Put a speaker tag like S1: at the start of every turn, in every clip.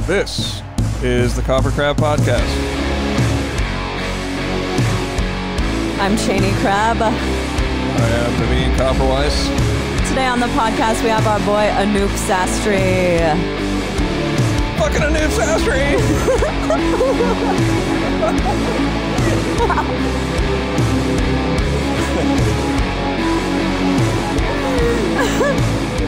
S1: This is the KoperCrabb Podcast.
S2: I'm Cheney Crab.
S1: I am Devin Townsend.
S2: Today on the podcast, we have our boy Anup Sastry.
S1: Fucking Anup Sastry!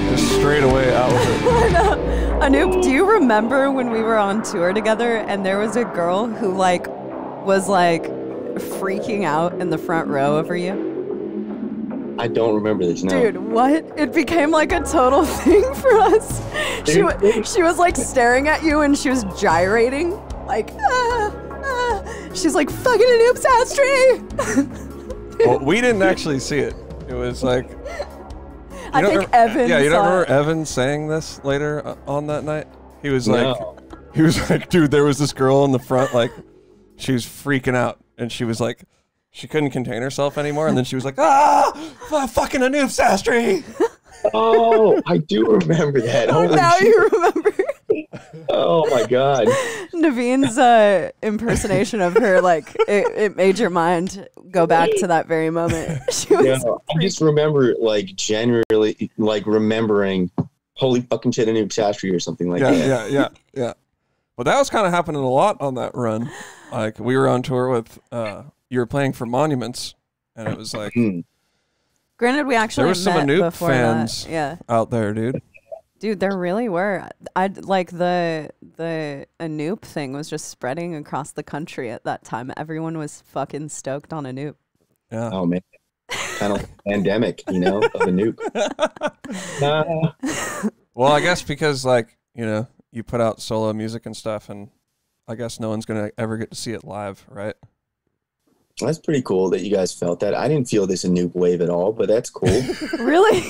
S1: Just straight away out with it.
S2: I know. Anup, do you remember when we were on tour together and there was a girl who was freaking out in the front row over you?
S3: I don't remember this. No.
S2: Dude, what? It became like a total thing for us. She was like staring at you and she was gyrating. She's like, fucking Anup Sastry!
S1: Well, we didn't actually see it. It was like...
S2: I think Evan.
S1: Yeah, you don't remember
S2: it.
S1: Evan saying this later on that night? He was like, dude, there was this girl in the front, she was freaking out, and she was like, she couldn't contain herself anymore, and then she was like, fucking Anup Sastry.
S3: Oh, I do remember that.
S2: Oh, now you remember.
S3: Oh my God.
S2: Naveen's impersonation of her, it made your mind go back to that very moment. She was
S3: I just remember generally remembering holy fucking shit Anup Sastry or something like that.
S1: Yeah. Well, that was kind of happening a lot on that run. We were on tour with you were playing for Monuments, and it was like
S2: Granted, we actually
S1: there was some
S2: met
S1: Anup
S2: before
S1: fans
S2: that.
S1: out there, dude.
S2: Dude, there really were. The Anup thing was just spreading across the country at that time. Everyone was fucking stoked on Anup.
S1: Yeah.
S3: Oh man. Kind of like a pandemic, of Anup.
S1: Well, I guess because you put out solo music and stuff, and I guess no one's gonna ever get to see it live, right?
S3: That's pretty cool that you guys felt that. I didn't feel this Anup wave at all, but that's cool.
S2: Really?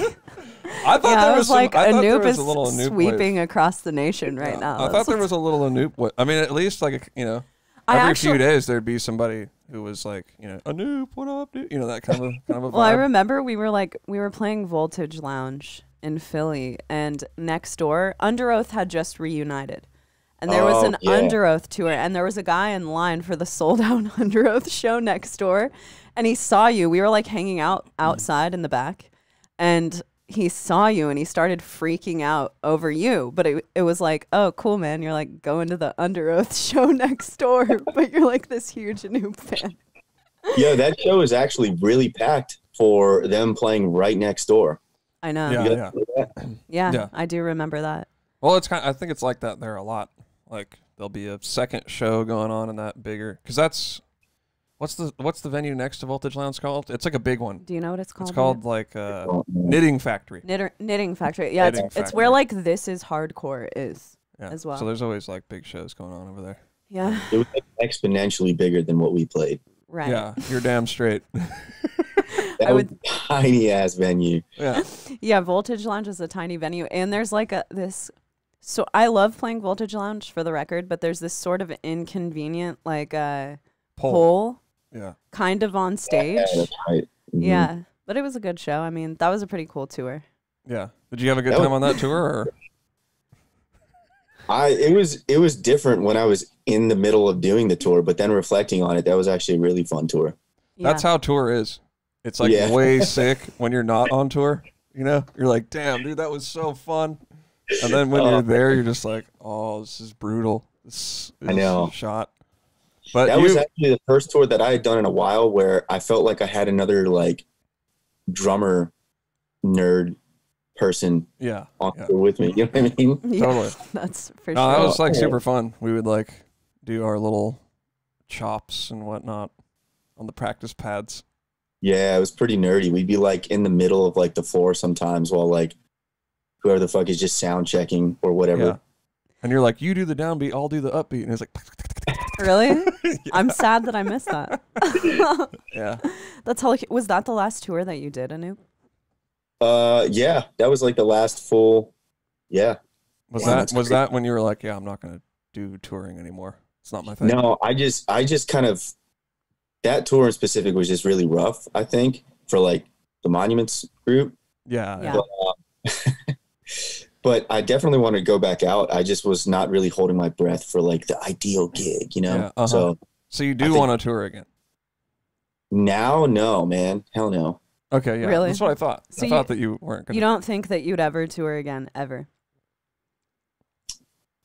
S1: I thought there was
S2: Anup is
S1: a little Anup
S2: sweeping
S1: wave
S2: across the nation right now.
S1: I thought there was a little Anup wave. I mean, at least every few days there'd be somebody who was like, Anup, what up, dude? That kind of a vibe.
S2: Well, I remember we were playing Voltage Lounge in Philly, and next door, Under Oath had just reunited. And there was an Under Oath tour, and there was a guy in line for the sold-out Under Oath show next door, and he saw you. We were hanging out outside in the back, and he saw you, and he started freaking out over you. But it was like, oh, cool, man. You're going to the Under Oath show next door, but you're this huge Anup fan.
S3: Yeah, that show is actually really packed for them playing right next door.
S2: I know. Yeah, I do remember that.
S1: Well, I think it's like that there a lot. There'll be a second show going on in that bigger, because that's what's the venue next to Voltage Lounge called? It's a big one.
S2: Do you know what it's called?
S1: It's called Knitting Factory.
S2: Knitting Factory. Yeah, it's where This Is Hardcore is as well.
S1: So there's always big shows going on over there.
S2: Yeah.
S3: It was exponentially bigger than what we played.
S2: Right.
S1: Yeah, you're damn straight.
S3: That was a tiny ass venue.
S1: Yeah.
S2: Yeah, Voltage Lounge is a tiny venue, and there's this. So I love playing Voltage Lounge, for the record, but there's this sort of inconvenient pole kind of on stage.
S3: Yeah, that's right. Mm-hmm.
S2: Yeah, but it was a good show. I mean, that was a pretty cool tour.
S1: Yeah. Did you have a good time on that tour? Or?
S3: It was different when I was in the middle of doing the tour, but then reflecting on it, that was actually a really fun tour.
S2: Yeah.
S1: That's how tour is. It's way sick when you're not on tour. You're like, damn, dude, that was so fun. And then when you're there, you're just like, oh, this is brutal. This
S3: I know.
S1: Is shot. But
S3: that was actually the first tour that I had done in a while where I felt like I had another drummer nerd person on tour with me. You know what I mean?
S2: Yeah,
S1: totally.
S2: That's for sure.
S1: That was super fun. We would do our little chops and whatnot on the practice pads.
S3: Yeah, it was pretty nerdy. We'd be in the middle of the floor sometimes while whoever the fuck is just sound checking or whatever.
S1: Yeah. And you're like, you do the downbeat, I'll do the upbeat. And it's like,
S2: really? Yeah. I'm sad that I missed that.
S1: Yeah.
S2: That's how, was that the last tour that you did, Anup?
S3: Yeah, that was the last full,
S1: Was that when you were like, yeah, I'm not going to do touring anymore? It's not my thing.
S3: No, I just kind of, that tour in specific was just really rough, I think, for the Monuments group.
S1: Yeah.
S3: But, but I definitely want to go back out. I just was not really holding my breath for like the ideal gig, you know?
S1: Yeah,
S3: So
S1: you do want to tour again?
S3: Now, no, man. Hell no.
S1: Okay, yeah.
S2: Really?
S1: That's what I thought. So I thought that you weren't going to.
S2: You don't think that you'd ever tour again, ever?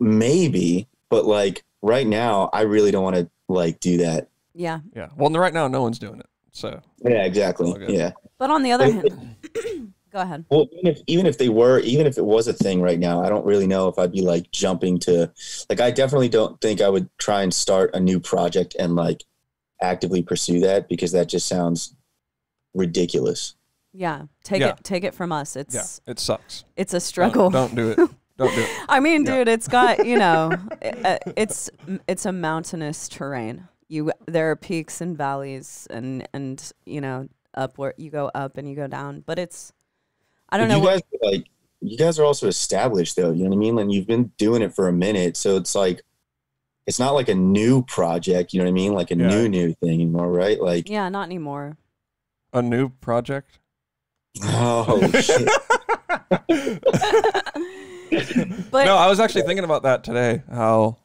S3: Maybe, but like right now, I really don't want to like do that.
S2: Yeah.
S1: Yeah. Well, right now, no one's doing it. So.
S3: Yeah, exactly. Yeah.
S2: But on the other hand, go ahead.
S3: Well, even if it was a thing right now, I don't really know if I'd be like jumping to, like, I definitely don't think I would try and start a new project and like actively pursue that, because that just sounds ridiculous.
S2: Yeah. Take it from us. It
S1: sucks.
S2: It's a struggle.
S1: Don't do it. Don't do it.
S2: I mean, dude, it's got, it's a mountainous terrain. There are peaks and valleys and up where you go up and you go down, but it's, I don't know.
S3: You guys are also established though. You know what I mean? And you've been doing it for a minute. So it's like, it's not like a new project, you know what I mean? Like a new thing anymore, right? Like,
S2: yeah, not anymore.
S1: A new project?
S3: Oh, shit.
S2: But
S1: no, I was actually thinking about that today, how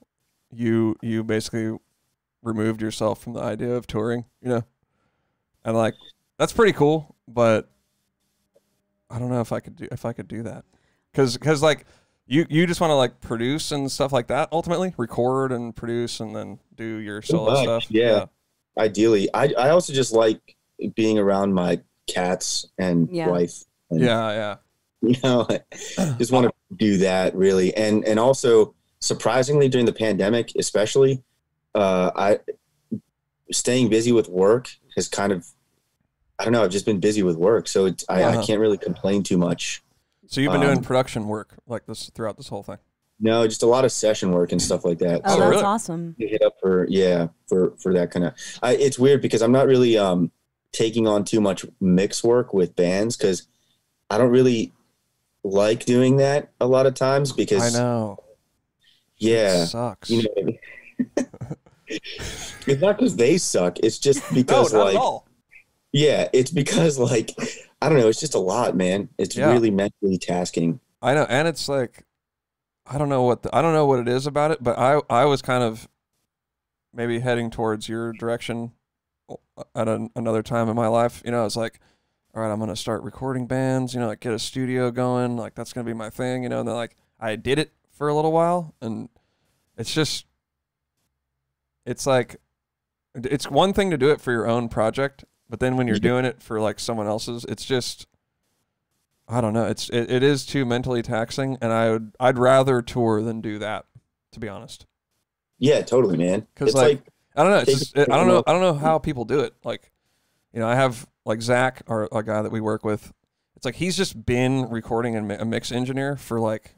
S1: you basically removed yourself from the idea of touring, and like, that's pretty cool, but I don't know if I could do that. Cause like you just want to like produce and stuff like that, ultimately record and produce and then do your solo stuff.
S3: Yeah. Ideally. I also just like being around my cats and wife. And, just want to do that really. And also surprisingly during the pandemic, especially, staying busy with work has kind of, I don't know, I've just been busy with work. So I can't really complain too much.
S1: So you've been doing production work like this throughout this whole thing?
S3: No, just a lot of session work and stuff like that.
S2: Oh,
S3: so
S2: that's
S1: really
S2: awesome.
S3: Hit up for that kind of, it's weird because I'm not really taking on too much mix work with bands because I don't really like doing that a lot of times because
S1: I know.
S3: Yeah.
S1: It sucks.
S3: You know what I mean? It's not because they suck. It's just because
S1: no, not at all.
S3: Yeah, it's because like, I don't know. It's just a lot, man. It's really mentally tasking.
S1: I know. And it's like, I don't know what it is about it, but I was kind of maybe heading towards your direction at another time in my life. It's like, all right, I'm going to start recording bands, like get a studio going. Like that's going to be my thing, and then like I did it for a little while and it's just, it's like, it's one thing to do it for your own project, but then when you're doing it for like someone else's, it's just, I don't know. It is too mentally taxing, and I'd rather tour than do that, to be honest.
S3: Yeah, totally, man.
S1: Because like I don't know. It's just, I don't know how people do it. Like, I have like Zach, a guy that we work with. It's like he's just been recording and a mix engineer for like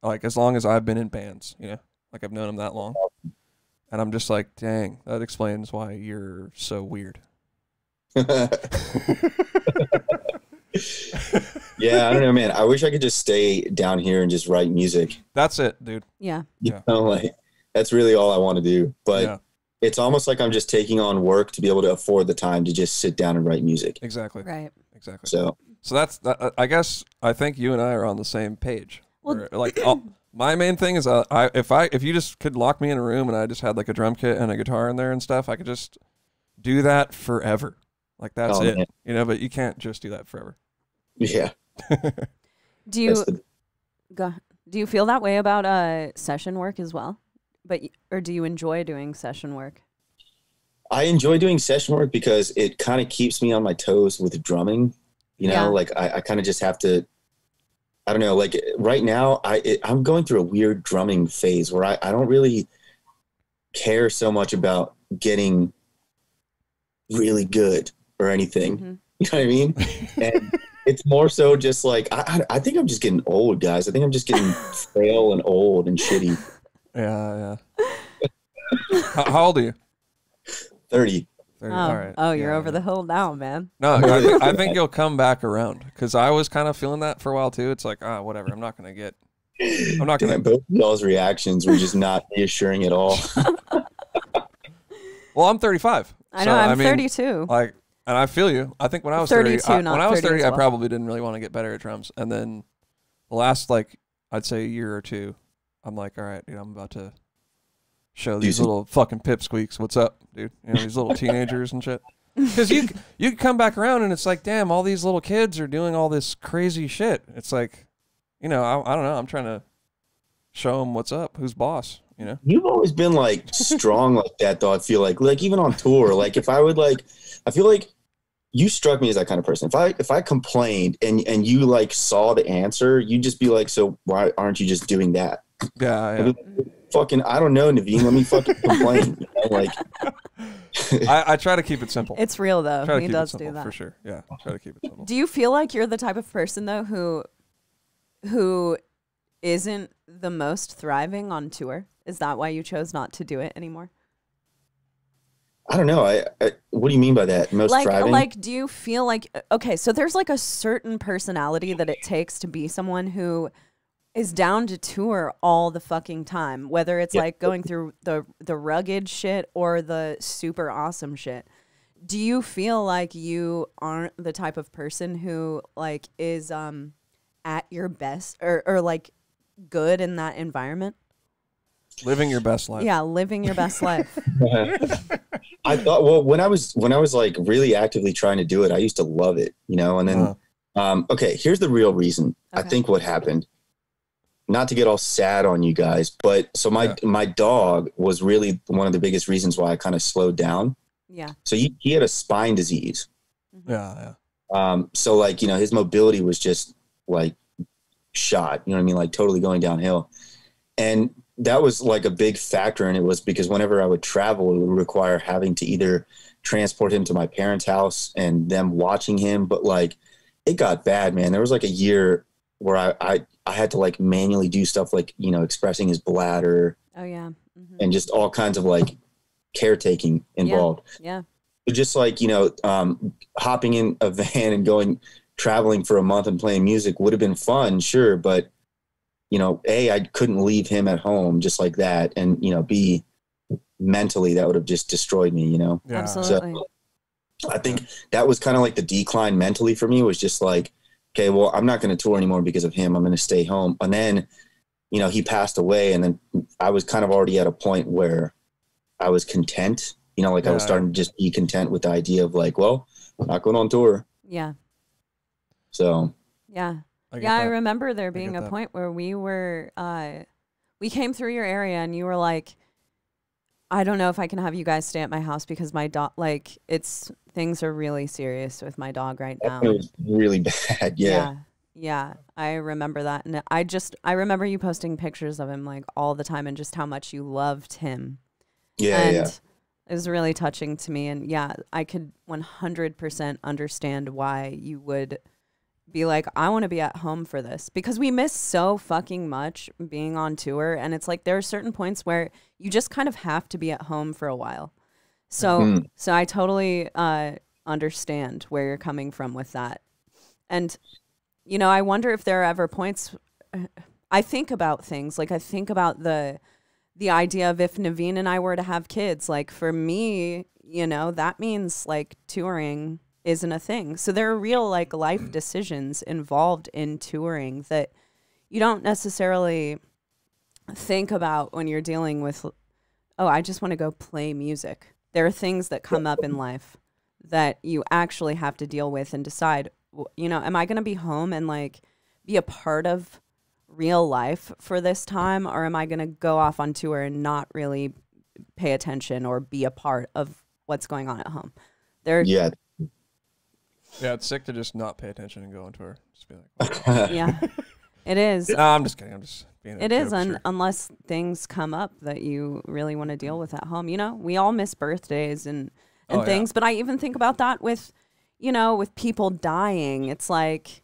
S1: as long as I've been in bands. Like I've known him that long, and I'm just like, dang, that explains why you're so weird.
S3: Yeah, I don't know, man. I wish I could just stay down here and just write music.
S1: That's it, dude.
S2: Yeah.
S3: Like that's really all I want to do. But it's almost like I'm just taking on work to be able to afford the time to just sit down and write music.
S2: Right.
S1: Exactly.
S3: So
S1: that's that. I guess I think you and I are on the same page.
S2: Well,
S1: like my main thing is if you just could lock me in a room and I just had like a drum kit and a guitar in there and stuff, I could just do that forever. Like that's it, man. But you can't just do that forever.
S3: Yeah.
S2: Do you feel that way about session work as well? Or do you enjoy doing session work?
S3: I enjoy doing session work because it kind of keeps me on my toes with drumming. Like I kind of just have to, I don't know, like right now I'm going through a weird drumming phase where I don't really care so much about getting really good or anything. Mm-hmm. You know what I mean? And it's more so just like, I think I'm just getting old, guys. I think I'm just getting frail and old and shitty.
S1: Yeah. How old are you?
S3: 30.
S2: Oh, all right. Oh, you're over the hill now, man.
S1: No, I think you'll come back around because I was kind of feeling that for a while too. It's like, whatever. I'm not going to.
S3: Both of y'all's reactions were just not reassuring at all.
S1: Well, I'm 35.
S2: I know. I'm 32.
S1: Like, and I feel you. I think when I was
S2: 32,
S1: 30,
S2: I
S1: I probably didn't really want to get better at drums. And then the last, like, I'd say a year or two, I'm like, all right, dude, I'm about to show these little fucking pipsqueaks what's up, dude. You know, these little teenagers and shit. Because you come back around and it's like, damn, all these little kids are doing all this crazy shit. It's like, you know, I don't know. I'm trying to show them what's up, who's boss, you know?
S3: You've always been like strong like that, though. I feel like even on tour, like if I would like, I feel like you struck me as that kind of person. If I complained and you like saw the answer, you'd just be like, so why aren't you just doing that?
S1: Yeah.
S3: Fucking, I don't know, Naveen. Let me fucking complain. You know, like.
S1: I try to keep it simple.
S2: It's real though. He does do that
S1: for sure. Yeah, try to keep it simple.
S2: Do you feel like you're the type of person though who isn't the most thriving on tour? Is that why you chose not to do it anymore?
S3: I don't know. I what do you mean by that? Most thriving?
S2: Like, do you feel like, okay, so there's like a certain personality that it takes to be someone who is down to tour all the fucking time, whether it's like going through the rugged shit or the super awesome shit. Do you feel like you aren't the type of person who like is at your best or like good in that environment?
S1: Living your best life.
S2: Yeah, living your best life.
S3: I thought, well, when I was like really actively trying to do it, I used to love it, you know, and then okay, here's the real reason. Okay. I think what happened. Not to get all sad on you guys, but so my dog was really one of the biggest reasons why I kind of slowed down.
S2: Yeah.
S3: So he had a spine disease.
S1: Yeah.
S3: So like, you know, his mobility was just like shot, you know what I mean? Like totally going downhill. And that was like a big factor. And it was because whenever I would travel, it would require having to either transport him to my parents' house and them watching him. But like, it got bad, man. There was like a year where I had to like manually do stuff like, you know, expressing his bladder.
S2: Oh yeah.
S3: And just all kinds of like caretaking involved.
S2: Yeah.
S3: But just like, you know, hopping in a van and traveling for a month and playing music would have been fun. Sure. But, you know, I couldn't leave him at home just like that. And, you know, B, mentally that would have just destroyed me, you know?
S2: Yeah. Absolutely.
S3: So I think that was kind of like the decline mentally for me, was just like, okay, well, I'm not going to tour anymore because of him. I'm going to stay home. And then, you know, he passed away. And then I was kind of already at a point where I was content, you know, like I was starting to just be content with the idea of like, well, I'm not going on tour.
S2: Yeah.
S3: So.
S2: Yeah. I remember there being a point where we came through your area and you were like, I don't know if I can have you guys stay at my house because my dog, like, things are really serious with my dog right now.
S3: It was really bad. Yeah.
S2: Yeah. I remember that. And I remember you posting pictures of him like all the time and just how much you loved him.
S3: Yeah.
S2: And
S3: yeah.
S2: It was really touching to me. And yeah, I could 100% understand why you would be like, I want to be at home for this, because we miss so fucking much being on tour. And it's like, there are certain points where you just kind of have to be at home for a while. So, so I totally understand where you're coming from with that. And, you know, I wonder if there are ever points, I think about things, like I think about the idea of if Naveen and I were to have kids, like for me, you know, that means like touring isn't a thing. So there are real like life decisions involved in touring that you don't necessarily think about when you're dealing with, oh, I just want to go play music. There are things that come up in life that you actually have to deal with and decide, you know, am I going to be home and like be a part of real life for this time, or am I going to go off on tour and not really pay attention or be a part of what's going on at home?
S1: Yeah, it's sick to just not pay attention and go on tour. Just be like,
S2: yeah, it is.
S1: No, I'm just kidding. I'm just being.
S2: It is, unless things come up that you really want to deal with at home. You know, we all miss birthdays and things, but I even think about that with, you know, with people dying. It's like,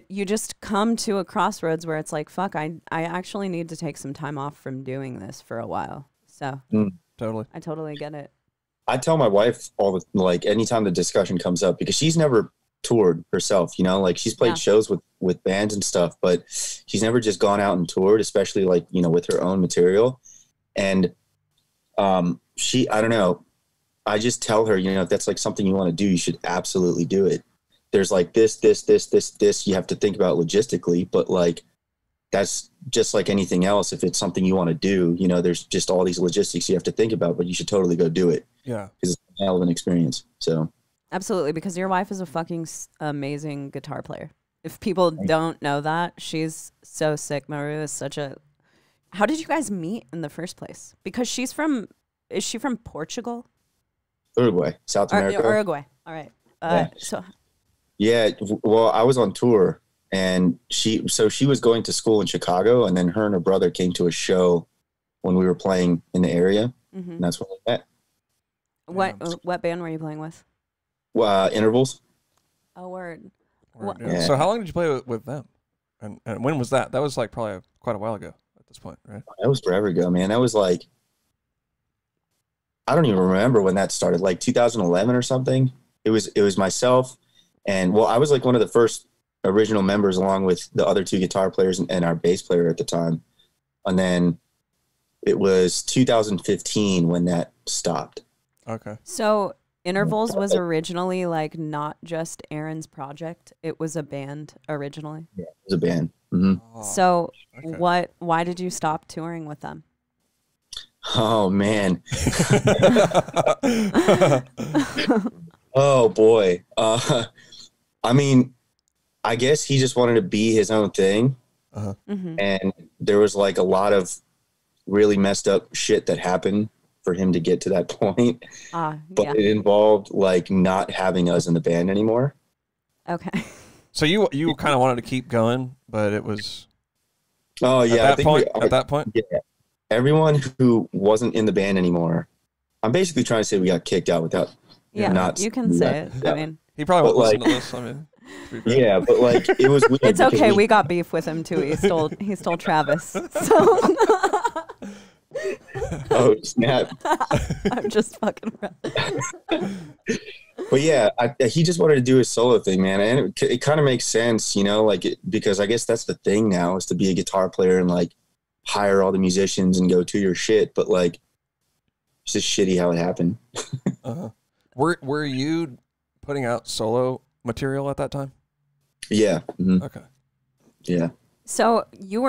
S2: you just come to a crossroads where it's like, fuck, I actually need to take some time off from doing this for a while. So
S1: totally,
S2: I totally get it.
S3: I tell my wife like anytime the discussion comes up, because she's never toured herself, you know, like she's played shows with bands and stuff, but she's never just gone out and toured, especially like, you know, with her own material. And I don't know, I just tell her, you know, if that's like something you want to do, you should absolutely do it. there's like this you have to think about logistically, but like that's just like anything else. If it's something you want to do, you know, there's just all these logistics you have to think about, but you should totally go do it.
S1: Yeah,
S3: because it's a hell of an experience. So
S2: absolutely, because your wife is a fucking amazing guitar player. If people don't know that, she's so sick. Maru is such a... How did you guys meet in the first place? Because she's from... Is she from Portugal?
S3: Uruguay, South America.
S2: Uruguay. All right.
S3: Well, I was on tour, and she was going to school in Chicago, and then her and her brother came to a show when we were playing in the area, and that's when we met.
S2: What band were you playing with?
S3: Intervals.
S2: Oh, word.
S1: Yeah. So how long did you play with them? And when was that? That was like probably quite a while ago at this point, right?
S3: That was forever ago, man. That was like, I don't even remember when that started, like 2011 or something. It was myself, and well, I was like one of the first original members along with the other two guitar players and our bass player at the time. And then it was 2015 when that stopped.
S1: Okay.
S2: So Intervals was originally like not just Aaron's project. It was a band originally.
S3: Yeah, it was a band. Mm-hmm.
S2: Oh, so okay. Why did you stop touring with them?
S3: Oh, man. Oh, boy. I mean, I guess he just wanted to be his own thing. Uh-huh. Mm-hmm. And there was like a lot of really messed up shit that happened for him to get to that point. But it involved like not having us in the band anymore.
S2: Okay.
S1: So you kind of wanted to keep going, but it was...
S3: Oh, yeah.
S1: At that point?
S3: Yeah. Everyone who wasn't in the band anymore, I'm basically trying to say we got kicked out without not...
S2: You can say it. Yeah. I mean...
S1: He probably won't listen to this. I mean...
S3: Yeah, but like it was weird.
S2: It's okay. We got beef with him too. He stole Travis. So.
S3: Oh snap!
S2: I'm just fucking around.
S3: But yeah, he just wanted to do his solo thing, man, and it kind of makes sense, you know, like because I guess that's the thing now is to be a guitar player and like hire all the musicians and go to your shit. But like, it's just shitty how it happened.
S1: Uh-huh. Were you putting out solo material at that time?
S3: Yeah. Mm-hmm.
S1: Okay.
S3: Yeah.
S2: So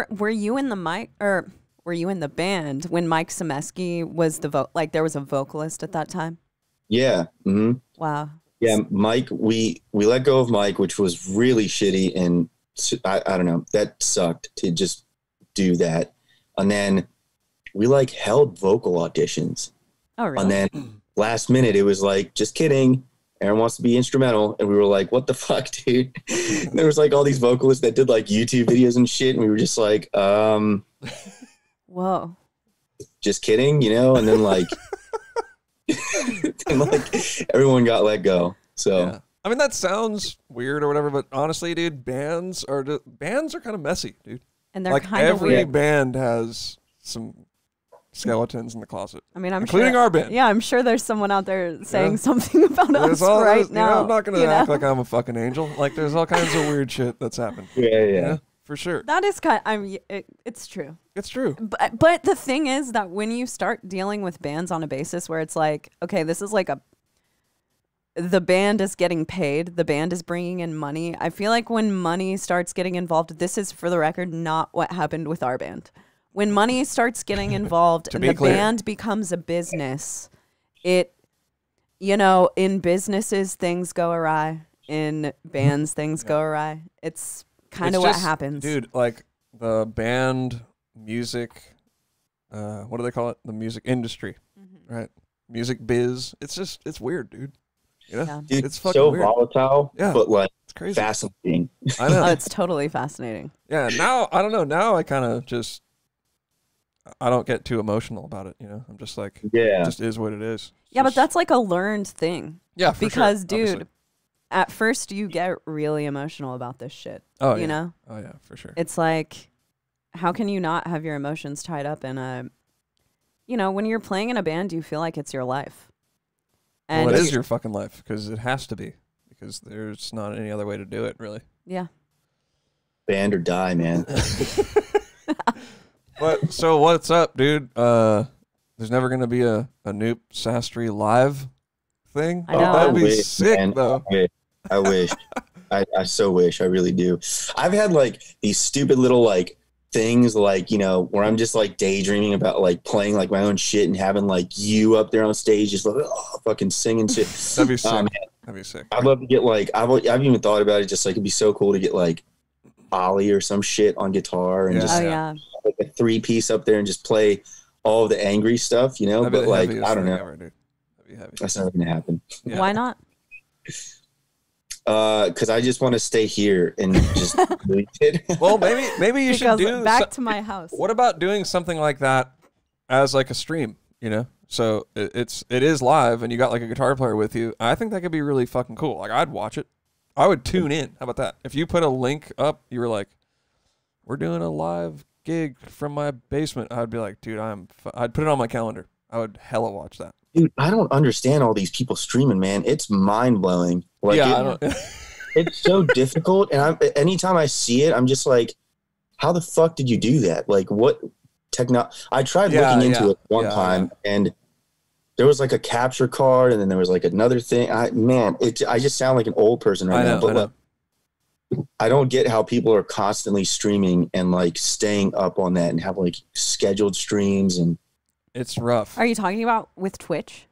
S2: were you in the mic or were you in the band when Mike Semeski was there was a vocalist at that time?
S3: Yeah. Mm-hmm.
S2: Wow.
S3: Yeah, Mike. We let go of Mike, which was really shitty, and I don't know, that sucked to just do that. And then we like held vocal auditions.
S2: Oh really?
S3: And then last minute it was like, just kidding. Aaron wants to be instrumental. And we were like, what the fuck, dude? There was like all these vocalists that did like YouTube videos and shit. And we were just like,
S2: whoa,
S3: just kidding, you know? And then like, and like everyone got let go. So,
S1: yeah. I mean, that sounds weird or whatever, but honestly, dude, bands are kind of messy, dude.
S2: And they're
S1: like
S2: kind of weird.
S1: Every band has some skeletons in the closet.
S2: I mean,
S1: including our band.
S2: Yeah, I'm sure there's someone out there saying something about us right now.
S1: You know, I'm not going to act like I'm a fucking angel. Like, there's all kinds of weird shit that's happened.
S3: Yeah.
S1: For sure.
S2: That is it's true.
S1: It's true.
S2: But the thing is that when you start dealing with bands on a basis where it's like, okay, this is like the band is getting paid, the band is bringing in money. I feel like when money starts getting involved, this is, for the record, not what happened with our band. When money starts getting involved and the band becomes a business, in businesses, things go awry. In bands, things go awry. It's kind of what happens.
S1: Dude, like the band music, what do they call it? The music industry, right? Music biz. It's weird, dude.
S3: Dude,
S1: it's fucking
S3: so
S1: weird.
S3: Volatile, but like
S1: it's crazy.
S3: Fascinating.
S1: I know.
S2: It's totally fascinating.
S1: Yeah, now, I don't know. Now I kind of just... I don't get too emotional about it, you know. I'm just like, it just is what it is.
S2: But that's like a learned thing.
S1: Yeah, for
S2: because,
S1: sure,
S2: dude,
S1: obviously.
S2: At first you get really emotional about this shit.
S1: Oh,
S2: you know?
S1: Oh, yeah, for sure.
S2: It's like, how can you not have your emotions tied up in when you're playing in a band, you feel like it's your life. And
S1: it is your fucking life because it has to be, because there's not any other way to do it, really.
S2: Yeah.
S3: Band or die, man.
S1: But so what's up, dude? There's never gonna be a Anup Sastry live thing.
S2: I know.
S1: That'd be sick,
S3: man.
S1: though.
S3: I wish. I so wish. I really do. I've had like these stupid little like things like, you know, where I'm just like daydreaming about like playing like my own shit and having like you up there on stage just like fucking singing shit.
S1: That'd be sick. That'd be sick.
S3: I'd love to get like I've even thought about it. Just like it'd be so cool to get like Ollie or some shit on guitar and just like a 3-piece up there and just play all of the angry stuff, you know. But like I don't know. That'd be heavy. That's never gonna happen.
S2: Yeah. Why not?
S3: Because I just want to stay here and just delete it.
S1: Well, maybe you should do
S2: back to my house.
S1: What about doing something like that as like a stream? You know, so it is live, and you got like a guitar player with you. I think that could be really fucking cool. Like I'd watch it. I would tune in. How about that? If you put a link up, you were like, "We're doing a live gig from my basement," I'd be like, "Dude, I'd put it on my calendar. I would hella watch that."
S3: Dude, I don't understand all these people streaming, man. It's mind blowing. Like,
S1: yeah,
S3: it's so difficult. And anytime I see it, I'm just like, how the fuck did you do that? Like, what I tried looking into it one time, and there was like a capture card, and then there was like another thing. I just sound like an old person right now. But I don't get how people are constantly streaming and like staying up on that and have like scheduled streams and.
S1: It's rough.
S2: Are you talking about with Twitch?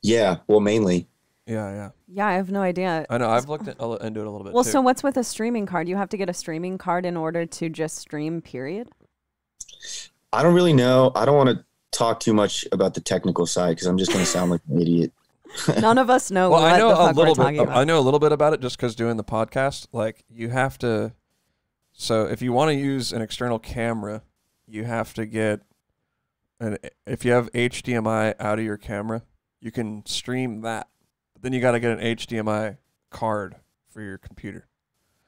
S3: Yeah, well, mainly.
S1: Yeah.
S2: Yeah, I have no idea.
S1: I know. I've looked into it a little bit.
S2: Well, so what's with a streaming card? You have to get a streaming card in order to just stream, period?
S3: I don't really know. I don't want to talk too much about the technical side because I'm just going to sound like an idiot.
S2: None of us know
S1: well,
S2: what the fuck we're talking about.
S1: I know a little bit about it just because doing the podcast, like you have to. So if you want to use an external camera, you have to get. And if you have HDMI out of your camera, you can stream that. But then you got to get an HDMI card for your computer.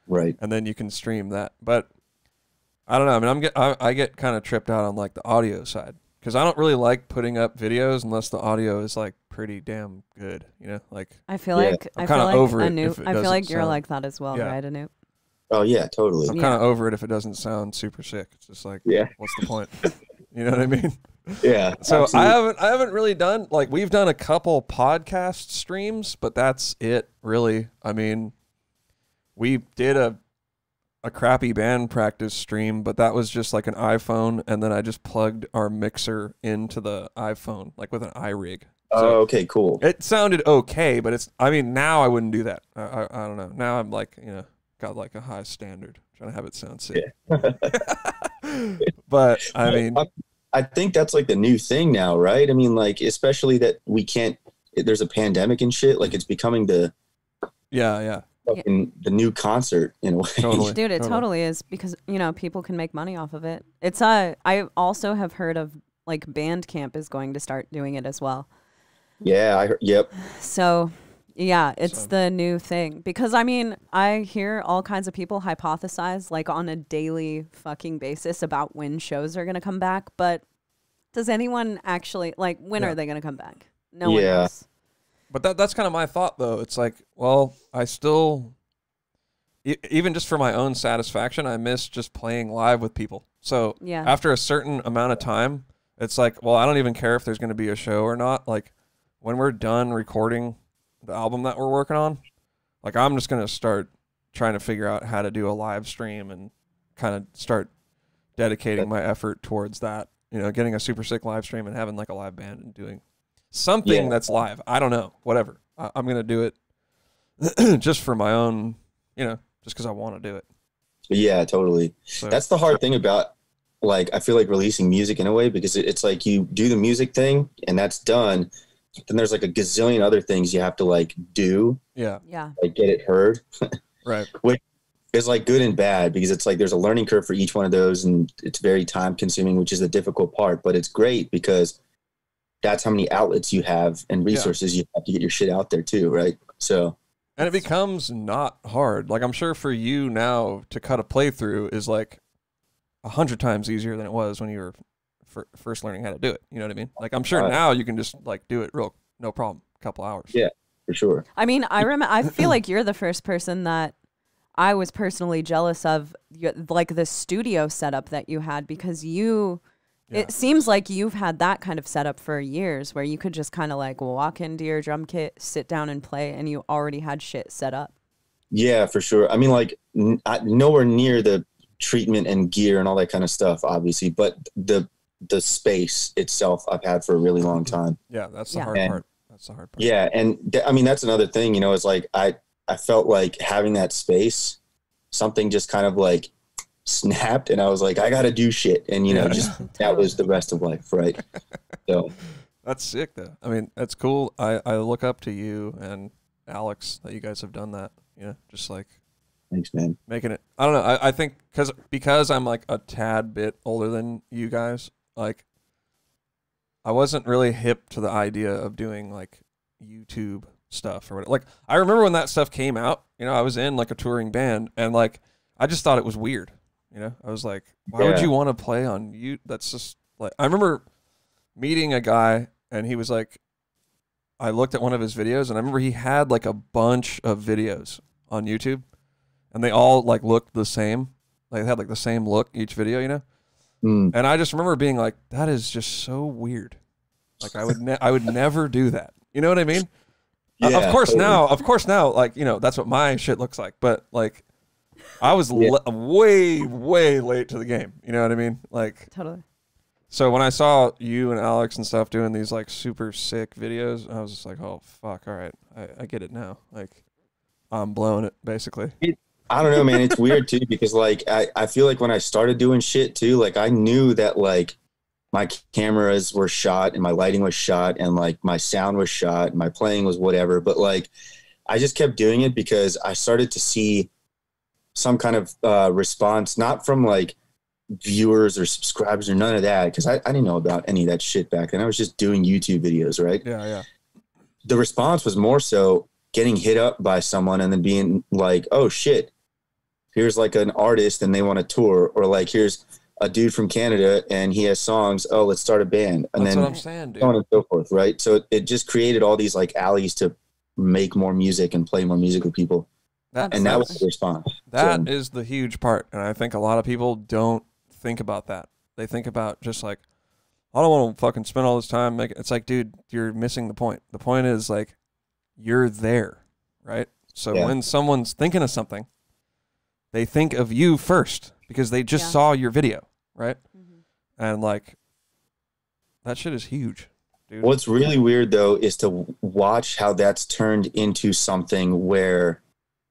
S3: Right.
S1: And then you can stream that. But I don't know. I mean, I get kind of tripped out on like the audio side because I don't really like putting up videos unless the audio is like pretty damn good. You know, like
S2: I feel like
S1: I'm kind of over it.
S2: I feel like you're like that as well, right, Anup?
S3: Oh yeah, totally.
S1: I'm kind of over it if it doesn't sound super sick. It's just like, what's the point? You know what I mean?
S3: Yeah.
S1: So absolutely. I haven't really done like we've done a couple podcast streams, but that's it really. I mean, we did a crappy band practice stream, but that was just like an iPhone, and then I just plugged our mixer into the iPhone like with an iRig. So
S3: okay, cool.
S1: It sounded okay, but I mean, now I wouldn't do that. I don't know. Now I'm like, you know, got like a high standard, trying to have it sound sick. Yeah. But I mean,
S3: I think that's like the new thing now, right? I mean, like, especially that there's a pandemic and shit. Like it's becoming the new concert in a way.
S1: Totally.
S2: Dude, it totally is because, you know, people can make money off of it. It's I also have heard of like Bandcamp is going to start doing it as well.
S3: Yeah, yep.
S2: So, yeah, it's the new thing because I mean, I hear all kinds of people hypothesize like on a daily fucking basis about when shows are going to come back, but does anyone actually like when are they going to come back? No one knows.
S1: But that's kind of my thought though. It's like, well, I still even just for my own satisfaction, I miss just playing live with people. So, after a certain amount of time, it's like, well, I don't even care if there's going to be a show or not. Like when we're done recording the album that we're working on, like I'm just gonna start trying to figure out how to do a live stream and kind of start dedicating my effort towards that, you know, getting a super sick live stream and having like a live band and doing something that's live. I don't know, whatever. I'm gonna do it just for my own, you know, just because I want to do it.
S3: Yeah, totally. So, that's the hard thing about like I feel like releasing music in a way because it's like you do the music thing and that's done. Then there's like a gazillion other things you have to like do.
S2: Yeah.
S3: Like get it heard.
S1: Right.
S3: Which is like good and bad because it's like there's a learning curve for each one of those and it's very time consuming, which is the difficult part. But it's great because that's how many outlets you have and resources you have to get your shit out there too, right? So
S1: and it becomes not hard. Like I'm sure for you now to cut a playthrough is like 100 times easier than it was when you were first learning how to do it. You know what I mean? Like I'm sure now you can just like do it no problem, a couple hours.
S3: Yeah, for sure.
S2: I mean, I feel like you're the first person that I was personally jealous of, like the studio setup that you had because it seems like you've had that kind of setup for years where you could just kind of like walk into your drum kit, sit down and play and you already had shit set up.
S3: Yeah, for sure. I mean, like nowhere near the treatment and gear and all that kind of stuff, obviously, but the space itself I've had for a really long time.
S1: Yeah, that's the hard part. That's the hard part.
S3: Yeah, and I mean, that's another thing, you know, is like I felt like having that space, something just kind of like snapped, and I was like, I got to do shit, and you know, just that was the rest of life, right? So
S1: that's sick, though. I mean, that's cool. I look up to you and Alex that you guys have done that. You know, just like,
S3: thanks, man.
S1: Making it. I don't know. I think because I'm like a tad bit older than you guys, like I wasn't really hip to the idea of doing like YouTube stuff or whatever. Like I remember when that stuff came out, you know, I was in like a touring band and like I just thought it was weird. You know, I was like, why would you want to play on you? That's just like, I remember meeting a guy and he was like, I looked at one of his videos and I remember he had like a bunch of videos on YouTube and they all like looked the same. Like they had like the same look each video, you know? And I just remember being like, that is just so weird. Like I would never do that. You know what I mean?
S3: Yeah,
S1: of course now, like, you know, that's what my shit looks like. But like, I was way late to the game. You know what I mean? Like,
S2: totally.
S1: So when I saw you and Alex and stuff doing these like super sick videos, I was just like, oh fuck, all right, I get it now. Like, I'm blowing it basically.
S3: I don't know, man. It's weird too because like I feel like when I started doing shit too, like I knew that like my cameras were shot and my lighting was shot and like my sound was shot and my playing was whatever. But like I just kept doing it because I started to see some kind of response, not from like viewers or subscribers or none of that, because I didn't know about any of that shit back then. I was just doing YouTube videos, right?
S1: Yeah.
S3: The response was more so getting hit up by someone and then being like, oh shit, here's like an artist and they want to tour, or like here's a dude from Canada and he has songs, oh, let's start a band. And
S1: that's
S3: then
S1: what I'm saying, dude.
S3: So on and so forth, right? So it just created all these like alleys to make more music and play more music with people. And that was the response.
S1: That is the huge part. And I think a lot of people don't think about that. They think about just like, I don't want to fucking spend all this time making. It's like, dude, you're missing the point. The point is like, you're there, right? So when someone's thinking of something, they think of you first because they just saw your video, right? And like, that shit is huge, dude.
S3: What's really weird though is to watch how that's turned into something where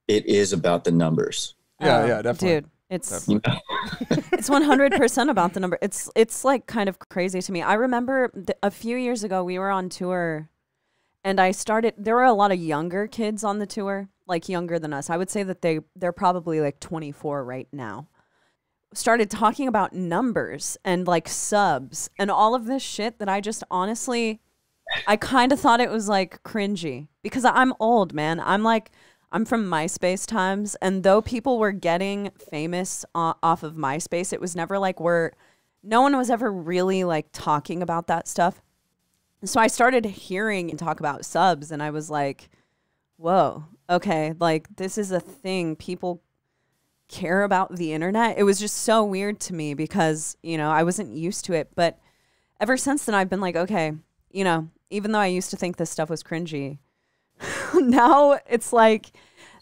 S3: it is about the numbers.
S1: Yeah, definitely.
S2: Dude, it's 100% about the number. It's like kind of crazy to me. I remember a few years ago we were on tour and there were a lot of younger kids on the tour, like younger than us. I would say that they're probably like 24 right now. Started talking about numbers and like subs and all of this shit that I just honestly, I kind of thought it was like cringy because I'm old, man. I'm from MySpace times, and though people were getting famous off of MySpace, it was never like no one was ever really like talking about that stuff. So I started hearing and talk about subs, and I was like, whoa, okay, like this is a thing. People care about the internet. It was just so weird to me because, you know, I wasn't used to it. But ever since then, I've been like, okay, you know, even though I used to think this stuff was cringy, now it's like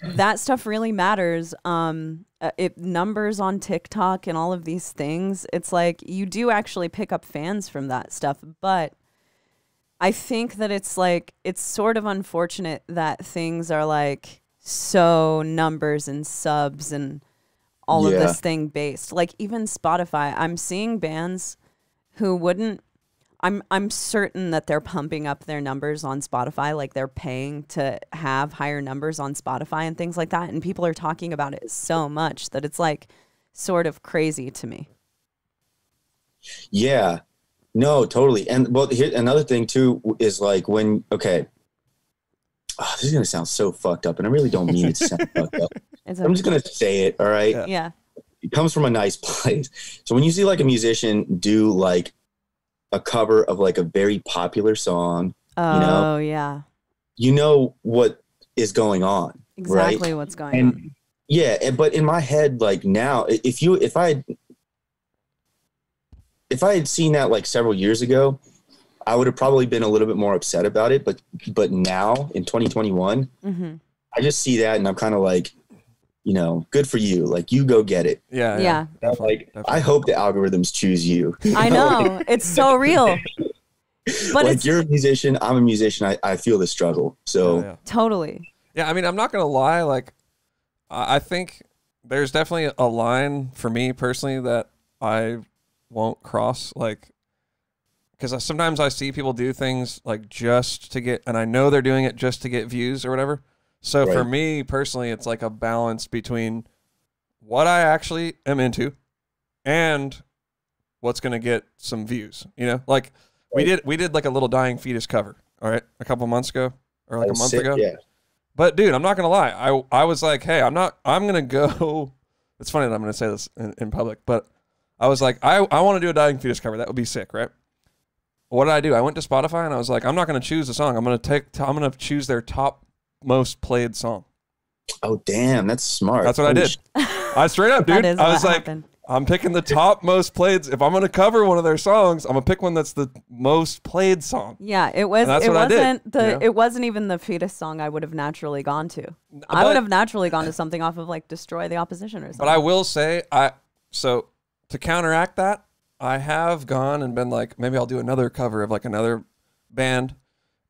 S2: that stuff really matters. Numbers on TikTok and all of these things, it's like you do actually pick up fans from that stuff. But I think that it's like, it's sort of unfortunate that things are like so numbers and subs and all of this thing based. Like even Spotify, I'm seeing bands who wouldn't, I'm certain that they're pumping up their numbers on Spotify, like they're paying to have higher numbers on Spotify and things like that. And people are talking about it so much that it's like sort of crazy to me.
S3: Yeah, no, totally. And well, here another thing too is like when, okay, this is going to sound so fucked up and I really don't mean it to sound fucked up. I'm just going to say it. All right.
S2: Yeah.
S3: It comes from a nice place. So when you see like a musician do like a cover of like a very popular song, you know what is going on.
S2: Exactly, right? What's going on.
S3: Yeah, but in my head, like now, if I had seen that like several years ago, I would have probably been a little bit more upset about it. But now in 2021, I just see that and I'm kind of like, good for you. Like, you go get it.
S2: Yeah.
S1: Definitely.
S3: I hope the algorithms choose you.
S2: I know. It's so real. But
S3: like, you're a musician, I'm a musician. I feel the struggle. So
S2: totally.
S1: Yeah, I mean, I'm not gonna lie. Like, I think there's definitely a line for me personally that I won't cross. Like, because sometimes I see people do things like just to get, and I know they're doing it just to get views or whatever. So for me personally, it's like a balance between what I actually am into and what's gonna get some views. Like. We did like a little Dying Fetus cover, all right, a couple months ago or like a month ago.
S3: Yeah.
S1: But dude, I'm not gonna lie. I was like, hey, I'm gonna go. It's funny that I'm gonna say this in public, but I was like, I want to do a Dying Fetus cover. That would be sick, right? What did I do? I went to Spotify and I was like, I'm not gonna choose a song. I'm gonna choose their top most played song.
S3: Oh damn, that's smart.
S1: That's what I did. I straight up, dude. I was like, I'm picking the top most played. If I'm going to cover one of their songs, I'm going to pick one that's the most played song.
S2: Yeah, it wasn't even the Fetus song I would have naturally gone to. I would have naturally gone to something off of like Destroy the Opposition or something.
S1: But I will say, so to counteract that, I have gone and been like, maybe I'll do another cover of like another band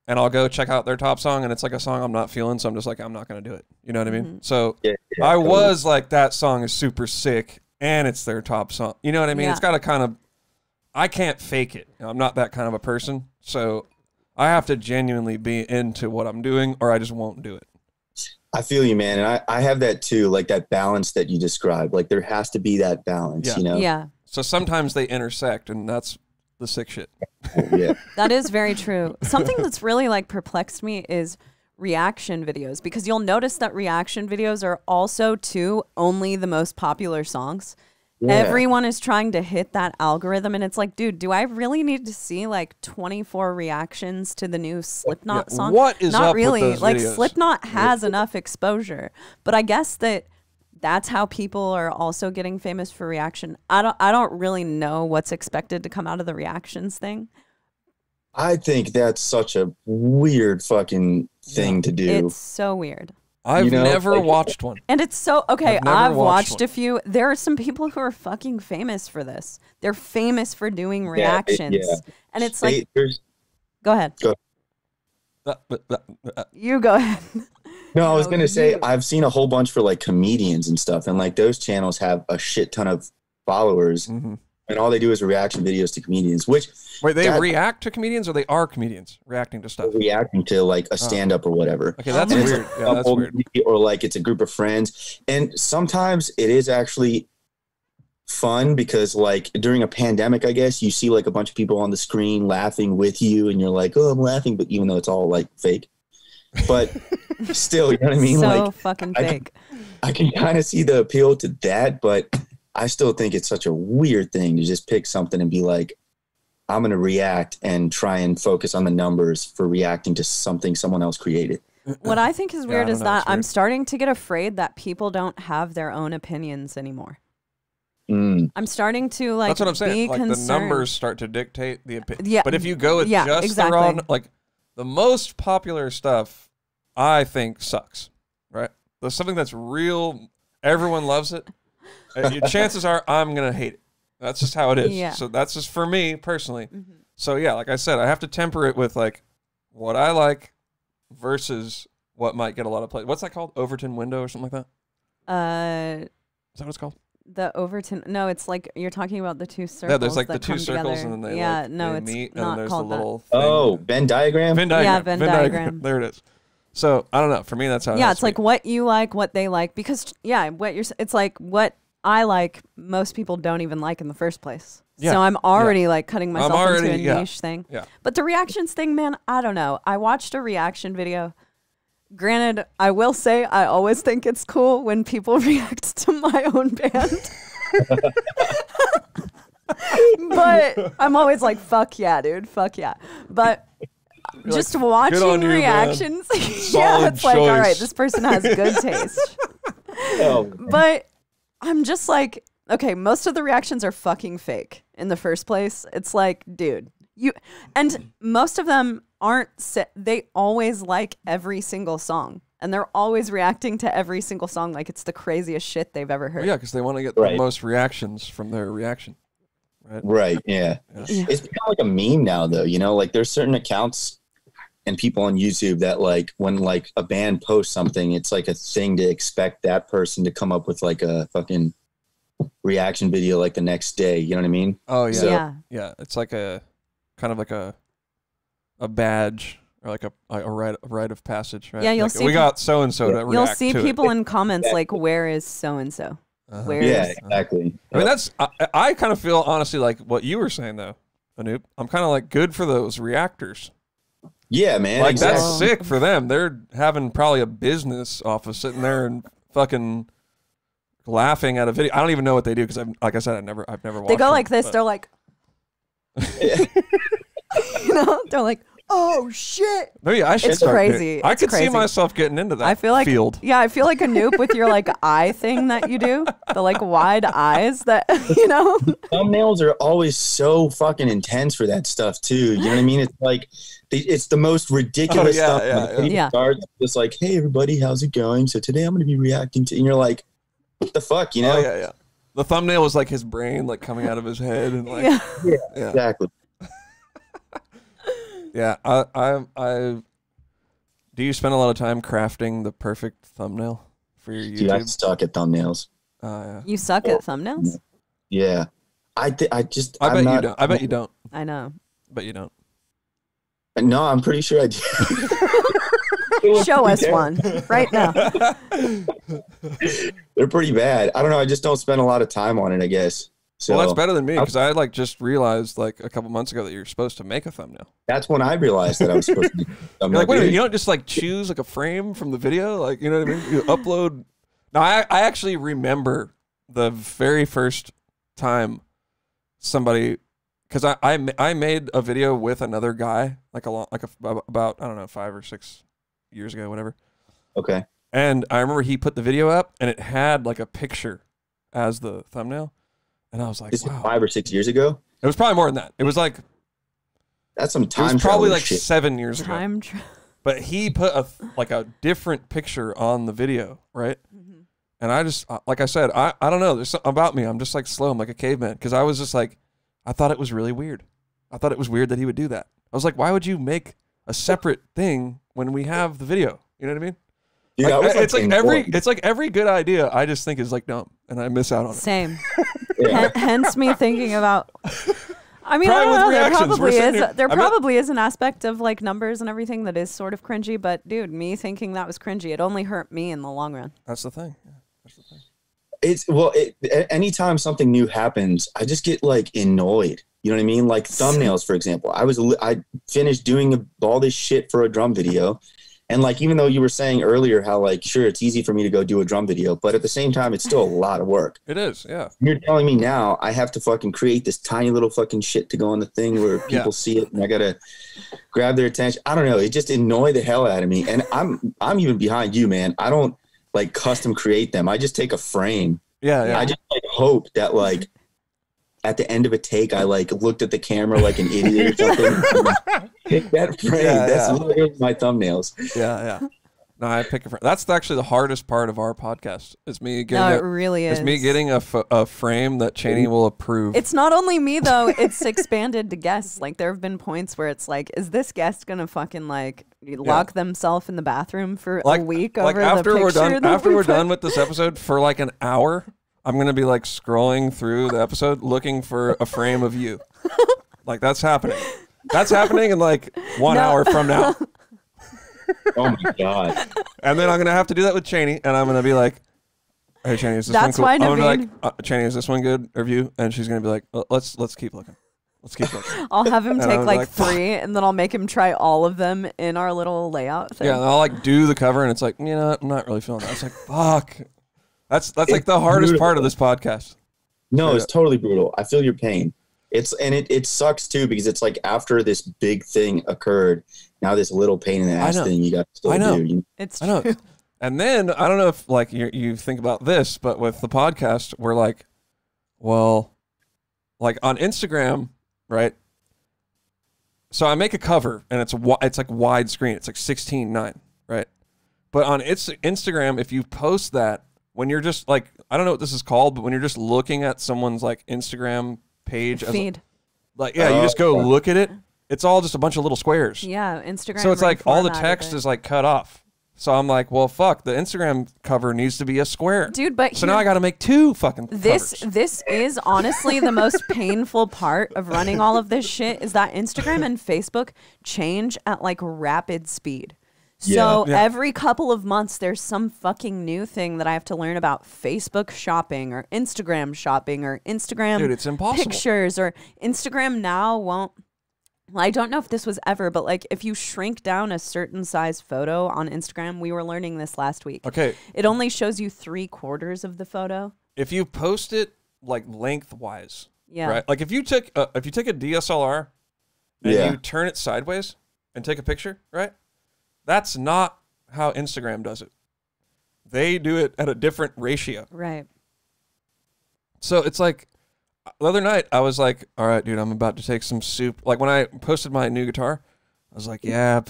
S1: and I'll go check out their top song and it's like a song I'm not feeling. So I'm just like, I'm not going to do it. You know what I mean? So I was like, that song is super sick. And it's their top song. You know what I mean? Yeah. It's got to kind of, I can't fake it. I'm not that kind of a person. So I have to genuinely be into what I'm doing or I just won't do it.
S3: I feel you, man. And I have that too, like that balance that you described. Like there has to be that balance,
S2: Yeah.
S1: So sometimes they intersect and that's the sick shit.
S3: Yeah.
S2: That is very true. Something that's really like perplexed me is reaction videos, because you'll notice that reaction videos are also to only the most popular songs. Yeah. Everyone is trying to hit that algorithm and it's like, dude, do I really need to see like 24 reactions to the new Slipknot song?
S1: What is
S2: not
S1: up
S2: really
S1: with those
S2: like
S1: videos?
S2: Slipknot has enough exposure, but I guess that's how people are also getting famous for reaction. I don't really know what's expected to come out of the reactions thing.
S3: I think that's such a weird fucking thing to do.
S2: It's so weird.
S1: I've never watched one.
S2: And it's so, okay, I've watched a few. There are some people who are fucking famous for this. They're famous for doing reactions. And it's like, go ahead. You go ahead.
S3: No, I was going to say, I've seen a whole bunch for like comedians and stuff. And like those channels have a shit ton of followers. Mm-hmm. And all they do is reaction videos to comedians, which...
S1: Wait, they react to comedians or they are comedians reacting to stuff?
S3: Reacting to like a stand-up or whatever.
S1: Okay, that's weird. Yeah, that's weird.
S3: Or like it's a group of friends. And sometimes it is actually fun because like during a pandemic, I guess, you see like a bunch of people on the screen laughing with you and you're like, oh, I'm laughing, but even though it's all like fake. But still, you know what I mean?
S2: So
S3: like,
S2: fucking fake.
S3: I can kind of see the appeal to that, but... I still think it's such a weird thing to just pick something and be like, I'm going to react and try and focus on the numbers for reacting to something someone else created.
S2: What I think is weird is that I'm starting to get afraid that people don't have their own opinions anymore. I'm starting to like,
S1: that's what I'm saying. Like
S2: concerned.
S1: The numbers start to dictate the opinion.
S2: Yeah.
S1: But if you go with just the raw, like the most popular stuff, I think sucks, right? There's something that's real. Everyone loves it. Chances are I'm going to hate it. That's just how it is.
S2: Yeah.
S1: So that's just for me personally. Mm-hmm. So yeah, like I said, I have to temper it with like what I like versus what might get a lot of play. What's that called? Overton window or something like that? Is that what it's called?
S2: The Overton. No, it's like you're talking about the two circles.
S1: Yeah, there's like the two circles together. And then they meet,
S2: not
S1: and then there's
S2: called
S1: the little
S2: that.
S1: thing.
S3: Oh, Venn diagram?
S1: Venn diagram.
S2: Yeah, Venn diagram.
S1: There it is. So I don't know. For me, that's how.
S2: Yeah, it's like what you like, what they like, because it's like what I like, most people don't even like in the first place. Yeah. So I'm already like cutting myself into a niche thing.
S1: Yeah.
S2: But the reactions thing, man, I don't know. I watched a reaction video. Granted, I will say I always think it's cool when people react to my own band. But I'm always like, fuck yeah, dude. Fuck yeah. But you're just like, watching reactions. Yeah, it's like, all right, this person has good taste. But I'm just like, okay, most of the reactions are fucking fake in the first place. It's like, dude, and most of them aren't, they always like every single song. And they're always reacting to every single song like it's the craziest shit they've ever heard.
S1: Well, yeah, because they want to get the most reactions from their reaction.
S3: Right. Yeah. It's become like a meme now, though. You know, like there's certain accounts and people on YouTube that like when like a band posts something, it's like a thing to expect that person to come up with like a fucking reaction video like the next day. You know what I mean?
S1: Oh yeah. Yeah. It's like a kind of like a badge or like a rite of passage, right?
S2: Yeah, you'll
S1: like,
S2: see.
S1: We got so and so to react.
S2: You'll see
S1: to
S2: people
S1: it.
S2: in comments like, "Where is so and so?"
S3: Exactly.
S1: I mean, I kind of feel honestly like what you were saying though, Anup. I'm kind of like good for those reactors.
S3: Yeah, man.
S1: Like that's sick for them. They're having probably a business off of sitting there and fucking laughing at a video. I don't even know what they do because like I said, I've never watched.
S2: They go
S1: them,
S2: like this. They're like, you know, they're like, "Oh shit!"
S1: Maybe I should
S2: it's
S1: start.
S2: Crazy.
S1: I could
S2: crazy.
S1: see myself getting into that.
S2: I feel like
S1: field.
S2: Yeah, I feel like Anup with your like eye thing that you do, the like wide eyes that you know.
S3: Thumbnails are always so fucking intense for that stuff too. You know what I mean? It's like it's the most ridiculous stuff.
S2: Yeah.
S3: Starts just like, "Hey everybody, how's it going? So today I'm going to be reacting to," and you're like, "What the fuck?" You know?
S1: Oh, yeah. The thumbnail was like his brain like coming out of his head and like
S3: yeah. Exactly.
S1: Yeah, I do you spend a lot of time crafting the perfect thumbnail for your YouTube?
S3: Dude, I suck at thumbnails.
S1: Yeah.
S2: You suck at thumbnails?
S3: Yeah. I bet
S1: you don't. I bet you don't.
S2: I know.
S1: But you don't.
S3: No, I'm pretty sure I do.
S2: Show us one right now.
S3: They're pretty bad. I don't know. I just don't spend a lot of time on it, I guess. So,
S1: well, that's better than me because I like just realized like a couple months ago that you're supposed to make a thumbnail.
S3: That's when I realized that I was supposed to make a thumbnail.
S1: Like, wait a minute, you don't just like choose like a frame from the video? Like, you know what I mean? You upload. No, I actually remember the very first time somebody, because I made a video with another guy about I don't know 5 or 6 years ago, whatever.
S3: Okay.
S1: And I remember he put the video up and it had like a picture as the thumbnail. And I was like,
S3: this
S1: wow.
S3: is 5 or 6 years ago?
S1: It was probably more than that. It was like,
S3: that's some time.
S1: It was probably like
S3: shit.
S1: 7 years ago. But he put a different picture on the video, right? Mm-hmm. And I just, like I said, I don't know. There's something about me. I'm just like slow. I'm like a caveman. Because I was just like, I thought it was really weird. I thought it was weird that he would do that. I was like, why would you make a separate thing when we have the video? You know what I mean?
S3: Dude,
S1: like, it's like every good idea I just think is like dumb and I miss out on it.
S2: Same. Hence me thinking about. I mean, I don't know. There probably is an aspect of like numbers and everything that is sort of cringy. But dude, me thinking that was cringy, it only hurt me in the long run.
S1: That's the thing. Yeah, that's the thing.
S3: Anytime something new happens, I just get like annoyed. You know what I mean? Like thumbnails, for example. I finished doing all this shit for a drum video. And like, even though you were saying earlier how like, sure, it's easy for me to go do a drum video, but at the same time, it's still a lot of work.
S1: It is, yeah.
S3: You're telling me now I have to fucking create this tiny little fucking shit to go on the thing where people see it and I gotta grab their attention. I don't know. It just annoyed the hell out of me. And I'm even behind you, man. I don't like custom create them. I just take a frame.
S1: Yeah.
S3: I just like hope that like at the end of a take, I like looked at the camera like an idiot or something. Pick that frame. That's literally my thumbnails.
S1: Yeah. No, I pick a frame. That's actually the hardest part of our podcast. Is me getting.
S2: No, it really is.
S1: It's me getting a frame that Cheney will approve.
S2: It's not only me though. It's expanded to guests. Like there have been points where it's like, is this guest gonna fucking like lock themselves in the bathroom for a week over
S1: after
S2: the picture?
S1: After we're done with this episode for like an hour, I'm going to be like scrolling through the episode looking for a frame of you. Like that's happening. That's happening in like 1 hour from now.
S3: Oh my God.
S1: And then I'm going to have to do that with Cheney. And I'm going to be like, hey, Cheney, is this one cool? I'm going to be like, Cheney, is this one good review? And she's going to be like, let's keep looking. Let's keep looking.
S2: I'll have him take like 3 and then I'll make him try all of them in our little layout thing.
S1: Yeah, and I'll like do the cover and it's like, you know, I'm not really feeling that. It's like, fuck. That's like the hardest part of this podcast.
S3: No, it's totally brutal. I feel your pain. It sucks too because it's like after this big thing occurred, now this little pain in the ass thing you got to still do.
S2: It's true.
S1: And then I don't know if like you think about this, but with the podcast, we're like, well, like on Instagram, right? So I make a cover and it's like widescreen. It's like 16:9, right? But on Instagram, if you post that, when you're just like, I don't know what this is called, but when you're just looking at someone's like Instagram page,
S2: feed.
S1: You just go look at it. It's all just a bunch of little squares.
S2: Yeah, Instagram.
S1: So it's like all the text is like cut off. So I'm like, well, fuck, the Instagram cover needs to be a square.
S2: Dude, but
S1: so now I got to make 2 fucking covers.
S2: This is honestly the most painful part of running all of this shit is that Instagram and Facebook change at like rapid speed. So every couple of months, there's some fucking new thing that I have to learn about Facebook shopping or Instagram shopping or Instagram
S1: Dude, it's impossible.
S2: pictures or Instagram now won't. Well, I don't know if this was ever, but like if you shrink down a certain size photo on Instagram, we were learning this last week.
S1: Okay.
S2: It only shows you 3/4 of the photo.
S1: If you post it like lengthwise,
S2: Yeah.
S1: right? Like if you take a DSLR and you turn it sideways and take a picture, right? That's not how Instagram does it. They do it at a different ratio.
S2: Right.
S1: So it's like the other night I was like, all right, dude, I'm about to take some soup. Like when I posted my new guitar, I was like, yeah,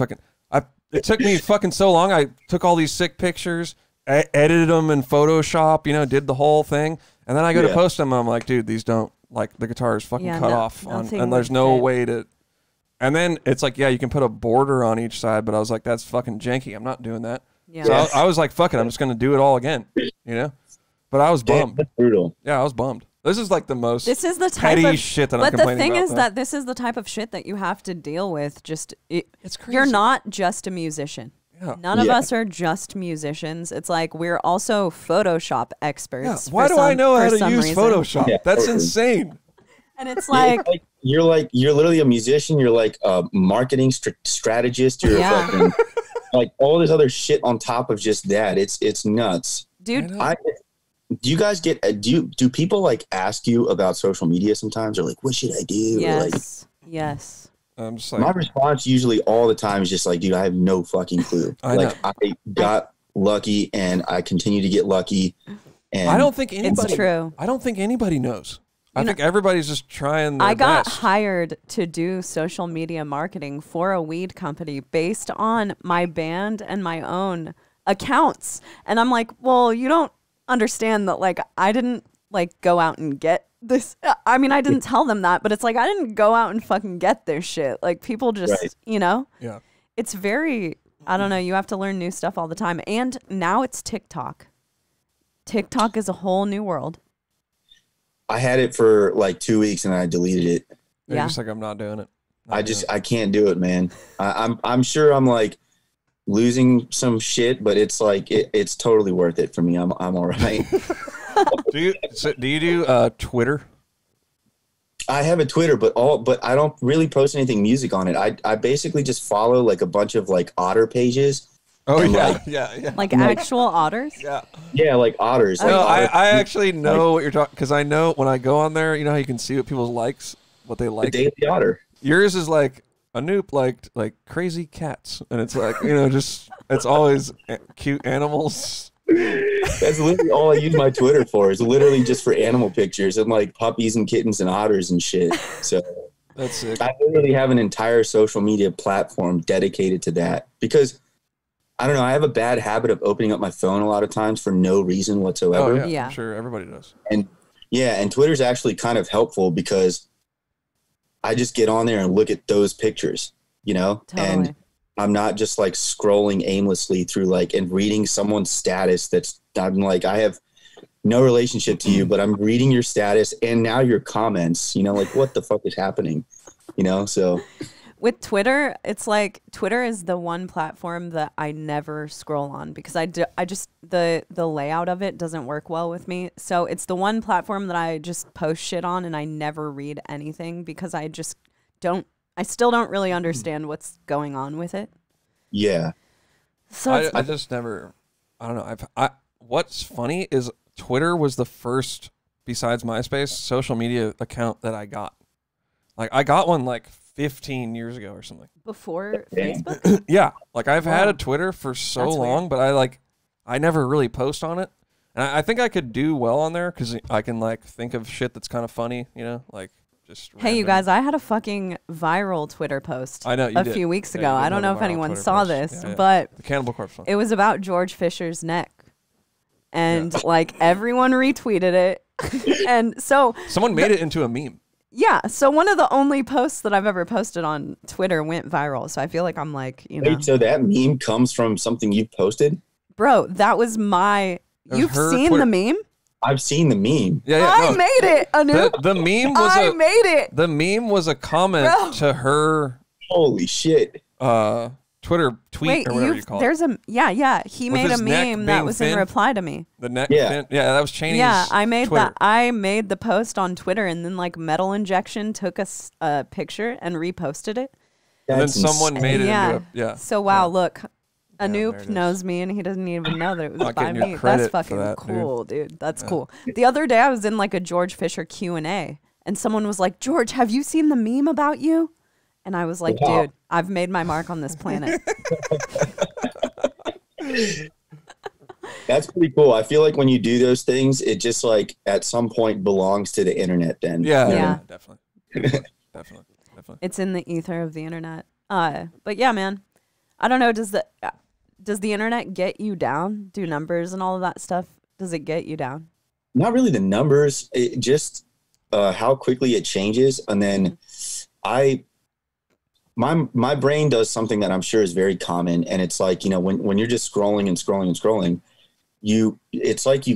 S1: it took me fucking so long. I took all these sick pictures, edited them in Photoshop, did the whole thing. And then I go to post them. I'm like, dude, these don't, like, the guitar is fucking cut off. And there's no way to. And then it's like, yeah, you can put a border on each side. But I was like, that's fucking janky. I'm not doing that. Yeah. So I was like, fuck it. I'm just going to do it all again, But I was bummed.
S3: That's brutal.
S1: Yeah, I was bummed. This is like the most
S2: petty
S1: shit that I'm complaining about.
S2: But the thing is that this is the type of shit that you have to deal with. It's crazy. You're not just a musician. Yeah. None of us are just musicians. It's like we're also Photoshop experts.
S1: Yeah. Why do I know how to use Photoshop? Yeah, that's insane.
S2: And it's like
S3: you're literally a musician. You're like a marketing strategist. You're fucking like all this other shit on top of just that. It's nuts,
S2: dude.
S3: Do you guys get? Do people like ask you about social media sometimes? Or like, what should I do?
S2: Yes. Yes.
S1: I'm just like,
S3: my response usually all the time is just like, dude, I have no fucking clue. I got lucky and I continue to get lucky. And
S1: I don't think anybody.
S2: It's true.
S1: I don't think anybody knows. I think everybody's just trying their
S2: I got
S1: best.
S2: hired to do social media marketing for a weed company based on my band and my own accounts. And I'm like, well, you don't understand that, like, I didn't like go out and get this. I mean, I didn't tell them that, but it's like I didn't go out and fucking get their shit. Like people just,
S1: Yeah.
S2: It's very, I don't know, you have to learn new stuff all the time. And now it's TikTok. TikTok is a whole new world.
S3: I had it for like 2 weeks and I deleted it.
S1: Yeah. Just like, I'm not doing it.
S3: I can't do it, man. I'm sure I'm like losing some shit, but it's like it's totally worth it for me. I'm all right.
S1: Do you do Twitter?
S3: I have a Twitter, but I don't really post anything music on it. I basically just follow like a bunch of like otter pages.
S1: Oh yeah,
S2: like actual otters.
S3: Yeah, like otters.
S1: No,
S3: like
S1: I actually know what you're talking, because I know when I go on there, you know how you can see what people's likes, what they like.
S3: The Daily Otter.
S1: Yours is like Anup liked like crazy cats, and it's like, just it's always cute animals.
S3: That's literally all I use my Twitter for. It's literally just for animal pictures and like puppies and kittens and otters and shit. So
S1: that's sick.
S3: I literally have an entire social media platform dedicated to that because I don't know. I have a bad habit of opening up my phone a lot of times for no reason whatsoever.
S1: Oh, yeah. I'm sure everybody does.
S3: And Twitter's actually kind of helpful because I just get on there and look at those pictures,
S2: Totally.
S3: And I'm not just like scrolling aimlessly through like and reading someone's status I'm like, I have no relationship to you, but I'm reading your status and now your comments, like what the fuck is happening, so.
S2: With Twitter, it's like Twitter is the one platform that I never scroll on because I just the layout of it doesn't work well with me. So it's the one platform that I just post shit on and I never read anything because I still don't really understand what's going on with it.
S3: Yeah.
S2: So
S1: I just never, I don't know. What's funny is Twitter was the first, besides MySpace, social media account that I got. Like I got one like 15 years ago or something.
S2: Before Facebook?
S1: Yeah. Like I've had a Twitter for so long, but I never really post on it. And I think I could do well on there because I can like think of shit that's kind of funny, like just
S2: Hey, you guys, I had a fucking viral Twitter post
S1: I know, you
S2: a
S1: did.
S2: few weeks
S1: Yeah,
S2: ago.
S1: you did
S2: I don't
S1: have
S2: know
S1: a
S2: if
S1: viral
S2: anyone
S1: Twitter
S2: saw
S1: post.
S2: this,
S1: Yeah.
S2: but
S1: The Cannibal Corpse one.
S2: it was about George Fisher's neck. And like everyone retweeted it. And so
S1: someone made it into a meme.
S2: yeah, so one of the only posts that I've ever posted on Twitter went viral. So I feel like I'm like, you know.
S3: Wait, so that meme comes from something you posted?
S2: Bro, that was my you've seen
S1: Twitter.
S2: the meme?
S3: I've seen the meme.
S1: Yeah,
S2: I made it, Anup.
S1: The meme was
S2: I made it.
S1: The meme was a comment to her
S3: Holy shit.
S1: Twitter tweet or whatever you call
S2: there's
S1: it.
S2: He
S1: With
S2: made a
S1: his neck
S2: meme that
S1: being
S2: was
S1: thin?
S2: in reply to me.
S1: The neck
S3: Yeah.
S1: fin. Yeah, that was Chaney's
S2: Yeah, I made
S1: Twitter.
S2: that. I made the post on Twitter, and then like Metal Injection took a picture and reposted it.
S1: And then
S3: That's
S1: someone
S3: insane.
S1: made it
S2: Yeah.
S1: into a, yeah.
S2: So wow, look,
S1: there
S2: Anoop
S1: it is.
S2: knows me, and he doesn't even know that it was
S1: Not
S2: by
S1: getting your
S2: me.
S1: credit
S2: That's
S1: for
S2: fucking
S1: that,
S2: cool, dude. That's cool. The other day, I was in like a George Fisher Q&A, and someone was like, "George, have you seen the meme about you?" And I was like,
S3: Wow.
S2: "Dude, I've made my mark on this planet."
S3: That's pretty cool. I feel like when you do those things, it just like at some point belongs to the internet then.
S1: Yeah,
S2: Yeah.
S1: definitely. Definitely.
S2: It's in the ether of the internet. But yeah, man, I don't know. Does the internet get you down? Do numbers and all of that stuff? Does it get you down?
S3: Not really the numbers, it just how quickly it changes. And then my brain does something that I'm sure is very common. And it's like, you know, when you're just scrolling and scrolling and scrolling, it's like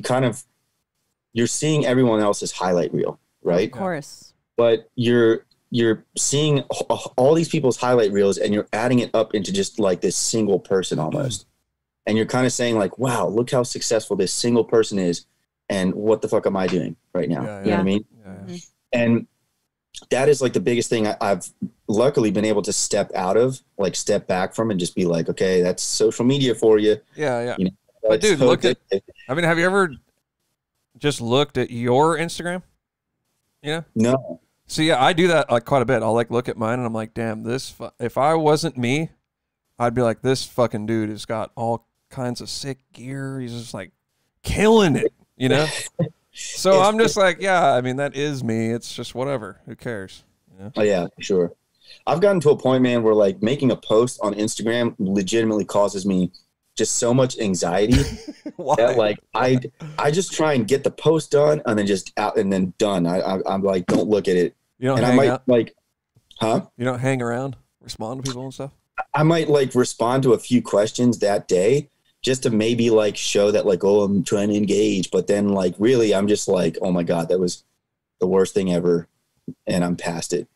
S3: you're seeing everyone else's highlight reel, right?
S2: Of course.
S3: But you're seeing all these people's highlight reels and you're adding it up into just like this single person almost. And you're kind of saying like, wow, look how successful this single person is. And what the fuck am I doing right now?
S1: Yeah,
S3: You know what I mean?
S1: Yeah.
S3: And that is like the biggest thing I've luckily been able to step back from and just be like, okay, that's social media for you.
S1: Yeah.
S3: You know,
S1: But dude,
S3: so
S1: look at, I mean, have you ever just looked at your Instagram? You know?
S3: No.
S1: So yeah, I do that like quite a bit. I'll like look at mine and I'm like, damn, if I wasn't me, I'd be like, this fucking dude has got all kinds of sick gear. He's just like killing it, you know? So I'm just like, yeah, I mean, that is me. It's just whatever. Who cares? You know?
S3: Oh yeah, for sure. I've gotten to a point, man, where like making a post on Instagram legitimately causes me just so much anxiety that like I just try and get the post done and then just out and then done. I'm like, don't look at it.
S1: You don't
S3: and
S1: hang out?
S3: like, huh?
S1: You don't hang around, respond to people and stuff?
S3: I might like respond to a few questions that day just to maybe like show that like, oh, I'm trying to engage. But then like, really, I'm just like, oh my God, that was the worst thing ever. And I'm past it.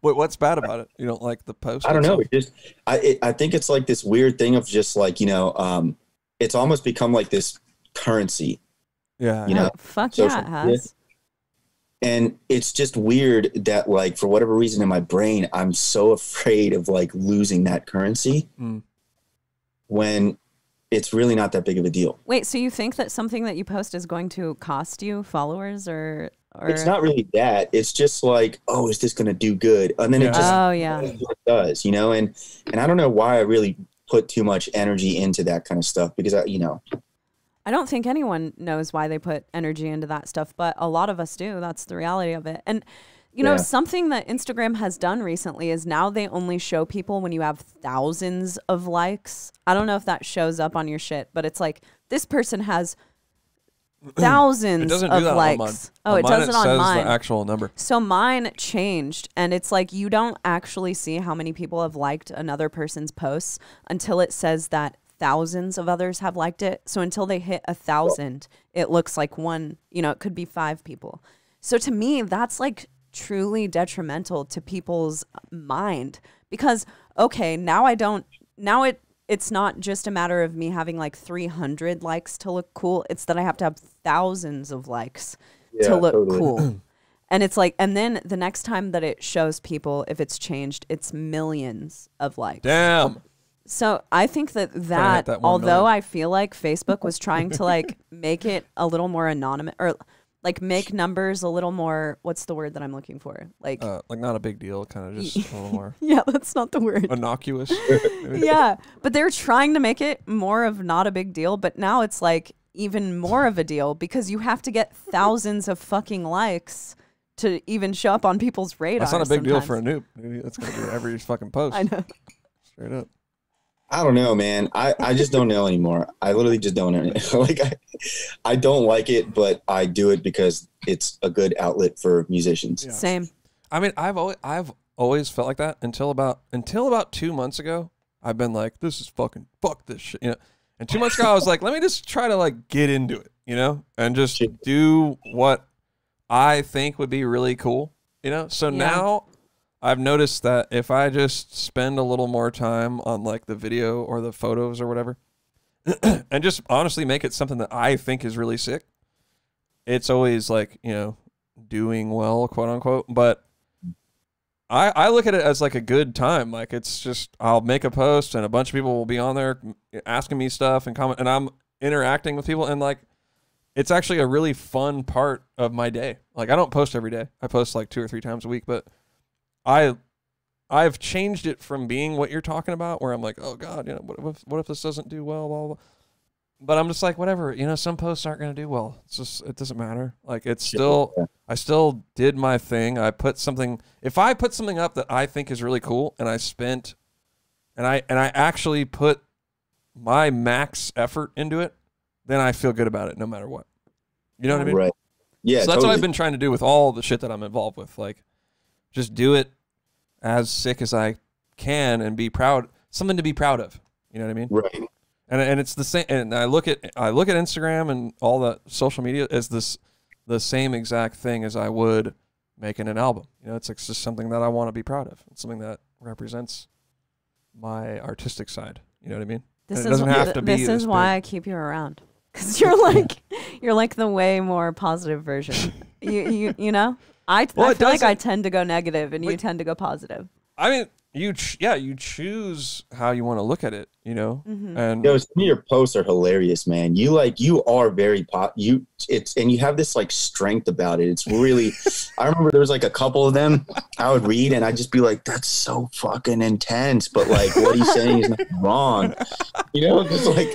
S1: Wait, what's bad about it? You don't like the post?
S3: I don't know.
S1: itself?
S3: I think it's like this weird thing of just like, you know, it's almost become like this currency,
S1: Yeah.
S3: you know,
S2: Fuck
S3: social
S2: yeah, it has.
S3: and it's just weird that like, for whatever reason in my brain, I'm so afraid of like losing that currency when it's really not that big of a deal.
S2: Wait, so you think that something that you post is going to cost you followers or
S3: It's not really that. It's just like, oh, is this going to do good? And then it just
S2: Oh yeah.
S3: does, you know, and I don't know why I really put too much energy into that kind of stuff because
S2: I don't think anyone knows why they put energy into that stuff, but a lot of us do. That's the reality of it. And you know, something that Instagram has done recently is now they only show people when you have thousands of likes. I don't know if that shows up on your shit, but it's like this person has thousands of likes.
S1: On
S2: it
S1: mine,
S2: does it on
S1: says
S2: mine.
S1: the actual number.
S2: So mine changed, and it's like you don't actually see how many people have liked another person's posts until it says that thousands of others have liked it. So until they hit 1,000, it looks like one, you know, it could be 5 people. So to me, that's like truly detrimental to people's mind because, okay, it's not just a matter of me having like 300 likes to look cool. It's that I have to have thousands of likes to look cool. And it's like, and then the next time that it shows people, if it's changed, it's millions of likes.
S1: Damn.
S2: So I think that although I feel like Facebook was trying to like make it a little more anonymous or like make numbers a little more, what's the word that I'm looking for? Like
S1: not a big deal, kind of just a little more
S2: yeah, that's not the word.
S1: innocuous.
S2: Yeah, but they're trying to make it more of not a big deal, but now it's like even more of a deal because you have to get thousands of fucking likes to even show up on people's radar.
S1: That's not a big deal for Anup. That's going to be every fucking post.
S2: I know.
S1: Straight up.
S3: I don't know, man. I just don't know anymore. I literally just don't know. Like I don't like it, but I do it because it's a good outlet for musicians.
S1: Yeah.
S2: Same.
S1: I mean, I've always felt like that until about 2 months ago. I've been like, this is fuck this shit, you know. And 2 months ago, I was like, let me just try to like get into it, you know, and just do what I think would be really cool, you know. So now I've noticed that if I just spend a little more time on like the video or the photos or whatever, and just honestly make it something that I think is really sick, it's always like, you know, doing well, quote unquote. But I look at it as like a good time. Like it's just, I'll make a post and a bunch of people will be on there asking me stuff and comment, and I'm interacting with people, and like it's actually a really fun part of my day. Like I don't post every day. I post like 2 or 3 times a week, but I've changed it from being what you're talking about, where I'm like, oh God, you know, what if this doesn't do well, blah, blah, blah. But I'm just like, whatever, you know, some posts aren't going to do well. It's just, it doesn't matter. Like it's still, I still did my thing. I put something, if I put something up that I think is really cool and I spent, and I actually put my max effort into it, then I feel good about it no matter what. You know what I mean?
S3: Right. Yeah.
S1: So that's what I've been trying to do with all the shit that I'm involved with. Like just do it as sick as I can and be proud, something to be proud of. You know what I mean?
S3: Right.
S1: And it's the same. And I look at Instagram and all the social media as the same exact thing as I would making an album. You know, it's just something that I want to be proud of. It's something that represents my artistic side. You know what I mean?
S2: This is why I keep you around, because you're like the way more positive version. you know. I feel like I tend to go negative and you tend to go positive.
S1: I mean, you choose how you want to look at it, you know.
S2: Mm-hmm.
S1: And
S3: some of your posts are hilarious, man. You are very and you have this like strength about it. It's really, I remember there was like a couple of them I would read and I'd just be like, that's so fucking intense, but like what he's saying is not wrong. You know, just like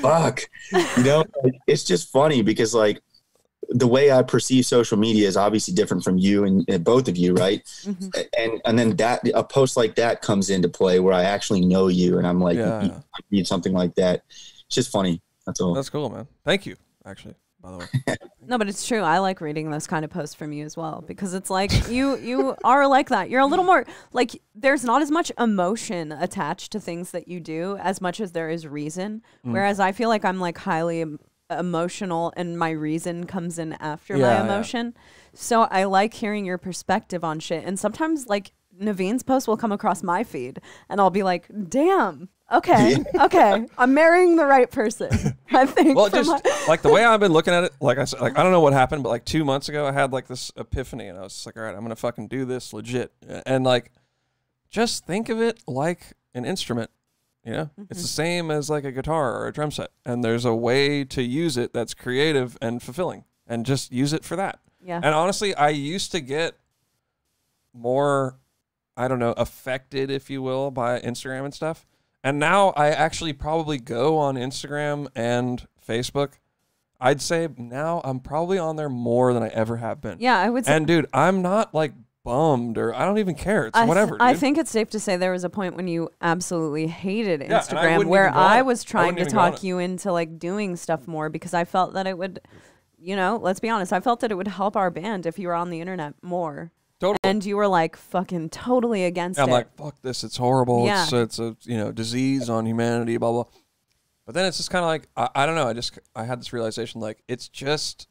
S3: fuck. You know, it's just funny because like the way I perceive social media is obviously different from you and both of you, right? Mm-hmm. And then a post like that comes into play where I actually know you, and I'm like, I read something like that. It's just funny. That's all.
S1: That's cool, man. Thank you, actually, by the way.
S2: No, but it's true. I like reading those kind of posts from you as well, because it's like you are like that. You're a little more like, there's not as much emotion attached to things that you do as much as there is reason. Whereas I feel like I'm like highly emotional and my reason comes in after my emotion. So I like hearing your perspective on shit. And sometimes like Naveen's post will come across my feed and I'll be like, damn, okay, I'm marrying the right person, I think.
S1: Well, just like the way I've been looking at it, like I said, like I don't know what happened, but like 2 months ago I had like this epiphany and I was just like, all right, I'm gonna fucking do this legit. And like just think of it like an instrument. You know, it's the same as like a guitar or a drum set, and there's a way to use it that's creative and fulfilling, and just use it for that.
S2: Yeah.
S1: And honestly, I used to get more, I don't know, affected, if you will, by Instagram and stuff. And now I actually probably go on Instagram and Facebook. I'd say now I'm probably on there more than I ever have been.
S2: Yeah, I would say.
S1: And dude, I'm not like bummed or I don't even care. It's whatever.
S2: I think it's safe to say there was a point when you absolutely hated Instagram, where I was trying to talk you into like doing stuff more, because I felt that it would, you know, let's be honest, I felt that it would help our band if you were on the internet more.
S1: Totally.
S2: And you were like fucking totally against it.
S1: I'm like, fuck this, it's horrible.
S2: Yeah.
S1: It's a, you know, disease on humanity, blah blah. But then it's just kind of like I don't know, I had this realization, like it's just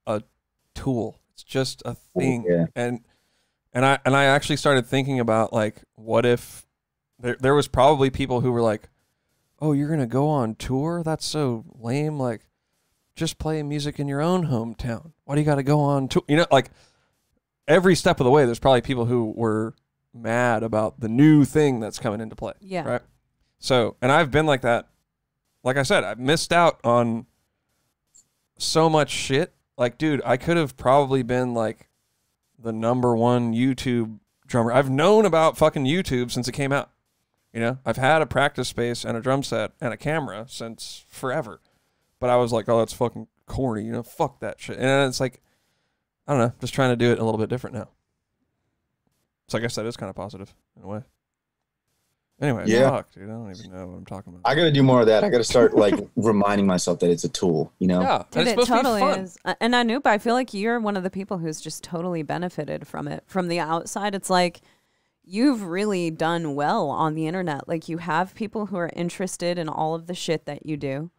S1: a tool. It's just a thing.
S3: Yeah.
S1: And I actually started thinking about like, what if there was probably people who were like, oh, you're going to go on tour? That's so lame. Like, just play music in your own hometown. Why do you got to go on tour? You know, like every step of the way, there's probably people who were mad about the new thing that's coming into play.
S2: Yeah.
S1: Right. So, and I've been like that. Like I said, I've missed out on so much shit. Like, dude, I could have probably been like the #1 YouTube drummer. I've known about fucking YouTube since it came out. You know, I've had a practice space and a drum set and a camera since forever. But I was like, oh, that's fucking corny. You know, fuck that shit. And it's like, I don't know, just trying to do it a little bit different now. So I guess that is kind of positive in a way. Anyway, fuck, dude, I don't even know what I'm talking about.
S3: I got to do more of that. I got to start like reminding myself that it's a tool, you know?
S1: Yeah,
S2: dude,
S1: it's
S2: it totally is. And Anup, I feel like you're one of the people who's just totally benefited from it. From the outside, it's like you've really done well on the internet. Like you have people who are interested in all of the shit that you do.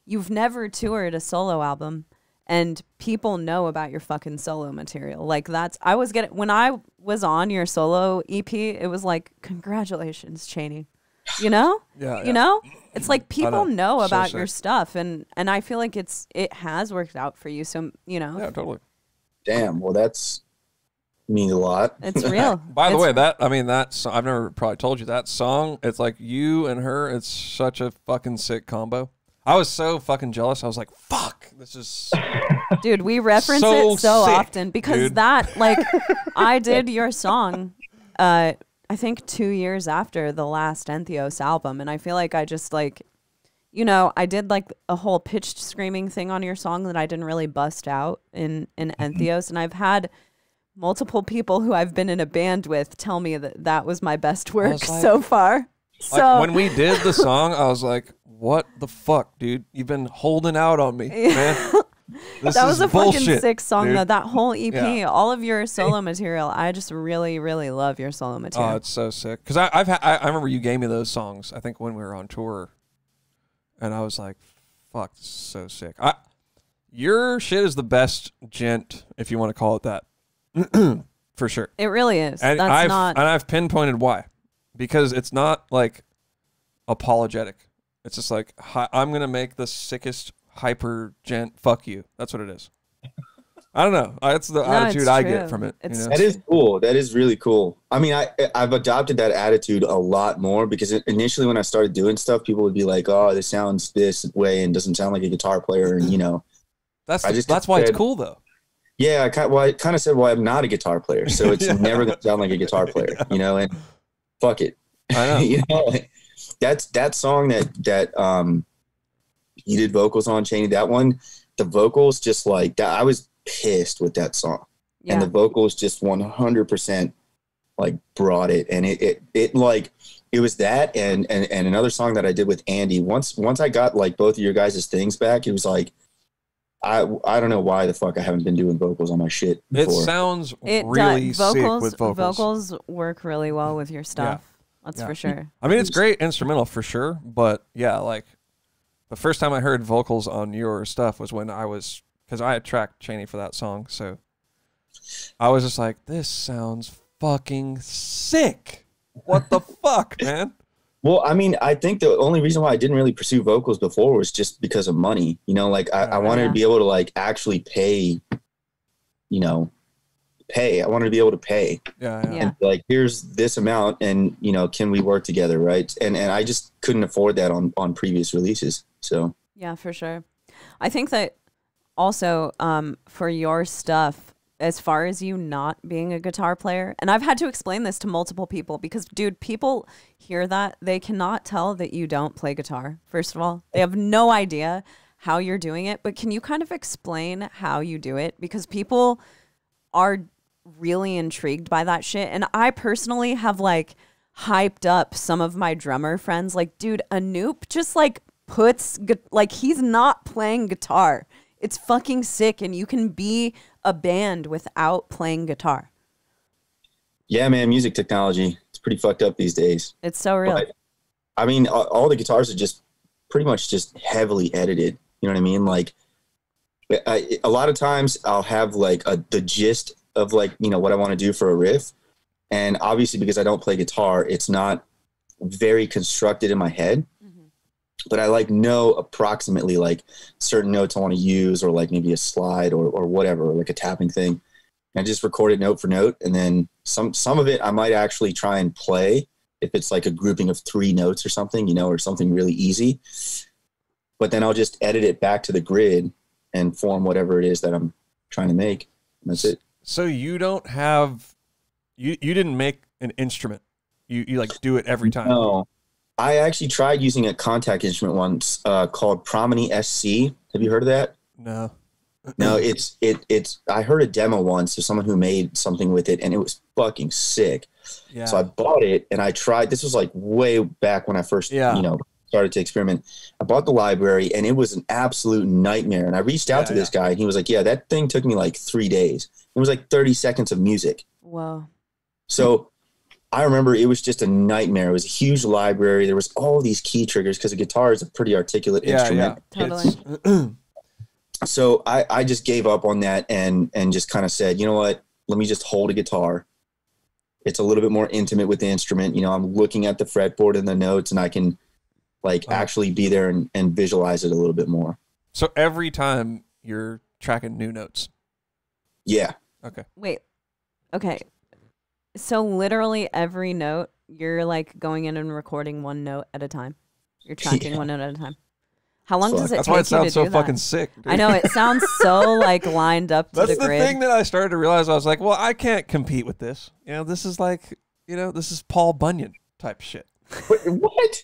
S2: You've never toured a solo album, and people know about your fucking solo material. Like when I was on your solo EP, it was like, congratulations, Cheney. You know?
S1: Yeah.
S2: You know? It's like people know about your stuff, and I feel like it has worked out for you. So, you know.
S1: Yeah, totally.
S3: Damn. Well, that's means a lot.
S2: It's real.
S1: By the way, I've never probably told you that song. It's like you and her. It's such a fucking sick combo. I was so fucking jealous. I was like, fuck, this is...
S2: Dude, we reference
S1: so
S2: it so
S1: sick,
S2: often because
S1: dude.
S2: that, like, I did your song, I think 2 years after the last Entheos album. And I feel like I just, like, you know, I did, like, a whole pitched screaming thing on your song that I didn't really bust out in Entheos. And I've had multiple people who I've been in a band with tell me that was my best work so far.
S1: Like, when we did the song, I was like, what the fuck, dude? You've been holding out on me, man.
S2: That was a
S1: bullshit,
S2: fucking sick song,
S1: dude.
S2: though. That whole EP, all of your solo material, I just really, really love your solo material.
S1: Oh, it's so sick. Because I remember you gave me those songs, I think, when we were on tour. And I was like, fuck, this is so sick. Your shit is the best gent, if you want to call it that. For sure.
S2: It really is.
S1: And I've pinpointed why. Because it's not, like, apologetic. It's just like, I'm going to make the sickest hyper gent fuck you. That's what it is. I don't know. That's the attitude I get from it. You know?
S3: That is cool. That is really cool. I mean, I've adopted that attitude a lot more because initially when I started doing stuff, people would be like, oh, this sounds this way and doesn't sound like a guitar player. And, you know.
S1: That's why it's cool, though.
S3: Yeah, I kind of said, well, I'm not a guitar player. So it's never going to sound like a guitar player, you know, and fuck it.
S1: I know.
S3: You know, that's that song that you did vocals on, Cheney. That one, the vocals just like that. I was pissed with that song, and the vocals just 100% like brought it. And it like it was that and another song that I did with Andy. Once I got like both of your guys' things back, it was like I don't know why the fuck I haven't been doing vocals on my shit before.
S1: It sounds really sick with vocals.
S2: Vocals work really well with your stuff. That's for sure.
S1: I mean, it's great instrumental for sure, but yeah, like the first time I heard vocals on your stuff was when because I had tracked Cheney for that song, so I was just like, this sounds fucking sick. What the fuck, man?
S3: Well, I mean, I think the only reason why I didn't really pursue vocals before was just because of money. You know, like I wanted to be able to like actually pay, you know, I wanted to be able to pay.
S1: Yeah.
S3: And like, here's this amount and, you know, can we work together, right? And I just couldn't afford that on previous releases. So.
S2: Yeah, for sure. I think that also for your stuff, as far as you not being a guitar player, and I've had to explain this to multiple people because, dude, people hear that. They cannot tell that you don't play guitar, first of all. They have no idea how you're doing it. But can you kind of explain how you do it? Because people are really intrigued by that shit. And I personally have like hyped up some of my drummer friends. Like, dude, Anup just like puts, like he's not playing guitar. It's fucking sick. And you can be a band without playing guitar.
S3: Yeah, man, music technology. It's pretty fucked up these days.
S2: It's so real.
S3: But, I mean, all the guitars are just pretty much just heavily edited. You know what I mean? Like a lot of times I'll have like the gist of like, you know, what I want to do for a riff. And obviously because I don't play guitar, it's not very constructed in my head, but I like know approximately like certain notes I want to use or like maybe a slide or whatever, or like a tapping thing. And I just record it note for note. And then some of it I might actually try and play if it's like a grouping of 3 notes or something, you know, or something really easy. But then I'll just edit it back to the grid and form whatever it is that I'm trying to make. And that's it.
S1: So you don't have, you didn't make an instrument. You like do it every time.
S3: No, I actually tried using a contact instrument once called Promini SC. Have you heard of that?
S1: No.
S3: No, it's I heard a demo once of someone who made something with it, and it was fucking sick. Yeah. So I bought it and I tried. This was like way back when I first, started to experiment. I bought the library and it was an absolute nightmare. And I reached out to this guy and he was like, yeah, that thing took me like 3 days. It was like 30 seconds of music.
S2: Wow.
S3: So I remember it was just a nightmare. It was a huge library. There was all these key triggers because a guitar is a pretty articulate instrument.
S2: Yeah, totally.
S3: So I just gave up on that and just kind of said, you know what, let me just hold a guitar. It's a little bit more intimate with the instrument. You know, I'm looking at the fretboard and the notes and I can actually be there and visualize it a little bit more.
S1: So every time you're tracking new notes.
S3: Yeah.
S1: Okay.
S2: Wait. Okay. So literally every note, you're like going in and recording one note at a time. You're tracking one note at a time. How long does it
S1: That's
S2: take
S1: why it sounds so
S2: that?
S1: fucking sick. Dude.
S2: I know, it sounds so like lined up to
S1: That's
S2: the grid.
S1: That's the thing that I started to realize. I was like, well, I can't compete with this. You know, this is like, this is Paul Bunyan type shit.
S3: What?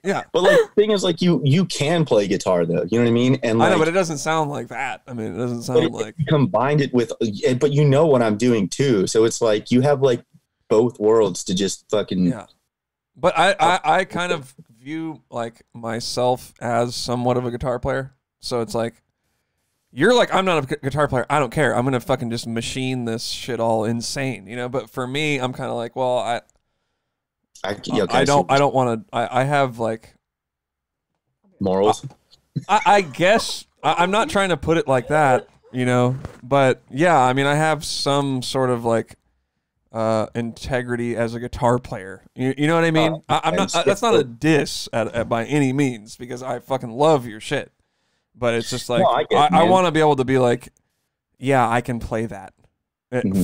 S1: Yeah.
S3: But like the thing is like you can play guitar though. You know what I mean? And
S1: I know, but it doesn't sound like that. I mean, it doesn't sound like
S3: you combined it with, but you know what I'm doing too. So it's like you have like both worlds to just fucking.
S1: Yeah. But I kind of view like myself as somewhat of a guitar player. So it's like, you're like, I'm not a guitar player. I don't care. I'm going to fucking just machine this shit all insane, But for me, I'm kind of like, well, I don't want to, I have like
S3: morals.
S1: I guess I'm not trying to put it like that, but yeah, I mean, I have some sort of like, integrity as a guitar player. You know what I mean? I'm not. That's not a diss at by any means because I fucking love your shit. But it's just like I want to be able to be like, yeah, I can play that.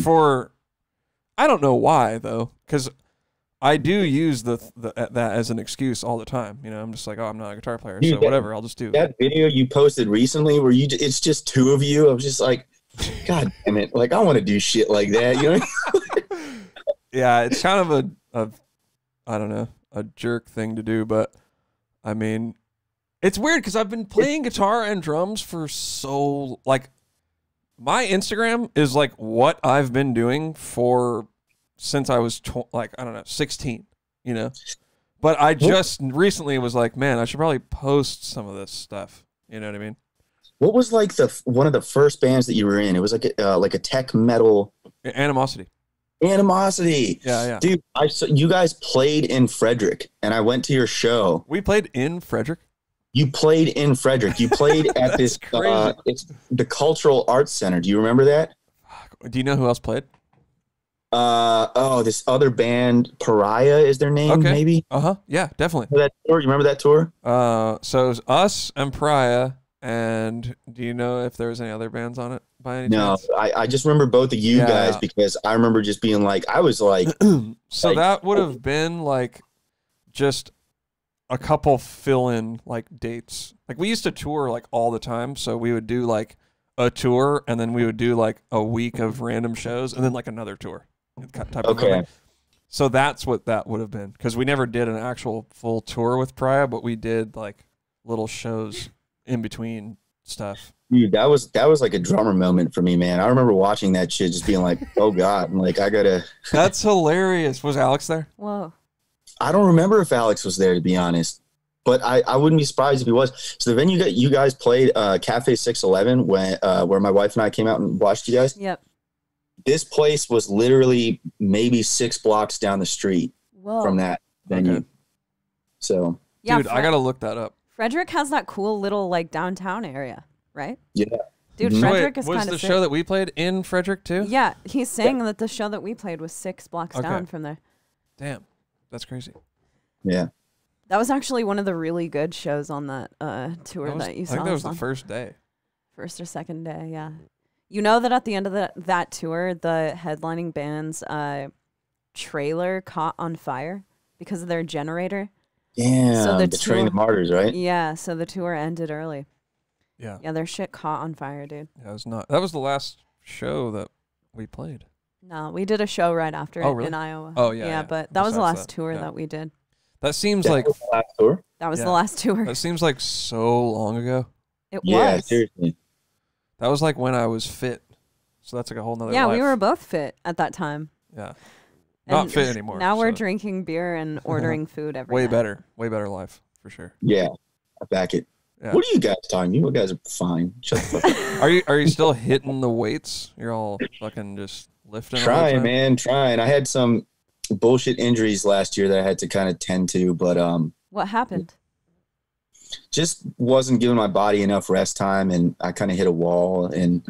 S1: For I don't know why though, because I do use that as an excuse all the time. I'm just like, oh, I'm not a guitar player, so whatever, I'll just do
S3: that video you posted recently where it's just two of you. I was just like, God damn it! Like I want to do shit like that,
S1: Yeah, it's kind of I don't know, a jerk thing to do, but I mean, it's weird because I've been playing guitar and drums for so like, my Instagram is like what I've been doing since I was 16, But I just recently was like, man, I should probably post some of this stuff. You know what I mean?
S3: What was like one of the first bands that you were in? It was like a tech metal.
S1: Animosity.
S3: Yeah. Dude, you guys played in Frederick, and I went to your show.
S1: We played in Frederick?
S3: You played in Frederick. You played at this, it's the Cultural Arts Center. Do you remember that?
S1: Do you know who else played?
S3: This other band, Pariah is their name, maybe?
S1: Yeah, definitely.
S3: That tour? You remember that tour?
S1: So it was us and Pariah. And do you know if there was any other bands on it by any chance?
S3: No, I just remember both of you guys because I remember just being like, I was like.
S1: So that would have been like just a couple fill-in like dates. Like we used to tour like all the time. So we would do like a tour and then we would do like a week of random shows and then like another tour. Type of thing. So that's what that would have been. Because we never did an actual full tour with Pariah, but we did like little shows in between stuff.
S3: Dude, that was like a drummer moment for me, man. I remember watching that shit just being like, oh God, I'm like, I gotta.
S1: That's hilarious. Was Alex there?
S2: Whoa.
S3: I don't remember if Alex was there, to be honest, but I wouldn't be surprised if he was. So the venue you guys played, Cafe 611, where my wife and I came out and watched you guys.
S2: Yep. This
S3: place was literally maybe 6 blocks down the street from that venue. Okay. So,
S1: yeah, dude, I gotta look that up.
S2: Frederick has that cool little like downtown area, right?
S3: Yeah.
S2: Dude, Frederick is kind of
S1: Was the show that we played in Frederick too?
S2: Yeah, he's saying that the show that we played was 6 blocks down from there.
S1: Damn, that's crazy.
S3: Yeah.
S2: That was actually one of the really good shows on that tour that you saw.
S1: I think that was the first day.
S2: First or second day, yeah. You know that at the end of that tour, the headlining band's trailer caught on fire because of their generator.
S3: Yeah, so betraying the martyrs, right?
S2: Yeah, so the tour ended early.
S1: Yeah.
S2: Yeah, their shit caught on fire, dude.
S1: Yeah, it was not. That was the last show that we played.
S2: No, we did a show right after it in Iowa.
S1: Oh, yeah.
S2: Yeah, but that was the last tour that we did.
S1: That seems like...
S3: was the last tour?
S2: That was the last tour.
S1: That seems like so long ago.
S2: It was.
S3: Yeah, seriously.
S1: That was like when I was fit. So that's like a whole nother
S2: Yeah,
S1: life.
S2: we were both fit at that time.
S1: Yeah. Not
S2: And
S1: fit anymore.
S2: Now we're drinking beer and ordering food every
S1: way
S2: night.
S1: better. Way better life, for sure.
S3: Yeah. I back it. Yeah. What are you guys talking? You guys are fine. Shut the fuck up.
S1: Are you still hitting the weights? You're all fucking just lifting?
S3: Trying, man. Trying. I had some bullshit injuries last year that I had to kind of tend to, but
S2: what happened?
S3: Just wasn't giving my body enough rest time, and I kind of hit a wall and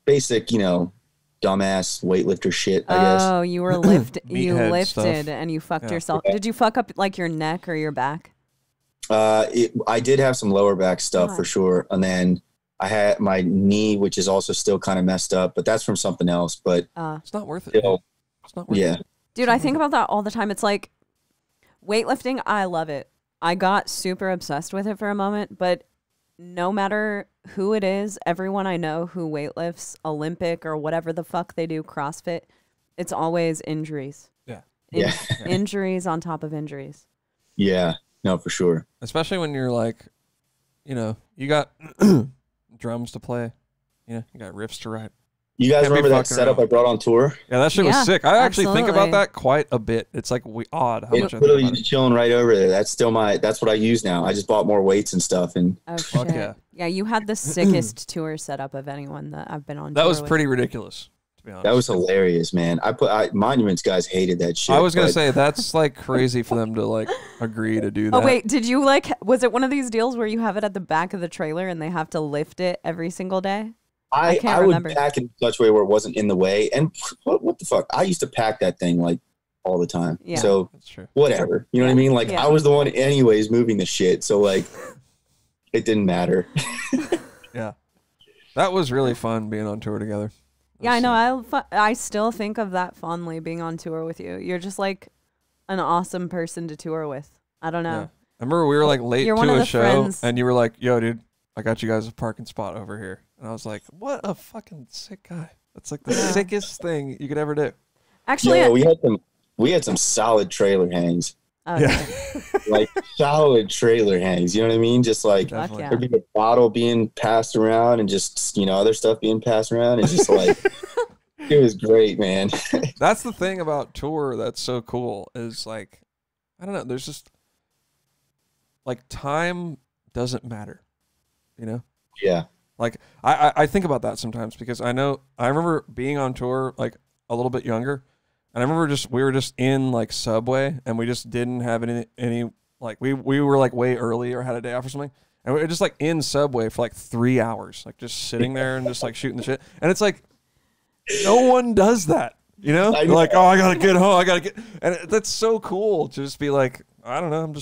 S3: basic, dumbass weightlifter shit, I guess.
S2: Oh, you were you lifted
S1: stuff.
S2: And you fucked yourself. Did you fuck up like your neck or your back?
S3: I did have some lower back stuff for sure, and then I had my knee, which is also still kind of messed up, but that's from something else. But
S1: it's not worth it. It's not worth it.
S2: Dude, I think about that all the time. It's like weightlifting. I love it. I got super obsessed with it for a moment, but no matter who it is, everyone I know who weightlifts, Olympic or whatever the fuck they do, CrossFit, it's always injuries.
S1: Yeah.
S2: Injuries on top of injuries.
S3: Yeah. No, for sure.
S1: Especially when you're like, you got drums to play, you got riffs to write.
S3: You guys remember that setup I brought on tour?
S1: Yeah, that shit was sick. I actually think about that quite a bit. It's like odd how much I
S3: literally just chilling right over there. That's what I use now. I just bought more weights and stuff. And
S2: fuck yeah. Yeah, you had the sickest tour setup of anyone that I've been on.
S1: That was pretty ridiculous, to be honest.
S3: That was hilarious, man. Monuments guys hated that shit.
S1: I was gonna say that's like crazy for them to like agree to do that.
S2: Oh wait, did you was it one of these deals where you have it at the back of the trailer and they have to lift it every single day? I
S3: would pack it in such a way where it wasn't in the way. And what the fuck? I used to pack that thing like all the time.
S2: Yeah.
S3: So
S1: that's true.
S3: Whatever. You know what I mean? Like I was the one anyways moving the shit. So like it didn't matter.
S1: Yeah. That was really fun being on tour together.
S2: Yeah, I know. I still think of that fondly, being on tour with you. You're just like an awesome person to tour with. I don't know.
S1: Yeah. I remember we were like late
S2: You're
S1: to a show
S2: friends.
S1: and you were like, yo, dude, I got you guys a parking spot over here. And I was like, what a fucking sick guy. That's like the sickest thing you could ever do.
S2: Actually,
S3: we had some solid trailer hangs.
S2: Okay.
S3: Yeah. Like solid trailer hangs. You know what I mean? Just like there'd be a bottle being passed around and just, other stuff being passed around. It's just like, it was great, man.
S1: That's the thing about tour that's so cool is like, I don't know, there's just like time doesn't matter,
S3: Yeah.
S1: Like I think about that sometimes because I remember being on tour like a little bit younger, and I remember we were just in like Subway and we just didn't have any like we were like way early or had a day off or something, and we were just like in Subway for like 3 hours, like just sitting there and just like shooting the shit, and it's like no one does that, like, oh, I gotta get home, and that's so cool to just be like, I don't know,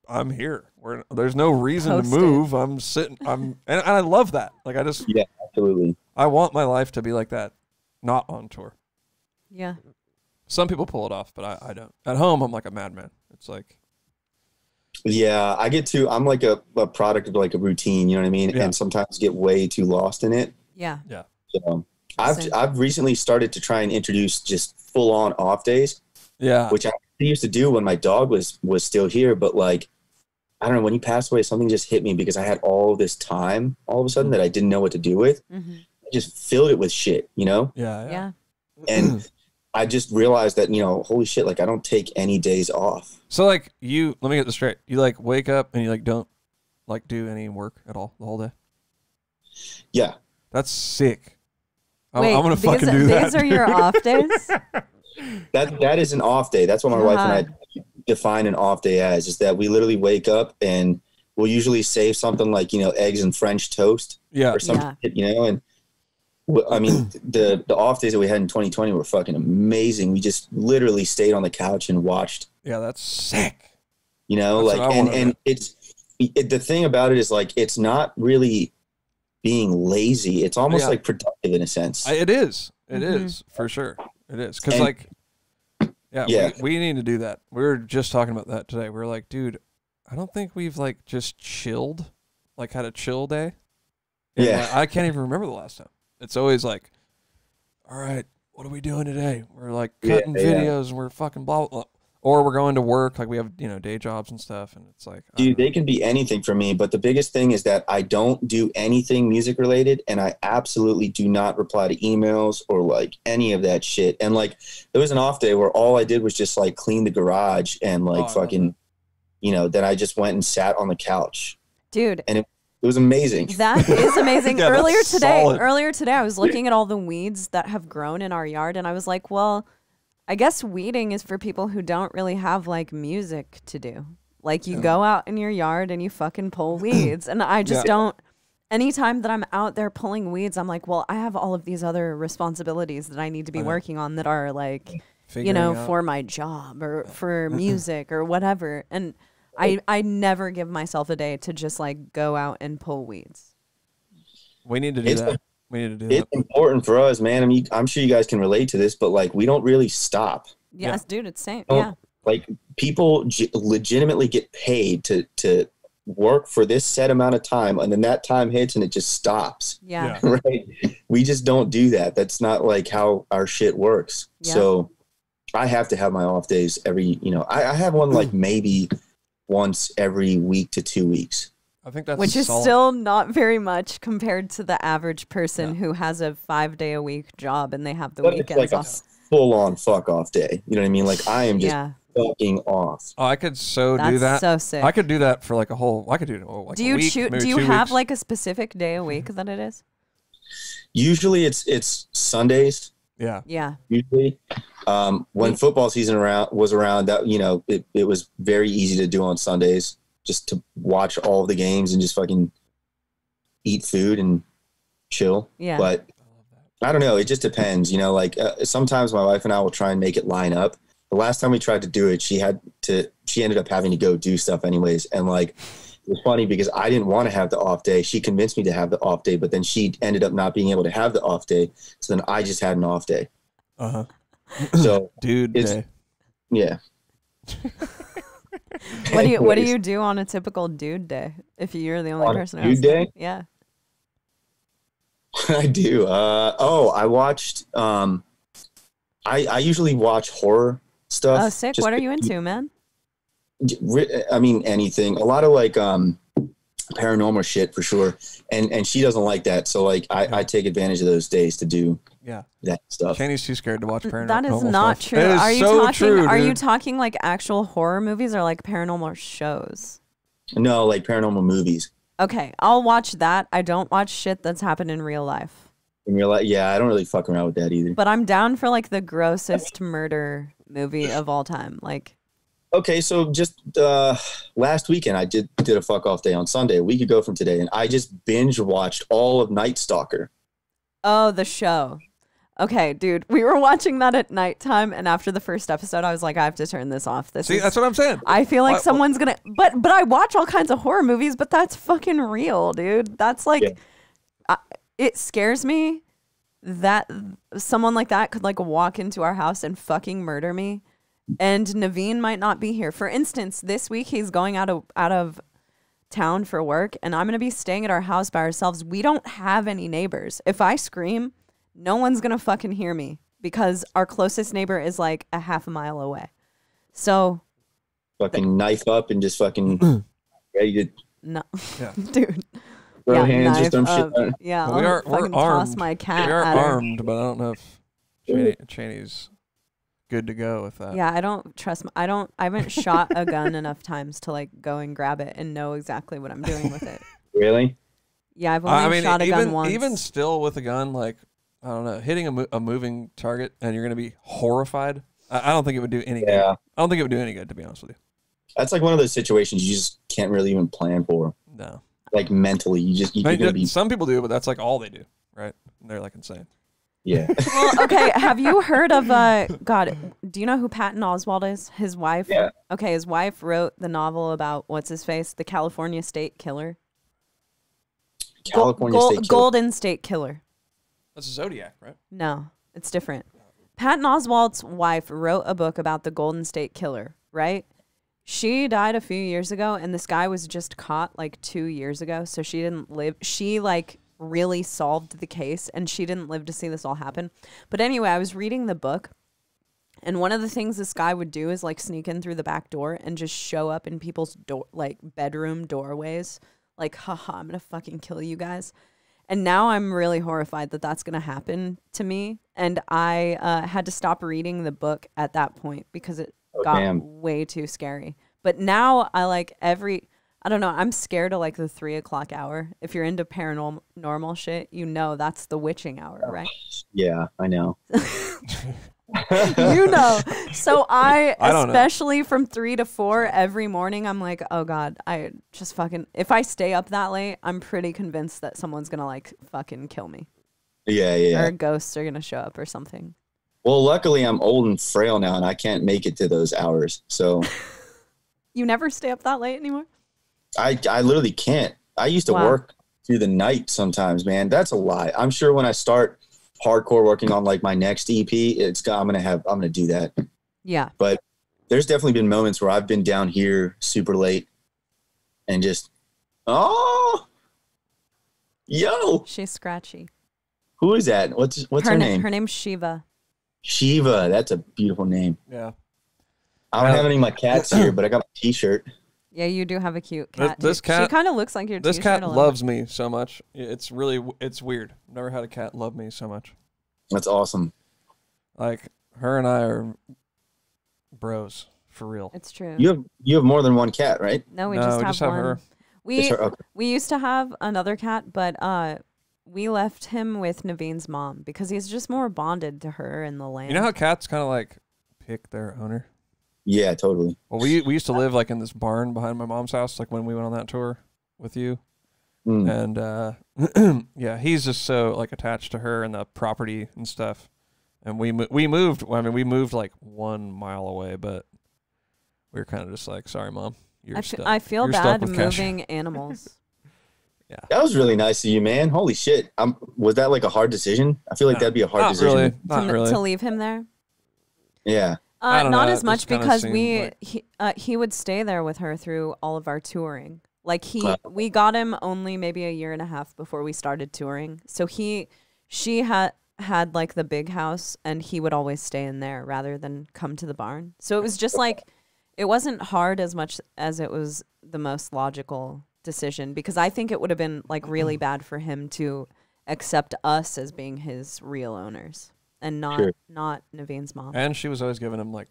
S1: I'm here. There's no reason to move. I'm sitting. And I love that. Like
S3: yeah, absolutely.
S1: I want my life to be like that, not on tour.
S2: Yeah.
S1: Some people pull it off, but I don't. At home, I'm like a madman. It's like.
S3: Yeah, I'm like a product of like a routine. You know what I mean? Yeah. And sometimes get way too lost in it.
S2: Yeah.
S1: Yeah.
S3: So I've recently started to try and introduce just full on off days.
S1: Yeah.
S3: Which I used to do when my dog was still here, but like. I don't know, when he passed away, something just hit me because I had all this time all of a sudden that I didn't know what to do with.
S2: Mm-hmm.
S3: I just filled it with shit,
S2: Yeah.
S3: And I just realized that, holy shit, like I don't take any days off.
S1: So like let me get this straight. You like wake up and you like don't like do any work at all the whole day?
S3: Yeah.
S1: That's sick.
S2: Wait,
S1: I'm going to fucking do that.
S2: These are your off days?
S3: That is an off day. That's what my wife and I define an off day as, is that we literally wake up and we'll usually save something like, eggs and French toast or something, and I mean, the off days that we had in 2020 were fucking amazing. We just literally stayed on the couch and watched.
S1: Yeah, that's sick.
S3: And the thing about it is like, it's not really being lazy. It's almost like productive in a sense.
S1: It is. It is for sure. It is. Cause we need to do that. We were just talking about that today. We were like, dude, I don't think we've like just chilled, like had a chill day. And I can't even remember the last time. It's always like, all right, what are we doing today? We're like cutting videos and we're fucking blah, blah, blah. or we're going to work. Like we have, you know, day jobs and stuff. And it's like,
S3: dude, they can be anything for me. But the biggest thing is that I don't do anything music related, and I absolutely do not reply to emails or like any of that shit. And like, there was an off day where all I did was just like clean the garage and like fucking, you know, then I just went and sat on the couch.
S2: Dude.
S3: And it was amazing.
S2: That is amazing.
S1: Yeah,
S2: earlier
S1: solid.
S2: today, I was looking at all the weeds that have grown in our yard, and I was like, well, I guess weeding is for people who don't really have like music to do. Like you go out in your yard and you fucking pull weeds. And I just don't, anytime that I'm out there pulling weeds, I'm like, well, I have all of these other responsibilities that I need to be working on that are like, you know, for my job or for music or whatever. And I never give myself a day to just like go out and pull weeds.
S1: We need to do that. We need to do that.
S3: It's important for us, man. I mean, I'm sure you guys can relate to this, but like, we don't really stop.
S2: Yes, dude, it's same.
S3: Yeah. Like people legitimately get paid to work for this set amount of time, and then that time hits and it just stops.
S2: Yeah.
S3: Right. We just don't do that. That's not like how our shit works.
S2: Yeah.
S3: So I have to have my off days every, you know, I have one like maybe once every week to 2 weeks.
S1: I think that's
S2: which is
S1: solid.
S2: still not very much compared to the average person who has a 5-day-a-week job and they have the weekends
S3: it's like
S2: off.
S3: a full-on fuck off day. You know what I mean? Like I am just fucking off.
S1: Oh, I could do that.
S2: That's so sick.
S1: I could do that for like a whole. I could do like
S2: do
S1: a
S2: you
S1: week,
S2: do you have like a specific day a week that it is?
S3: Usually it's Sundays.
S1: Yeah.
S2: Yeah.
S3: Usually, when football season was around, that, you know, it was very easy to do on Sundays, just to watch all of the games and just fucking eat food and chill.
S2: Yeah.
S3: But I don't know. It just depends, you know, like sometimes my wife and I will try and make it line up. The last time we tried to do it, she ended up having to go do stuff anyways. And like, it was funny because I didn't want to have the off day. She convinced me to have the off day, but then she ended up not being able to have the off day. So then I just had an off day.
S1: Uh-huh.
S3: So
S1: dude day.
S3: Yeah.
S2: What do you do on a typical dude day if you're the only person who has
S3: dude day?
S2: Yeah.
S3: I do. I watched I usually watch horror stuff.
S2: Oh, sick. What are you into, man?
S3: I mean, anything. A lot of like paranormal shit for sure. And she doesn't like that. So like I take advantage of those days to do that stuff.
S1: Kenny's too scared to watch paranormal.
S2: That is not
S1: stuff.
S2: true.
S1: It is
S2: are you
S1: so
S2: talking
S1: true,
S2: are
S1: dude.
S2: you talking like actual horror movies or like paranormal shows?
S3: No, like paranormal movies.
S2: Okay, I'll watch that. I don't watch shit that's happened in real life.
S3: In real life, yeah, I don't really fuck around with that either.
S2: But I'm down for like the grossest murder movie of all time. Like,
S3: okay, so just last weekend I did a fuck off day on Sunday, a week ago from today, and I just binge watched all of Night Stalker.
S2: oh, the show. Okay, dude, we were watching that at nighttime, and after the first episode, I was like, I have to turn this off.
S1: See, that's what I'm saying.
S2: I feel like someone's gonna. But I watch all kinds of horror movies, but that's fucking real, dude. That's like, it scares me that someone like that could like walk into our house and fucking murder me, and Naveen might not be here. For instance, this week he's going out of town for work, and I'm gonna be staying at our house by ourselves. We don't have any neighbors. If I scream, no one's gonna fucking hear me because our closest neighbor is like a half a mile away. So
S3: fucking knife up and just fucking ready to
S2: dude.
S3: throw hands, just throw shit down.
S2: Yeah,
S1: Well,
S2: I'll
S1: we're
S2: fucking
S1: armed.
S2: toss my cat
S1: We are
S2: at her.
S1: armed, but I don't know if Cheney's good to go with that.
S2: Yeah, I don't trust. I haven't shot a gun enough times to like go and grab it and know exactly what I'm doing with it.
S3: Really?
S2: Yeah, I've only shot a gun once.
S1: Even still with a gun, like, I don't know, hitting a moving target and you're going to be horrified. I don't think it would do any good. I don't think it would do any good, to be honest with you.
S3: That's like one of those situations you just can't really even plan for.
S1: No.
S3: Like mentally, you're gonna be.
S1: Some people do, but that's like all they do, right? They're like insane.
S3: Yeah.
S2: Well, okay, have you heard of God, do you know who Patton Oswalt is? His wife?
S3: Yeah.
S2: Okay, his wife wrote the novel about what's his face? The California State Killer.
S3: California State Killer.
S2: Golden State Killer.
S1: That's a Zodiac, right?
S2: No, it's different. Patton Oswalt's wife wrote a book about the Golden State Killer, right? She died a few years ago, and this guy was just caught like 2 years ago, so she didn't live. She like really solved the case, and she didn't live to see this all happen. But anyway, I was reading the book, And one of the things this guy would do is like sneak in through the back door and just show up in people's bedroom doorways. Like, haha, I'm going to fucking kill you guys. And now I'm really horrified that that's going to happen to me. And I had to stop reading the book at that point because it got way too scary. But now I don't know, I'm scared of like the 3 o'clock hour. If you're into paranormal shit, you know that's the witching hour, right?
S3: Yeah, I know.
S2: You know. So I especially from 3 to 4 every morning, I'm like, oh God, I just fucking, if I stay up that late, I'm pretty convinced that someone's going to like fucking kill me.
S3: Yeah.
S2: Or ghosts are going to show up or something.
S3: Well, luckily I'm old and frail now and I can't make it to those hours. So
S2: you never stay up that late anymore? I
S3: literally can't. I used to work through the night sometimes, man. That's a lie. I'm sure when I start hardcore working on like my next EP, I'm gonna do that.
S2: Yeah.
S3: But there's definitely been moments where I've been down here super late and just
S2: she's scratchy.
S3: Who is that? What's her name?
S2: Her name's Shiva.
S3: Shiva, that's a beautiful name.
S1: Yeah.
S3: I don't have any of my cats here, but I got my t-shirt.
S2: Yeah, you do have a cute cat.
S1: This cat,
S2: she kind of looks like your
S1: This
S2: t-shirt
S1: cat loves me so much. It's weird. I've never had a cat love me so much.
S3: That's awesome.
S1: Like, her and I are bros, for real.
S2: It's true.
S3: You have more than one cat, right?
S2: No, we just have one.
S1: her.
S2: We used to have another cat, but we left him with Naveen's mom because he's just more bonded to her and the land.
S1: You know how cats kind of like pick their owner?
S3: Yeah, totally.
S1: Well, we used to live like in this barn behind my mom's house, like when we went on that tour with you. And yeah, he's just so like attached to her and the property and stuff. And we moved. I mean, we moved like 1 mile away, but we were kind of just like, sorry, Mom,
S2: I feel bad moving animals.
S3: Yeah, that was really nice of you, man. Holy shit! Was that like a hard decision? I feel like that'd be a hard decision.
S1: Not really.
S2: To leave him there.
S3: Yeah.
S2: Not as much because he would stay there with her through all of our touring. Like we got him only maybe a year and a half before we started touring. So she had like the big house and he would always stay in there rather than come to the barn. So it was just like, it wasn't hard as much as it was the most logical decision because I think it would have been like really bad for him to accept us as being his real owners. And not Naveen's mom.
S1: And she was always giving him like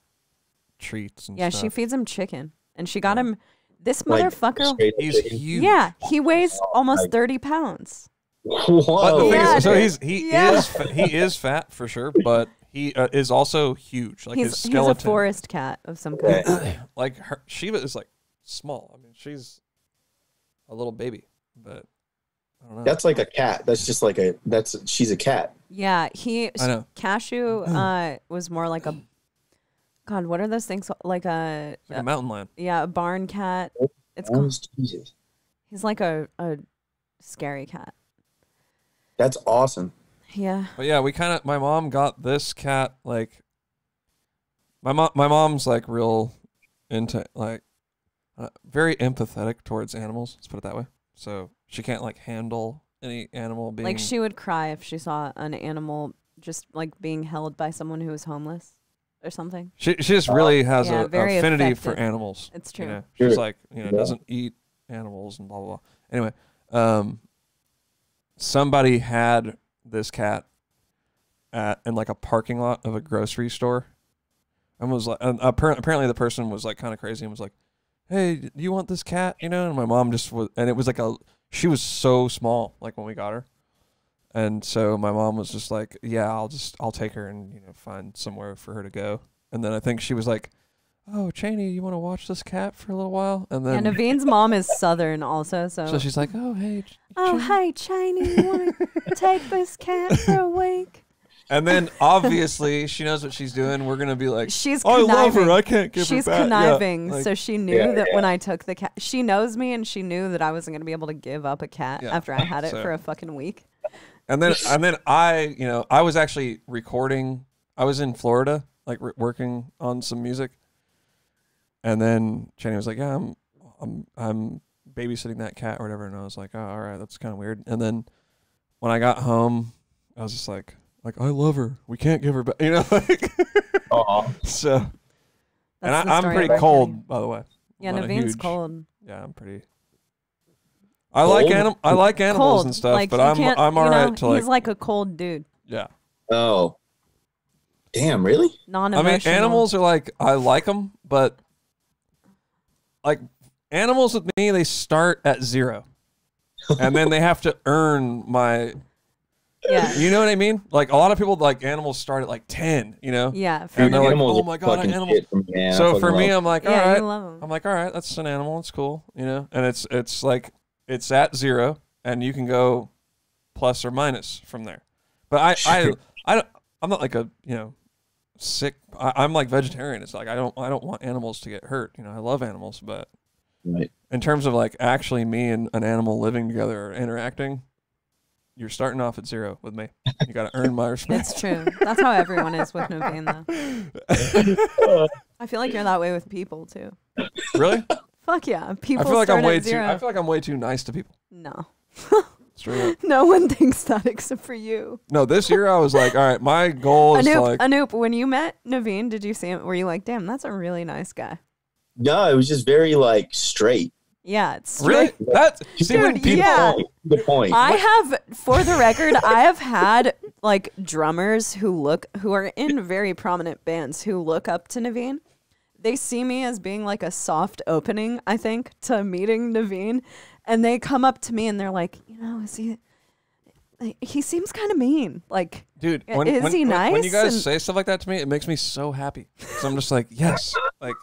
S1: treats and stuff.
S2: Yeah, she feeds him chicken. And she got him this motherfucker.
S1: He's huge.
S2: Yeah, he weighs almost 30 pounds.
S3: Whoa.
S1: So he is fat for sure, but he is also huge. Like his skeleton.
S2: He's a forest cat of some kind.
S1: Like Shiva is like small. I mean, she's a little baby, but I don't know.
S3: That's like a cat. That's just like she's a cat.
S2: Yeah,
S1: I know.
S2: Cashew was more like a, God, what are those things? Like a
S1: mountain lion.
S2: Yeah, a barn cat. It's called, Jesus. He's like a scary cat.
S3: That's awesome.
S2: Yeah.
S1: But yeah, my mom got this cat, like, my mom's like real into like, very empathetic towards animals. Let's put it that way. So she can't like handle any animal being
S2: like she would cry if she saw an animal just like being held by someone who was homeless or something.
S1: She just really has a affinity
S2: affected.
S1: for animals.
S2: It's true.
S1: You know? She's like, doesn't eat animals and blah blah blah. Anyway, somebody had this cat in like a parking lot of a grocery store, and was like, apparently the person was like kind of crazy and was like, "Hey, do you want this cat?" You know, and my mom just was, and it was like she was so small, like when we got her, and so my mom was just like, "Yeah, I'll take her and find somewhere for her to go." And then I think she was like, "Oh, Cheney, you want to watch this cat for a little while?" And then
S2: Naveen's mom is Southern also, so
S1: she's like, "Oh, hey,
S2: hey, Cheney, you want to take this cat for a week?"
S1: And then obviously she knows what she's doing. We're gonna be like,
S2: she's
S1: I love her. I can't give her back.
S2: She's conniving,
S1: yeah,
S2: so she knew that when I took the cat, she knows me, and she knew that I wasn't gonna be able to give up a cat after I had it for a fucking week.
S1: And then I was actually recording. I was in Florida, like working on some music. And then Jenny was like, "Yeah, I'm babysitting that cat or whatever." And I was like, "Oh, all right, that's kind of weird." And then when I got home, I was just like, Like, I love her. We can't give her back. You know, like, so. And I'm pretty cold, by the way.
S2: Yeah, Naveen's cold.
S1: Yeah, I'm pretty. I like animals
S2: cold.
S1: and stuff,
S2: like,
S1: but I'm all right to like.
S2: He's like a cold dude.
S1: Yeah.
S3: Oh. Damn, really?
S2: Non-emotional.
S1: I mean, animals are like, I like them, but like animals with me, they start at 0, and then they have to earn my.
S2: Yeah.
S1: You know what I mean? Like a lot of people like animals start at like 10, you know?
S2: Yeah.
S1: And they're like,
S3: animals
S1: oh my God, animals. So for me, I'm like, all right. I'm like, all right, that's an animal. It's cool, you know? And it's like, it's at 0 and you can go plus or minus from there. But I'm not like a, you know, sick. I'm like vegetarian. It's like, I don't want animals to get hurt. You know, I love animals, but in terms of like actually me and an animal living together or interacting, you're starting off at 0 with me. You got to earn my respect.
S2: It's true. That's how everyone is with Naveen, though. I feel like you're that way with people too.
S1: Really?
S2: Fuck yeah. People.
S1: I feel like
S2: I'm
S1: way too nice to people.
S2: No.
S1: Straight up.
S2: No one thinks that except for you.
S1: No, this year I was like, all right, my goal is
S2: Anup, when you met Naveen, did you see him? Were you like, damn, that's a really nice guy?
S3: No, it was just very like straight.
S2: Yeah, it's
S1: really that.
S3: Good point.
S2: I have, for the record, I have had like drummers who are in very prominent bands who look up to Naveen. They see me as being like a soft opening, I think, to meeting Naveen, and they come up to me and they're like, you know, he seems kind of mean. Like,
S1: dude,
S2: is he nice?
S1: When you guys say stuff like that to me, it makes me so happy. So I'm just like, yes, like.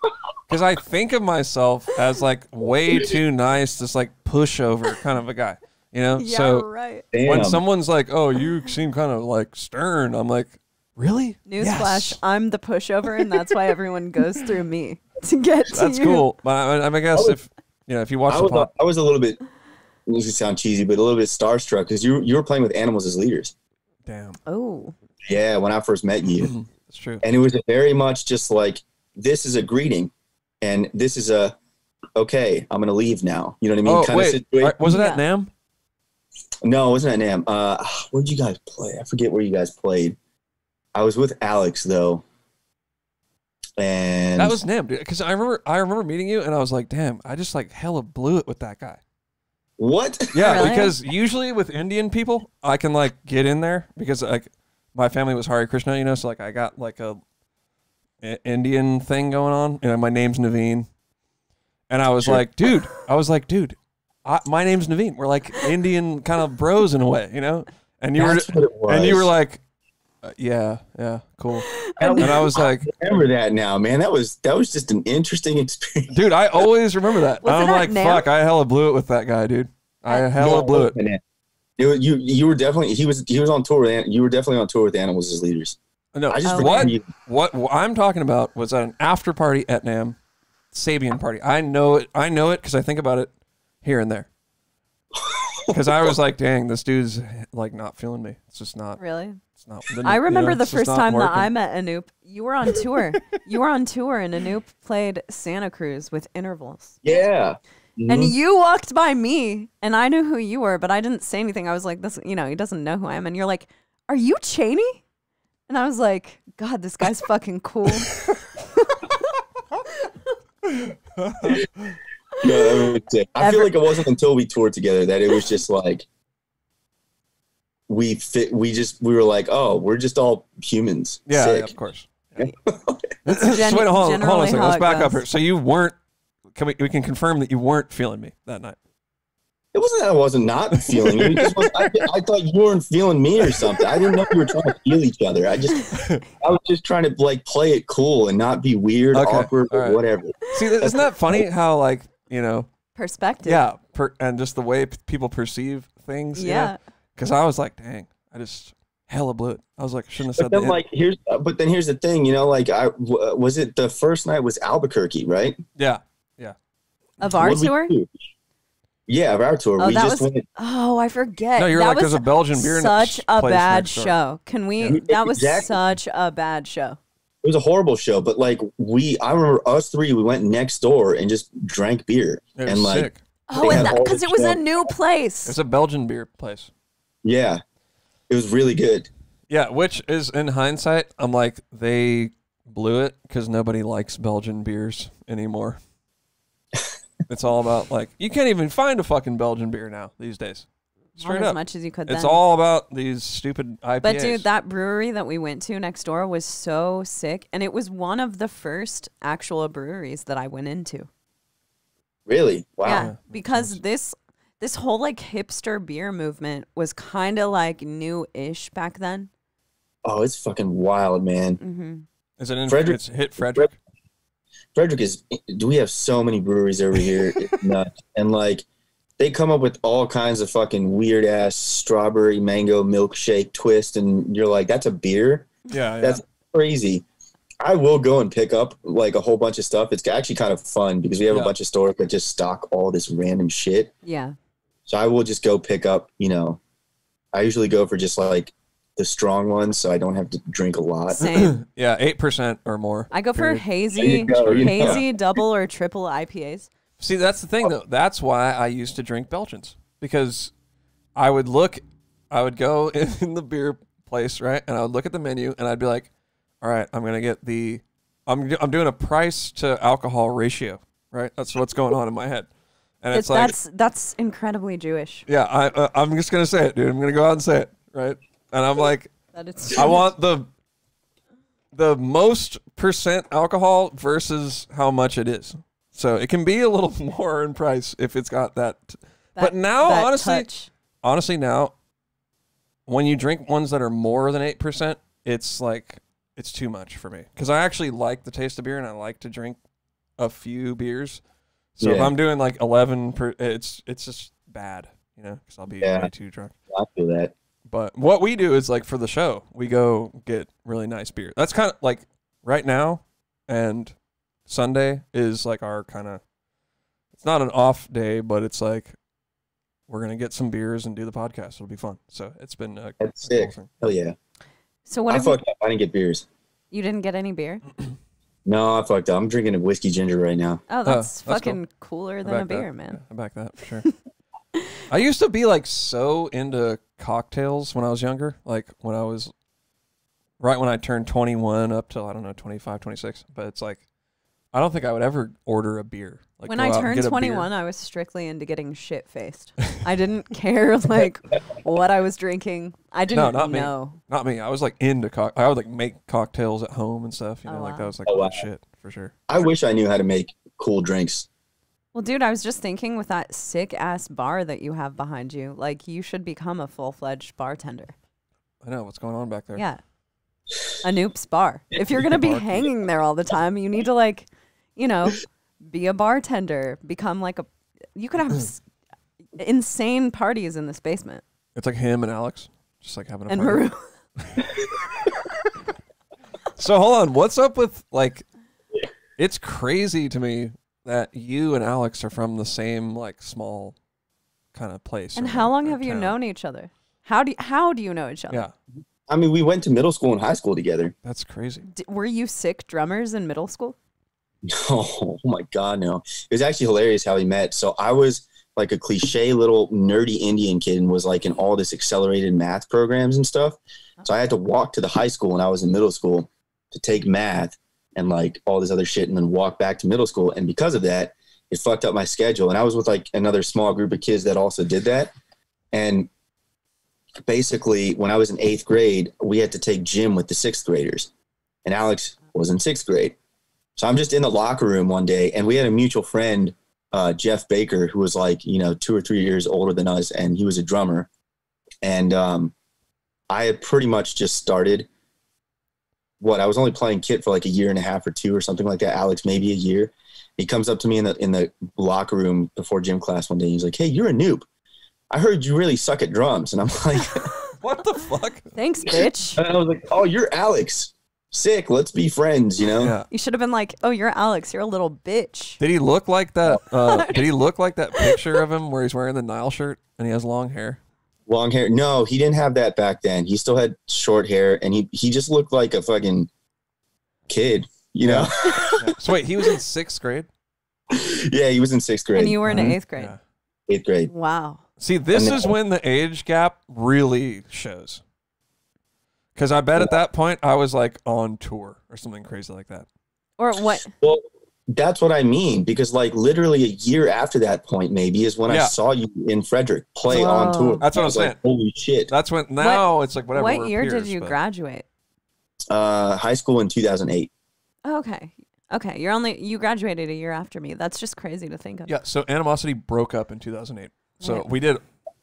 S1: Because I think of myself as like way too nice, this like pushover kind of a guy, you know?
S2: Yeah,
S1: so
S2: right.
S1: When someone's like, oh, you seem kind of like stern, I'm like, really?
S2: Newsflash, yes. I'm the pushover, and that's why everyone goes through me to get to you.
S1: That's cool. But I guess if you watch the pod.
S3: I was a little bit, this would sound cheesy, but a little bit starstruck because you were playing with animals as leaders.
S1: Damn.
S2: Oh.
S3: Yeah, when I first met you.
S1: That's true.
S3: And it was very much just like, this is a greeting. And this is okay, I'm going to leave now. You know what I mean?
S1: Oh, wait. Was it at NAMM?
S3: No, it wasn't at NAMM. Where'd you guys play? I forget where you guys played. I was with Alex, though. And
S1: that was NAMM, dude. Because I remember meeting you, and I was like, damn, I just like hella blew it with that guy.
S3: What?
S1: Yeah,
S2: really?
S1: Because usually with Indian people, I can like get in there because like my family was Hare Krishna, you know, so like I got like a Indian thing going on. You know, my name's Naveen. And I was like, dude, my name's Naveen. We're like Indian kind of bros in a way, you know? And you were like, yeah, cool. And I was like,
S3: I remember that now, man. That was just an interesting experience.
S1: Dude, I always remember that. I'm like, fuck, I hella blew it with that guy, dude. I hella blew it.
S3: You were definitely he was on tour with you were definitely on tour with Animals as Leaders.
S1: No,
S3: I just
S1: what I'm talking about was at an after party at NAMM, Sabian party. I know it because I think about it here and there. Because I was like, dang, this dude's like not feeling me. It's just not.
S2: Really?
S1: It's not.
S2: I remember the first time that I met Anup. You were on tour. You were on tour, and Anup played Santa Cruz with intervals.
S3: Yeah. Mm-hmm.
S2: And you walked by me, and I knew who you were, but I didn't say anything. I was like, "This, he doesn't know who I am." And you're like, "Are you Cheney?" And I was like, God, this guy's fucking cool.
S3: No, I feel like it wasn't until we toured together that it was just like we were like, oh, we're just all humans.
S1: Yeah, of course. Yeah. Wait, hold on a second. Let's back up here. So you weren't, we can confirm that you weren't feeling me that night.
S3: It wasn't that I wasn't not feeling you. I thought you weren't feeling me or something. I didn't know we were trying to feel each other. I was just trying to like play it cool and not be weird, awkward, or whatever.
S1: See, isn't that funny how like,
S2: perspective.
S1: Yeah, and just the way people perceive things.
S2: Yeah.
S1: Because I was like, dang, I just hella blew it. I was like, shouldn't have said
S3: that. But then here's the thing, was it the first night was Albuquerque, right?
S1: Yeah.
S2: Of our tour?
S3: Yeah, of our tour.
S2: Oh,
S3: went.
S2: Oh, I forget.
S1: No, you're like, there's a Belgian beer.
S2: Such a bad show. Can we? Yeah. That was such a bad show.
S3: It was a horrible show, but like I remember us three, we went next door and just drank beer.
S1: It was sick.
S2: Oh, and because it was a new place.
S1: It's a Belgian beer place.
S3: Yeah, it was really good.
S1: Yeah, which is, in hindsight, I'm like, they blew it because nobody likes Belgian beers anymore. It's all about, like, you can't even find a fucking Belgian beer now these days. Straight
S2: Not
S1: up.
S2: as much as you could
S1: It's
S2: then.
S1: all about these stupid IPAs.
S2: But dude, that brewery that we went to next door was so sick, and it was one of the first actual breweries that I went into.
S3: Really? Wow.
S2: Yeah, because this whole like hipster beer movement was kind of like new-ish back then.
S3: Oh, it's fucking wild, man.
S2: Mm-hmm.
S1: Is it in
S3: Frederick?
S1: It's hit Frederick.
S3: Frederick is. Do we have so many breweries over here? It's nuts. And like, they come up with all kinds of fucking weird ass strawberry mango milkshake twist, and you're like, that's a beer?
S1: Yeah,
S3: That's crazy. I will go and pick up like a whole bunch of stuff. It's actually kind of fun because we have a bunch of stores that just stock all this random shit.
S2: Yeah.
S3: So I will just go pick up, I usually go for just like the strong ones so I don't have to drink a lot.
S2: Same.
S1: Yeah, 8% or more.
S2: I go for
S1: period.
S2: hazy double or triple IPAs.
S1: See, that's the thing, though. That's why I used to drink Belgians, because I would go in the beer place, right, and I would look at the menu, and I'd be like, all right, I'm going to get I'm doing a price to alcohol ratio, right? That's what's going on in my head. And it's like,
S2: that's incredibly Jewish.
S1: yeah, I'm just going to say it, dude. I'm going to go out and say it, right? And I'm like, I want the most percent alcohol versus how much it is. So it can be a little more in price if it's got that. But now, honestly, now, when you drink ones that are more than 8%, it's like, it's too much for me. Because I actually like the taste of beer, and I like to drink a few beers. So if I'm doing like 11, it's just bad, because I'll be way too drunk.
S3: I feel that.
S1: But what we do is, like, for the show, we go get really nice beer. That's kind of like right now, and Sunday is like our kind of, it's not an off day, but it's like we're going to get some beers and do the podcast. It'll be fun. So it's been
S3: that's sick.
S1: Cool thing.
S3: Hell yeah.
S2: So what
S3: I fucked up. I didn't get beers.
S2: You didn't get any beer?
S3: No, I fucked up. I'm drinking a whiskey ginger right now.
S2: Oh, that's fucking
S1: cool.
S2: cooler than a beer, man.
S1: Yeah, I back that for sure. I used to be like so into cocktails when I was younger, like when I was right when I turned 21 up till, I don't know, 25, 26. But it's like, I don't think I would ever order a beer. Like,
S2: when I turned 21, I was strictly into getting shit-faced. I didn't care like what I was drinking. I didn't know.
S1: Not me. I was like into I would like make cocktails at home and stuff. Like that was like shit for sure.
S3: I wish I knew how to make cool drinks.
S2: Well, dude, I was just thinking with that sick-ass bar that you have behind you, like, you should become a full-fledged bartender.
S1: I know. What's going on back there?
S2: Yeah. Anoop's bar. If you're going to be hanging there all the time, you need to, like, be a bartender. Become, like, you could have insane parties in this basement.
S1: It's like him and Alex. Just, like, having a
S2: party.
S1: And Maru. So, hold on. What's up with, like, it's crazy to me that you and Alex are from the same, like, small kind of place.
S2: And how long have you known each other? How do you know each other?
S1: Yeah.
S3: I mean, we went to middle school and high school together.
S1: That's crazy.
S2: Were you sick drummers in middle school?
S3: Oh my God, no. It was actually hilarious how we met. So I was like a cliche little nerdy Indian kid and was like in all this accelerated math programs and stuff. So I had to walk to the high school when I was in middle school to take math and like all this other shit and then walk back to middle school. And because of that, it fucked up my schedule. And I was with like another small group of kids that also did that. And basically when I was in 8th grade, we had to take gym with the 6th graders. And Alex was in 6th grade. So I'm just in the locker room one day and we had a mutual friend, Jeff Baker, who was like, 2 or 3 years older than us. And he was a drummer. And I had pretty much just started I was only playing kit for like a year and a half or 2 or something like that. Alex, maybe a year. He comes up to me in the locker room before gym class one day. He's like, "Hey, you're a noob. I heard you really suck at drums." And I'm like,
S1: "What the fuck?"
S2: Thanks, bitch.
S3: And I was like, "Oh, you're Alex. Sick. Let's be friends."
S1: Yeah.
S2: You should have been like, "Oh, you're Alex. You're a little bitch."
S1: Did he look like that? Did he look like that picture of him where he's wearing the Nile shirt and he has long hair?
S3: Long hair? No, he didn't have that back then. He still had short hair, and he just looked like a fucking kid,
S1: Yeah. So wait, he was in 6th grade?
S3: Yeah, he was in 6th grade.
S2: And you were in 8th grade?
S3: Yeah. 8th grade.
S2: Wow.
S1: See, this is when the age gap really shows. Because I bet at that point I was like on tour or something crazy like that.
S2: Or what?
S3: Well, that's what I mean, because like literally a year after that point maybe is when I saw you in Frederick play on tour.
S1: That's what I'm saying.
S3: Like, holy shit.
S1: That's when now it's like whatever.
S2: What year did you graduate?
S3: High school in 2008.
S2: Okay. Okay. You graduated a year after me. That's just crazy to think of.
S1: Yeah. So Animosity broke up in 2008. So we did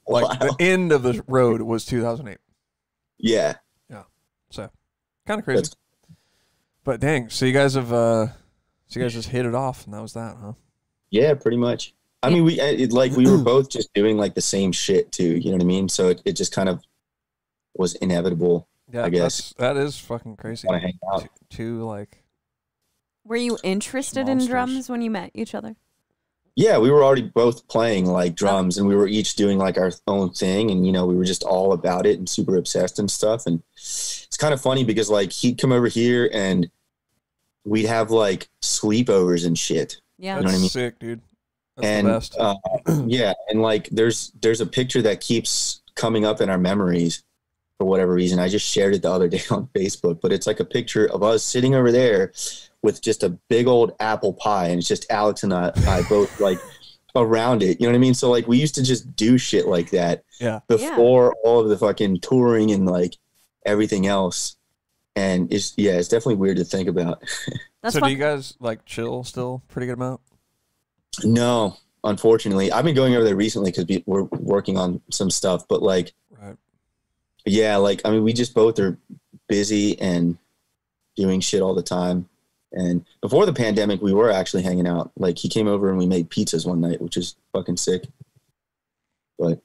S1: like the end of the road was 2008.
S3: Yeah.
S1: Yeah. So kind of crazy. But dang, so you guys just hit it off, and that was that, huh?
S3: Yeah, pretty much. I mean, we were both just doing like the same shit too. You know what I mean? So it just kind of was inevitable.
S1: Yeah,
S3: I guess
S1: that is fucking crazy.
S3: Hang out.
S1: To like.
S2: Were you interested in drums when you met each other?
S3: Yeah, we were already both playing like drums, and we were each doing like our own thing, and we were just all about it and super obsessed and stuff. And it's kind of funny because like he'd come over here and we'd have like sleepovers and shit.
S2: Yeah,
S1: that's sick, dude. That's
S3: and
S1: the best.
S3: Yeah, and like there's a picture that keeps coming up in our memories for whatever reason. I just shared it the other day on Facebook, but it's like a picture of us sitting over there with just a big old apple pie, and it's just Alex and I both like around it. You know what I mean? So like we used to just do shit like that before all of the fucking touring and like everything else. And it's definitely weird to think about.
S1: So do you guys like chill still pretty good amount?
S3: No, unfortunately. I've been going over there recently because we're working on some stuff, but like, yeah, like, I mean, we just both are busy and doing shit all the time. And before the pandemic, we were actually hanging out. Like he came over and we made pizzas one night, which is fucking sick. But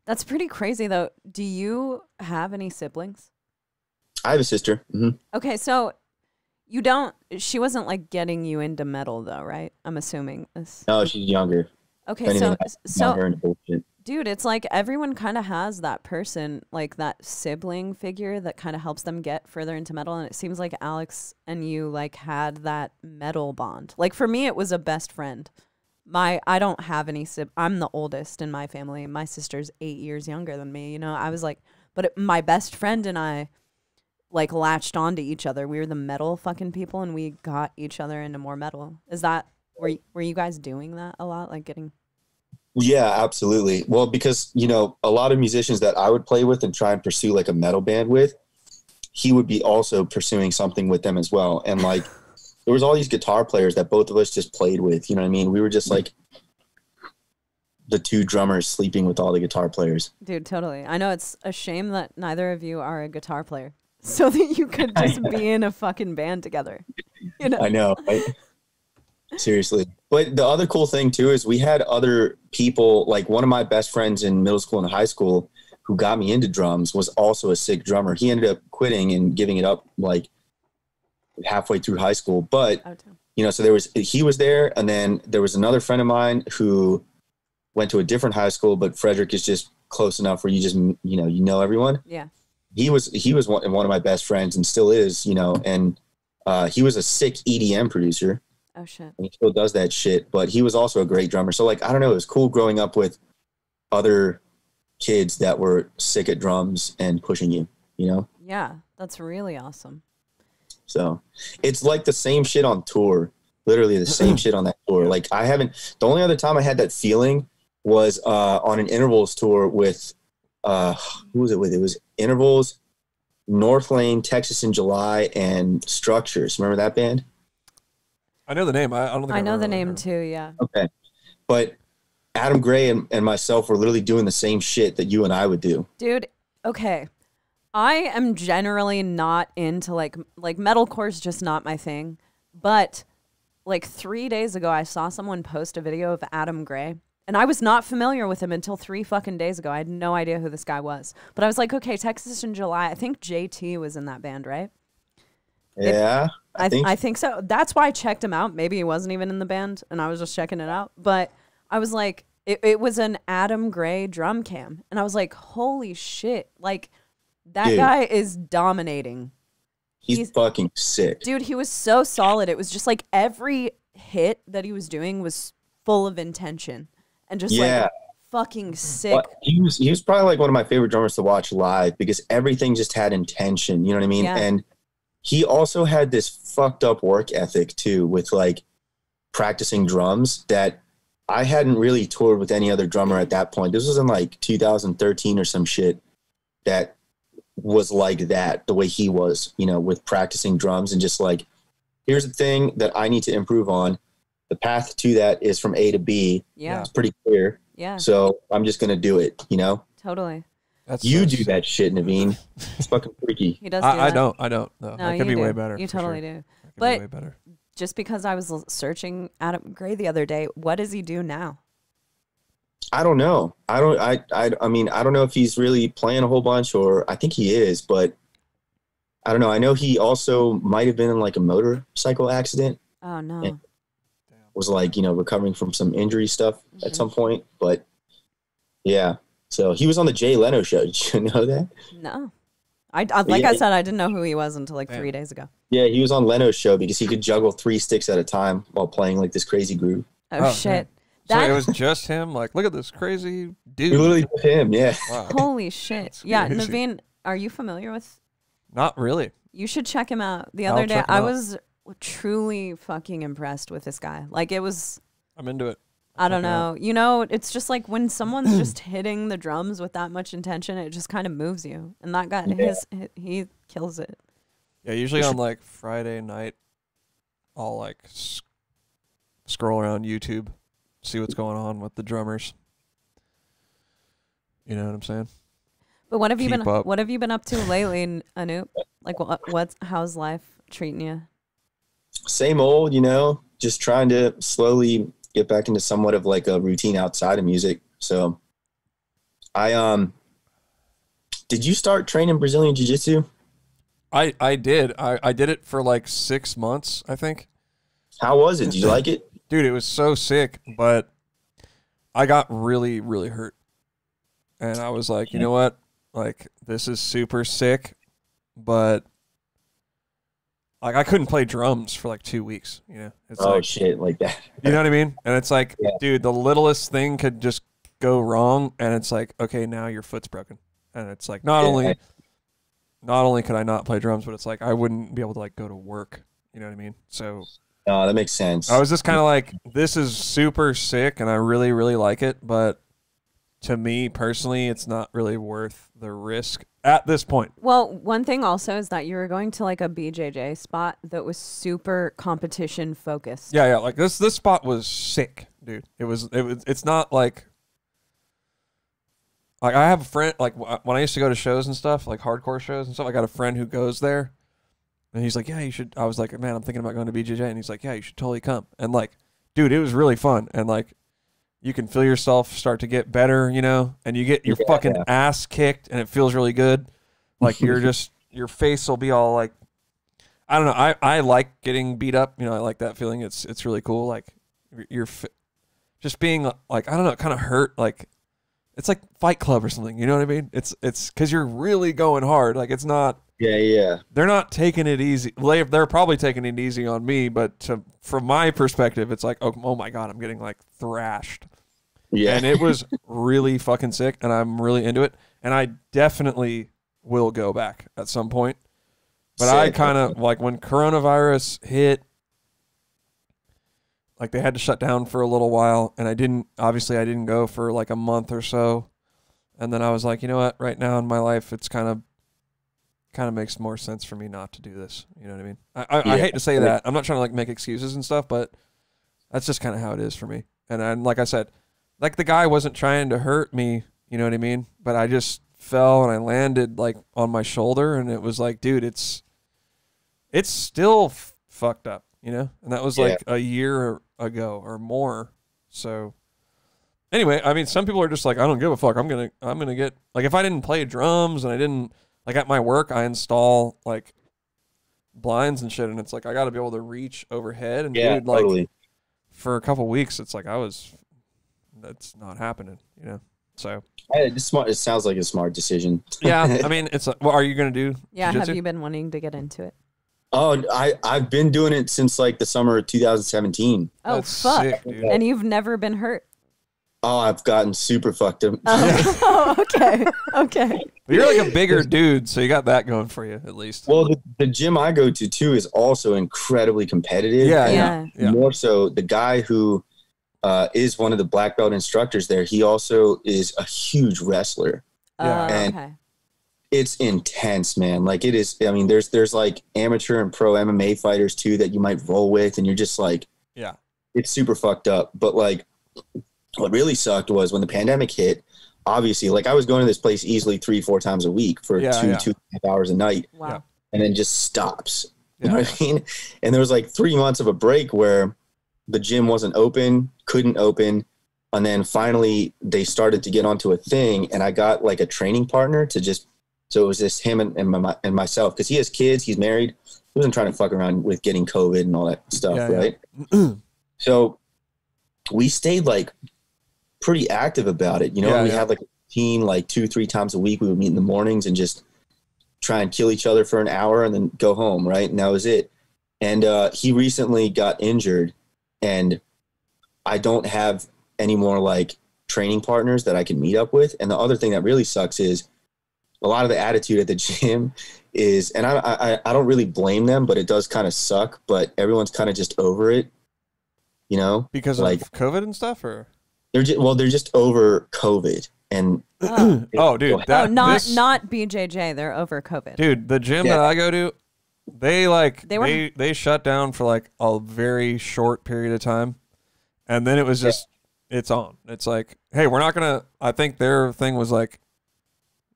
S2: that's pretty crazy though. Do you have any siblings?
S3: I have a sister. Mm-hmm.
S2: Okay, so she wasn't like getting you into metal though, right? I'm assuming this.
S3: No, she's younger.
S2: Okay, so dude, it's like everyone kind of has that person, like that sibling figure that kind of helps them get further into metal. And it seems like Alex and you like had that metal bond. Like for me, it was a best friend. I don't have any I'm the oldest in my family. My sister's 8 years younger than me. I was like, but my best friend and I like latched onto each other. We were the metal fucking people, and we got each other into more metal. Is that were you guys doing that a lot, like getting?
S3: Yeah, absolutely. Well, because a lot of musicians that I would play with and try and pursue like a metal band with, he would be also pursuing something with them as well. And like there was all these guitar players that both of us just played with. You know what I mean? We were just like the two drummers sleeping with all the guitar players.
S2: Dude, totally. I know it's a shame that neither of you are a guitar player, so that you could just be in a fucking band together.
S3: I know, right? Seriously. But the other cool thing too is we had other people, like one of my best friends in middle school and high school who got me into drums was also a sick drummer. He ended up quitting and giving it up like halfway through high school. But, so he was there, and then there was another friend of mine who went to a different high school, but Frederick is just close enough where you just, you know everyone.
S2: Yeah.
S3: He was one of my best friends and still is, and he was a sick EDM producer.
S2: Oh shit.
S3: And he still does that shit, but he was also a great drummer. So like, I don't know, it was cool growing up with other kids that were sick at drums and pushing you,
S2: Yeah, that's really awesome.
S3: So it's like the same shit on tour, literally the same shit on that tour. Like the only other time I had that feeling was on an Intervals tour with, who was it with? It was Intervals, North Lane, Texas in July, and Structures. Remember that band?
S1: I know the name. I don't think
S2: I know the name too. Yeah.
S3: Okay, but Adam Gray and myself were literally doing the same shit that you and I would do.
S2: Dude, okay. I am generally not into like metalcore is just not my thing. But like 3 days ago, I saw someone post a video of Adam Gray. And I was not familiar with him until 3 fucking days ago. I had no idea who this guy was. But I was like, okay, Texas in July. I think JT was in that band, right?
S3: Yeah.
S2: I think so. That's why I checked him out. Maybe he wasn't even in the band, and I was just checking it out. But I was like, it was an Adam Gray drum cam. And I was like, holy shit. Like, that guy is dominating.
S3: He's fucking sick.
S2: Dude, he was so solid. It was just like every hit that he was doing was full of intention. And just like fucking sick.
S3: He was probably like one of my favorite drummers to watch live because everything just had intention. You know what I mean?
S2: Yeah.
S3: And he also had this fucked up work ethic too, with like practicing drums that I hadn't really toured with any other drummer at that point. This was in like 2013 or some shit that was like that, the way he was, you know, with practicing drums and just like, here's the thing that I need to improve on. The path to that is from A to B.
S2: Yeah.
S3: It's pretty clear.
S2: Yeah.
S3: So I'm just going to do it, you know?
S2: Totally.
S3: You do that shit, Naveen. It's fucking freaky.
S2: He does do that.
S1: I don't. No, I could be way better.
S2: You totally do.
S1: But be way better.
S2: Just because I was searching Adam Gray the other day, what does he do now?
S3: I don't know. I mean, I don't know if he's really playing a whole bunch, or I think he is, but I don't know. I know he also might have been in like a motorcycle accident.
S2: Oh no.
S3: And was like, you know, recovering from some injury stuff at some point, but yeah. So he was on the Jay Leno show. Did you know that?
S2: No. I said, I didn't know who he was until like 3 days ago.
S3: Yeah, he was on Leno's show because he could juggle 3 sticks at a time while playing like this crazy groove.
S2: Oh shit.
S1: So it was just him? Like, look at this crazy dude.
S3: Literally just him, yeah.
S1: Wow.
S2: Holy shit. Yeah, Naveen, are you familiar with?
S1: Not really.
S2: You should check him out. The other day, I was truly fucking impressed with this guy. Like, it was...
S1: I'm into it.
S2: I don't know. You know, it's just like when someone's just hitting the drums with that much intention, it just kind of moves you. And that guy, he kills it.
S1: Yeah, usually on like Friday night, I'll like scroll around YouTube, see what's going on with the drummers. You know what I'm saying?
S2: But what have you been up to lately, Anup? Like how's life treating you?
S3: Same old, you know, just trying to slowly get back into somewhat of like a routine outside of music. So did you start training Brazilian Jiu-Jitsu?
S1: I did. I did it for like 6 months, I think.
S3: How was it? Did you like it?
S1: Dude, it was so sick, but I got really, really hurt. And I was like, you know what? Like, this is super sick, but like I couldn't play drums for like 2 weeks, you know? It's
S3: like, shit, like that.
S1: You know what I mean? And it's like, dude, the littlest thing could just go wrong, and it's like, okay, now your foot's broken. And it's like, not only could I not play drums, but it's like I wouldn't be able to like go to work. You know what I mean? So
S3: oh, that makes sense.
S1: I was just kind of like, this is super sick, and I really, really like it, but to me personally, it's not really worth the risk at this point.
S2: Well, one thing also is that you were going to like a BJJ spot that was super competition focused.
S1: Yeah, like this spot was sick, dude. It's not like I have a friend, like when I used to go to shows and stuff, like hardcore shows and stuff, I got a friend who goes there, and he's like, yeah, you should. I was like, man, I'm thinking about going to BJJ, and he's like, yeah, you should totally come. And like, dude, it was really fun, and like, you can feel yourself start to get better, you know, and you get your fucking ass kicked, and it feels really good. Like you're just, your face will be all like, I don't know. I like getting beat up, you know. I like that feeling. It's really cool. Like you're just being like, I don't know, kind of hurt. Like it's like Fight Club or something. You know what I mean? It's because you're really going hard. Like it's not.
S3: Yeah.
S1: They're not taking it easy. They're probably taking it easy on me, but from my perspective, it's like, oh my God, I'm getting like thrashed. Yeah. And it was really fucking sick, and I'm really into it. And I definitely will go back at some point. But sick. I kind of, like when coronavirus hit, like they had to shut down for a little while, and I didn't go for like a month or so. And then I was like, you know what, right now in my life, it's kind of makes more sense for me not to do this. You know what I mean? I hate to say that. I'm not trying to like make excuses and stuff, but that's just kind of how it is for me. And like I said, like the guy wasn't trying to hurt me, you know what I mean? But I just fell and I landed like on my shoulder, and it was like, dude, it's still fucked up, you know? And that was like a year ago or more. So anyway, I mean, some people are just like, I don't give a fuck. I'm going to get, like, if I didn't play drums and I didn't, like at my work, I install like blinds and shit, and it's like I got to be able to reach overhead. And dude, like totally. For a couple weeks, it's like that's not happening, you know. So
S3: it's smart. It sounds like a smart decision.
S1: Yeah, I mean, it's like, what are you gonna do?
S2: Yeah,
S1: jiu-jitsu?
S2: Have you been wanting to get into it?
S3: Oh, I've been doing it since like the summer of 2017.
S2: Oh,
S1: that's
S2: fuck!
S1: Sick, dude.
S2: And you've never been hurt?
S3: Oh, I've gotten super fucked up.
S2: Oh, okay. Okay.
S1: You're like a bigger dude, so you got that going for you at least.
S3: Well, the gym I go to too is also incredibly competitive.
S1: Yeah.
S3: More so, the guy who is one of the black belt instructors there, he also is a huge wrestler. And
S2: okay.
S3: it's intense, man. Like it is. I mean, there's like amateur and pro MMA fighters too that you might roll with, and you're just like,
S1: yeah, it's
S3: super fucked up. But like, what really sucked was when the pandemic hit. Obviously, like I was going to this place easily 3-4 times a week for 2.5 hours a night.
S2: Wow.
S3: And then just stops. You know what I mean? And there was like 3 months of a break where the gym wasn't open, couldn't open. And then finally they started to get onto a thing, and I got like a training partner to just, so it was just him and myself, because he has kids, he's married. He wasn't trying to fuck around with getting COVID and all that stuff, right? So we stayed like pretty active about it. You know, we had like a team, like 2-3 times a week. We would meet in the mornings and just try and kill each other for an hour and then go home. Right. And that was it. And he recently got injured, and I don't have any more like training partners that I can meet up with. And the other thing that really sucks is a lot of the attitude at the gym is, and I don't really blame them, but it does kind of suck, but everyone's kind of just over it, you know,
S1: because
S3: like
S1: of COVID and stuff, or
S3: they're just over COVID. And
S1: dude,
S2: not BJJ. They're over COVID.
S1: Dude, the gym that I go to, they shut down for like a very short period of time, and then it was just it's on. It's like, hey, we're not gonna. I think their thing was like,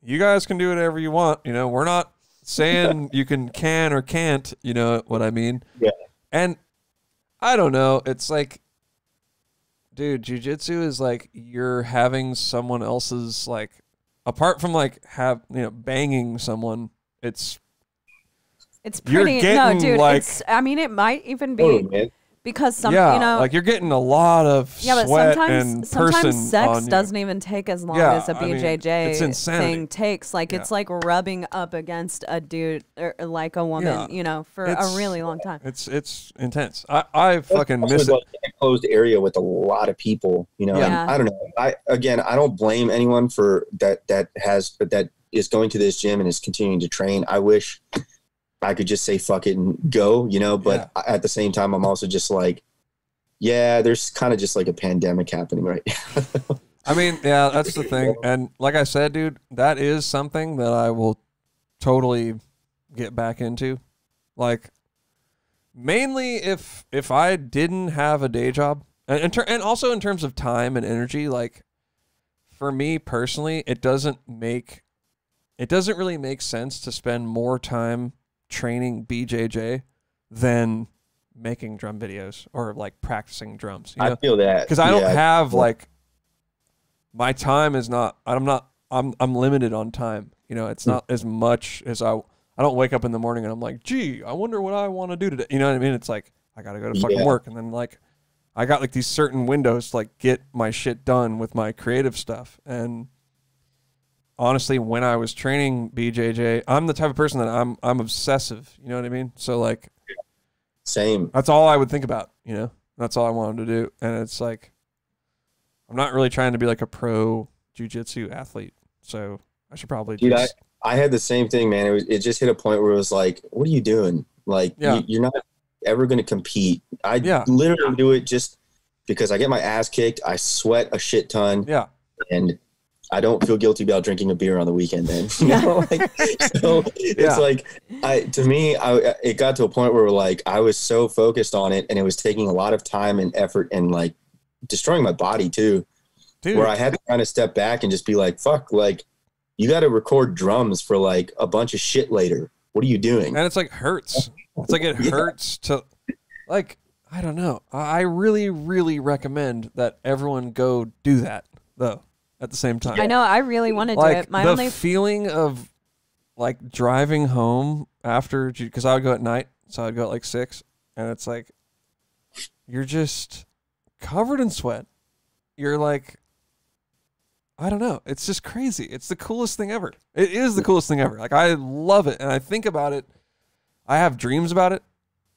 S1: you guys can do whatever you want. You know, we're not saying you can or can't. You know what I mean?
S3: Yeah.
S1: And I don't know. It's like, dude, jiu-jitsu is like you're having someone else's, like, apart from like banging someone, it's
S2: pretty, no, dude, like, I mean, it might even be because like
S1: you're getting a lot of sweat and
S2: sometimes sex
S1: on
S2: doesn't even take as long as a BJJ
S1: thing
S2: takes. Like it's like rubbing up against a dude or like a woman, for a really long time.
S1: It's intense. I fucking miss it.
S3: Like a closed area with a lot of people, and I don't know. I don't blame anyone for that is going to this gym and is continuing to train. I wish I could just say fuck it and go, but at the same time, I'm also just like, there's kind of just like a pandemic happening right now.
S1: I mean, that's the thing. And like I said, dude, that is something that I will totally get back into. Like, mainly if I didn't have a day job, and also in terms of time and energy, like for me personally, it doesn't really make sense to spend more time training BJJ than making drum videos or like practicing drums.
S3: I feel that
S1: because I don't have like, my time is not. I'm limited on time. It's not as much as I don't wake up in the morning and I'm like, gee, I wonder what I want to do today. You know what I mean? It's like I gotta go to fucking work, and then like I got like these certain windows to like get my shit done with my creative stuff. And honestly, when I was training BJJ, I'm the type of person that I'm obsessive. You know what I mean? So like,
S3: same.
S1: That's all I would think about. That's all I wanted to do. And it's like, I'm not really trying to be like a pro jiu-jitsu athlete. So I should probably just.
S3: I had the same thing, man. It just hit a point where it was like, what are you doing? Like, you're not ever going to compete. I literally do it just because I get my ass kicked. I sweat a shit ton.
S1: Yeah.
S3: And I don't feel guilty about drinking a beer on the weekend then. So it's like, it got to a point where like I was so focused on it, and it was taking a lot of time and effort and like destroying my body too. Dude. Where I had to kind of step back and just be like, fuck, like you got to record drums for like a bunch of shit later. What are you doing?
S1: And it's like hurts. It's like it hurts to like, I don't know. I really, really recommend that everyone go do that though. At the same time,
S2: I know I really want to do it.
S1: The feeling of like driving home after, because I would go at night, so I'd go at like 6, and it's like you're just covered in sweat. You're like, I don't know. It's just crazy. It's the coolest thing ever. It is the coolest thing ever. Like I love it, and I think about it. I have dreams about it.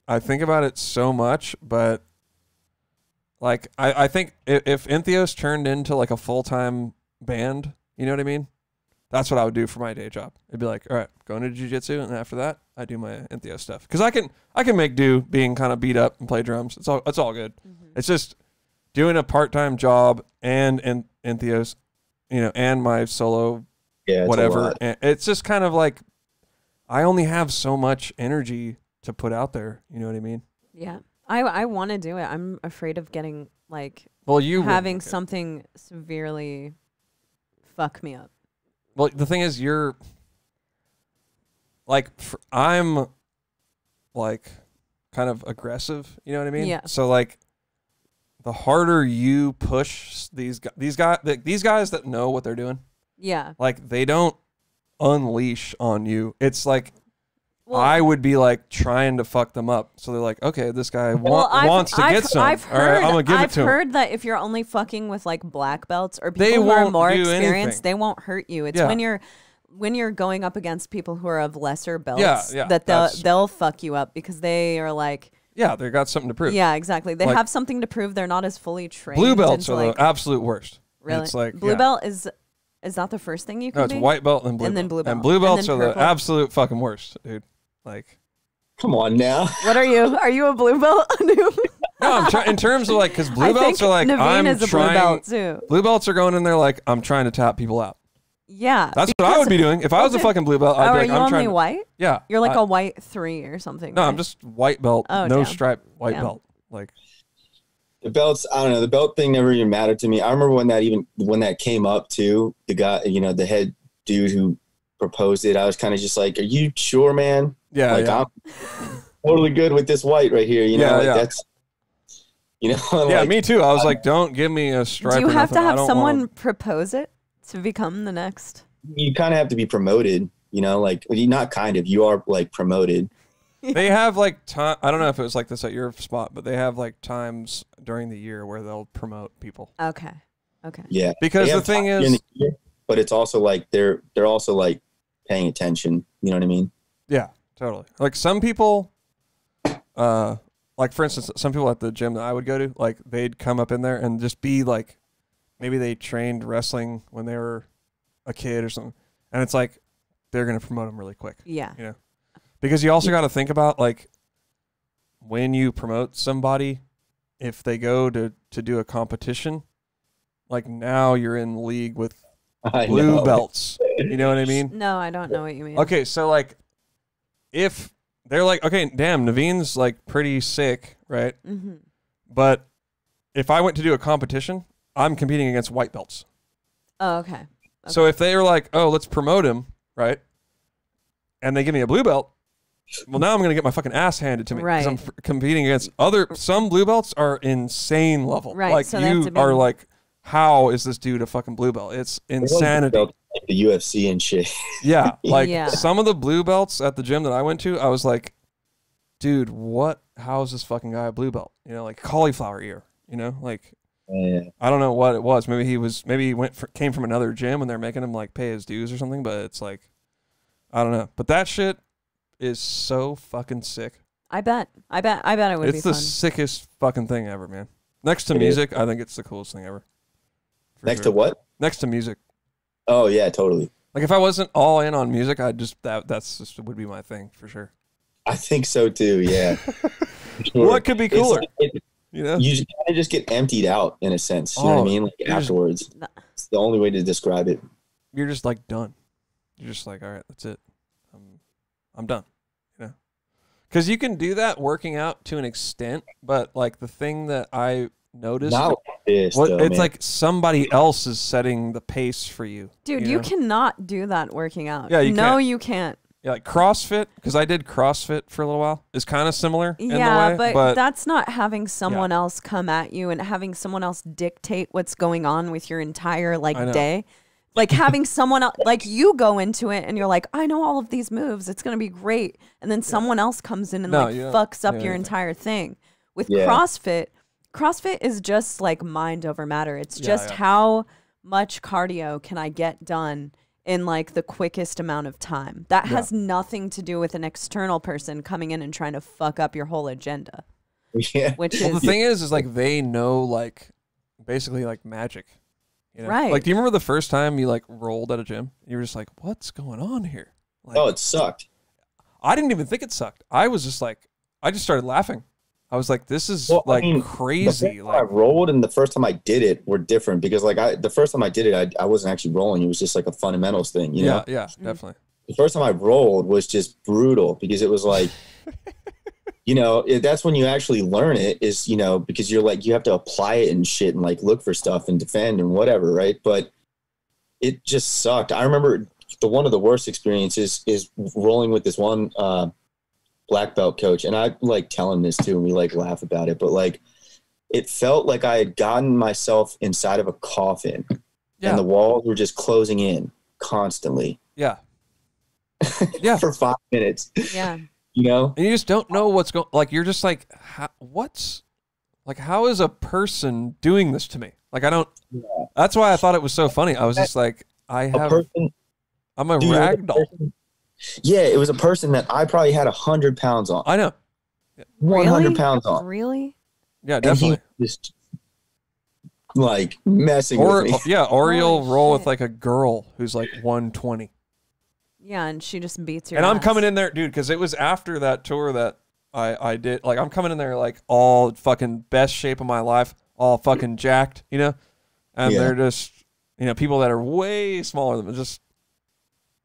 S1: I think about it so much, but Like, I think if Entheos turned into like a full-time band, you know what I mean? That's what I would do for my day job. It'd be like, all right, going to jiu-jitsu, and after that, I do my Entheos stuff. Because I can make do being kind of beat up and play drums. It's all good. Mm-hmm. It's just doing a part-time job and Entheos, you know, and my solo whatever. And it's just kind of like I only have so much energy to put out there. You know what I mean?
S2: Yeah. I want to do it. I'm afraid of getting like having something severely fuck me up.
S1: Well, the thing is, you're like, I'm like kind of aggressive. You know what I mean?
S2: Yeah.
S1: So like, the harder you push these guys that know what they're doing.
S2: Yeah.
S1: Like, they don't unleash on you. It's like, I would be like trying to fuck them up. So they're like, okay, this guy wants to get some. All right, I'm gonna give it to him.
S2: I've heard that if you're only fucking with like black belts or people who are more experienced, they won't hurt you. It's when you're going up against people who are of lesser belts that they'll fuck you up because they are like,
S1: yeah, they got something to prove.
S2: Yeah, exactly. They have something to prove. They're not as fully trained.
S1: Blue belts are the absolute worst.
S2: Really?
S1: It's like
S2: blue belt is that the first thing you can
S1: do? No, it's white belt and blue belt.
S2: Then blue belt.
S1: And blue belts are the absolute fucking worst, dude. Like,
S3: come on now.
S2: What are you? Are you a blue belt?
S1: No, I'm trying in terms of like, because blue belts are like,
S2: Naveen is a blue belt too.
S1: Blue belts are going in there like, I'm trying to tap people out.
S2: Yeah,
S1: that's what I would be doing if I was a fucking blue belt. I'd be like,
S2: I'm only white?
S1: Yeah,
S2: you're like a white 3 or something.
S1: No,
S2: right?
S1: I'm just white belt, no stripe, white belt. Like
S3: the belts, I don't know. The belt thing never even mattered to me. I remember when that came up too. The guy, you know, the head dude who proposed it. I was kind of just like, "Are you sure, man?"
S1: Yeah,
S3: like I'm totally good with this white right here. You know, that's, you know.
S1: Yeah,
S3: like,
S1: me too. I was like, don't give me a stripe.
S2: Do you have to have someone propose it to become the next?
S3: You kind of have to be promoted. You know, like not kind of. You are like promoted.
S1: They have like time. I don't know if it was like this at your spot, but they have like times during the year where they'll promote people.
S2: Okay.
S3: Yeah,
S1: because the thing is,
S3: but it's also like they're also like paying attention. You know what I mean?
S1: Yeah, totally. Like some people, like for instance, some people at the gym that I would go to, like they'd come up in there and just be like, maybe they trained wrestling when they were a kid or something, and it's like they're gonna promote them really quick.
S2: Yeah,
S1: you know, because you also got to think about like when you promote somebody, if they go to do a competition, like now you're in league with blue belts. You know what I mean?
S2: No, I don't know what you mean.
S1: Okay, so like, if they're like, okay, damn, Naveen's like pretty sick, right? Mm-hmm. But if I went to do a competition, I'm competing against white belts.
S2: Oh, okay.
S1: So if they were like, oh, let's promote him, right? And they give me a blue belt, well, now I'm going to get my fucking ass handed to me.
S2: Right.
S1: Because I'm competing against some blue belts are insane level.
S2: Right.
S1: Like
S2: so
S1: you are like, how is this dude a fucking blue belt? It's insanity.
S3: Like the UFC and shit.
S1: Yeah. Like some of the blue belts at the gym that I went to, I was like, dude, how is this fucking guy a blue belt? You know, like cauliflower ear, you know, like, I don't know what it was. Maybe he came from another gym and they're making him like pay his dues or something, but it's like, I don't know. But that shit is so fucking sick.
S2: I bet it would be fun.
S1: It's the sickest fucking thing ever, man. Next to music, I think it's the coolest thing ever.
S3: Next to what?
S1: Next to music.
S3: Oh yeah, totally.
S1: Like if I wasn't all in on music, that's just would be my thing for sure.
S3: I think so too. Yeah.
S1: Sure. What could be cooler? You know,
S3: you kind of just get emptied out in a sense. You know what I mean? Like afterwards, it's the only way to describe it.
S1: You're just like done. You're just like, all right, that's it. I'm done. You know, because you can do that working out to an extent, but like the thing that I noticed, it's like somebody else is setting the pace for you.
S2: Dude, you cannot do that working out.
S1: Yeah,
S2: you can't.
S1: Yeah, like CrossFit, because I did CrossFit for a little while, is kind of similar in the way.
S2: But that's not having someone else come at you and having someone else dictate what's going on with your entire day. Like having someone else, like you go into it and you're like, I know all of these moves. It's going to be great. And then someone else comes in and fucks up your entire thing. With CrossFit is just like mind over matter. It's just how much cardio can I get done in like the quickest amount of time. That has nothing to do with an external person coming in and trying to fuck up your whole agenda.
S3: Yeah.
S2: Which
S1: Well,
S2: is
S1: the thing is like they know like basically like magic. You know?
S2: Right.
S1: Like, do you remember the first time you like rolled at a gym? You were just like, "What's going on here?" Like,
S3: Oh, it sucked.
S1: I didn't even think it sucked. I was just like, I just started laughing. I was like, "This is crazy."
S3: The
S1: Like,
S3: I rolled and the first time I did it were different because like the first time I did it, I wasn't actually rolling. It was just like a fundamentals thing, you know?
S1: yeah, definitely.
S3: The first time I rolled was just brutal because it was like, you know, that's when you actually learn it is, you know, because you're like, you have to apply it and shit and like look for stuff and defend and whatever. Right. But it just sucked. I remember one of the worst experiences is rolling with this one, black belt coach. And I like tell him this too. And we like laugh about it, but like, it felt like I had gotten myself inside of a coffin and the walls were just closing in constantly.
S1: Yeah. Yeah.
S3: For 5 minutes.
S2: Yeah.
S3: You know?
S1: And you just don't know what's going, like, you're just like, how is a person doing this to me? Like, I don't, that's why I thought it was so funny. I was just like, I'm a rag doll.
S3: Yeah, it was a person that I probably had 100 pounds on.
S1: I know.
S3: 100 pounds on.
S2: Really?
S1: Yeah, definitely.
S3: And he was just like messing with me.
S1: Yeah, or you'll
S2: Holy
S1: roll
S2: shit.
S1: with like a girl who's like 120.
S2: Yeah, and she just beats your
S1: And I'm
S2: ass.
S1: coming in there, dude, because it was after that tour that I did. Like, I'm coming in there like all fucking best shape of my life, all fucking jacked, you know? And they're just, you know, people that are way smaller than me. Just,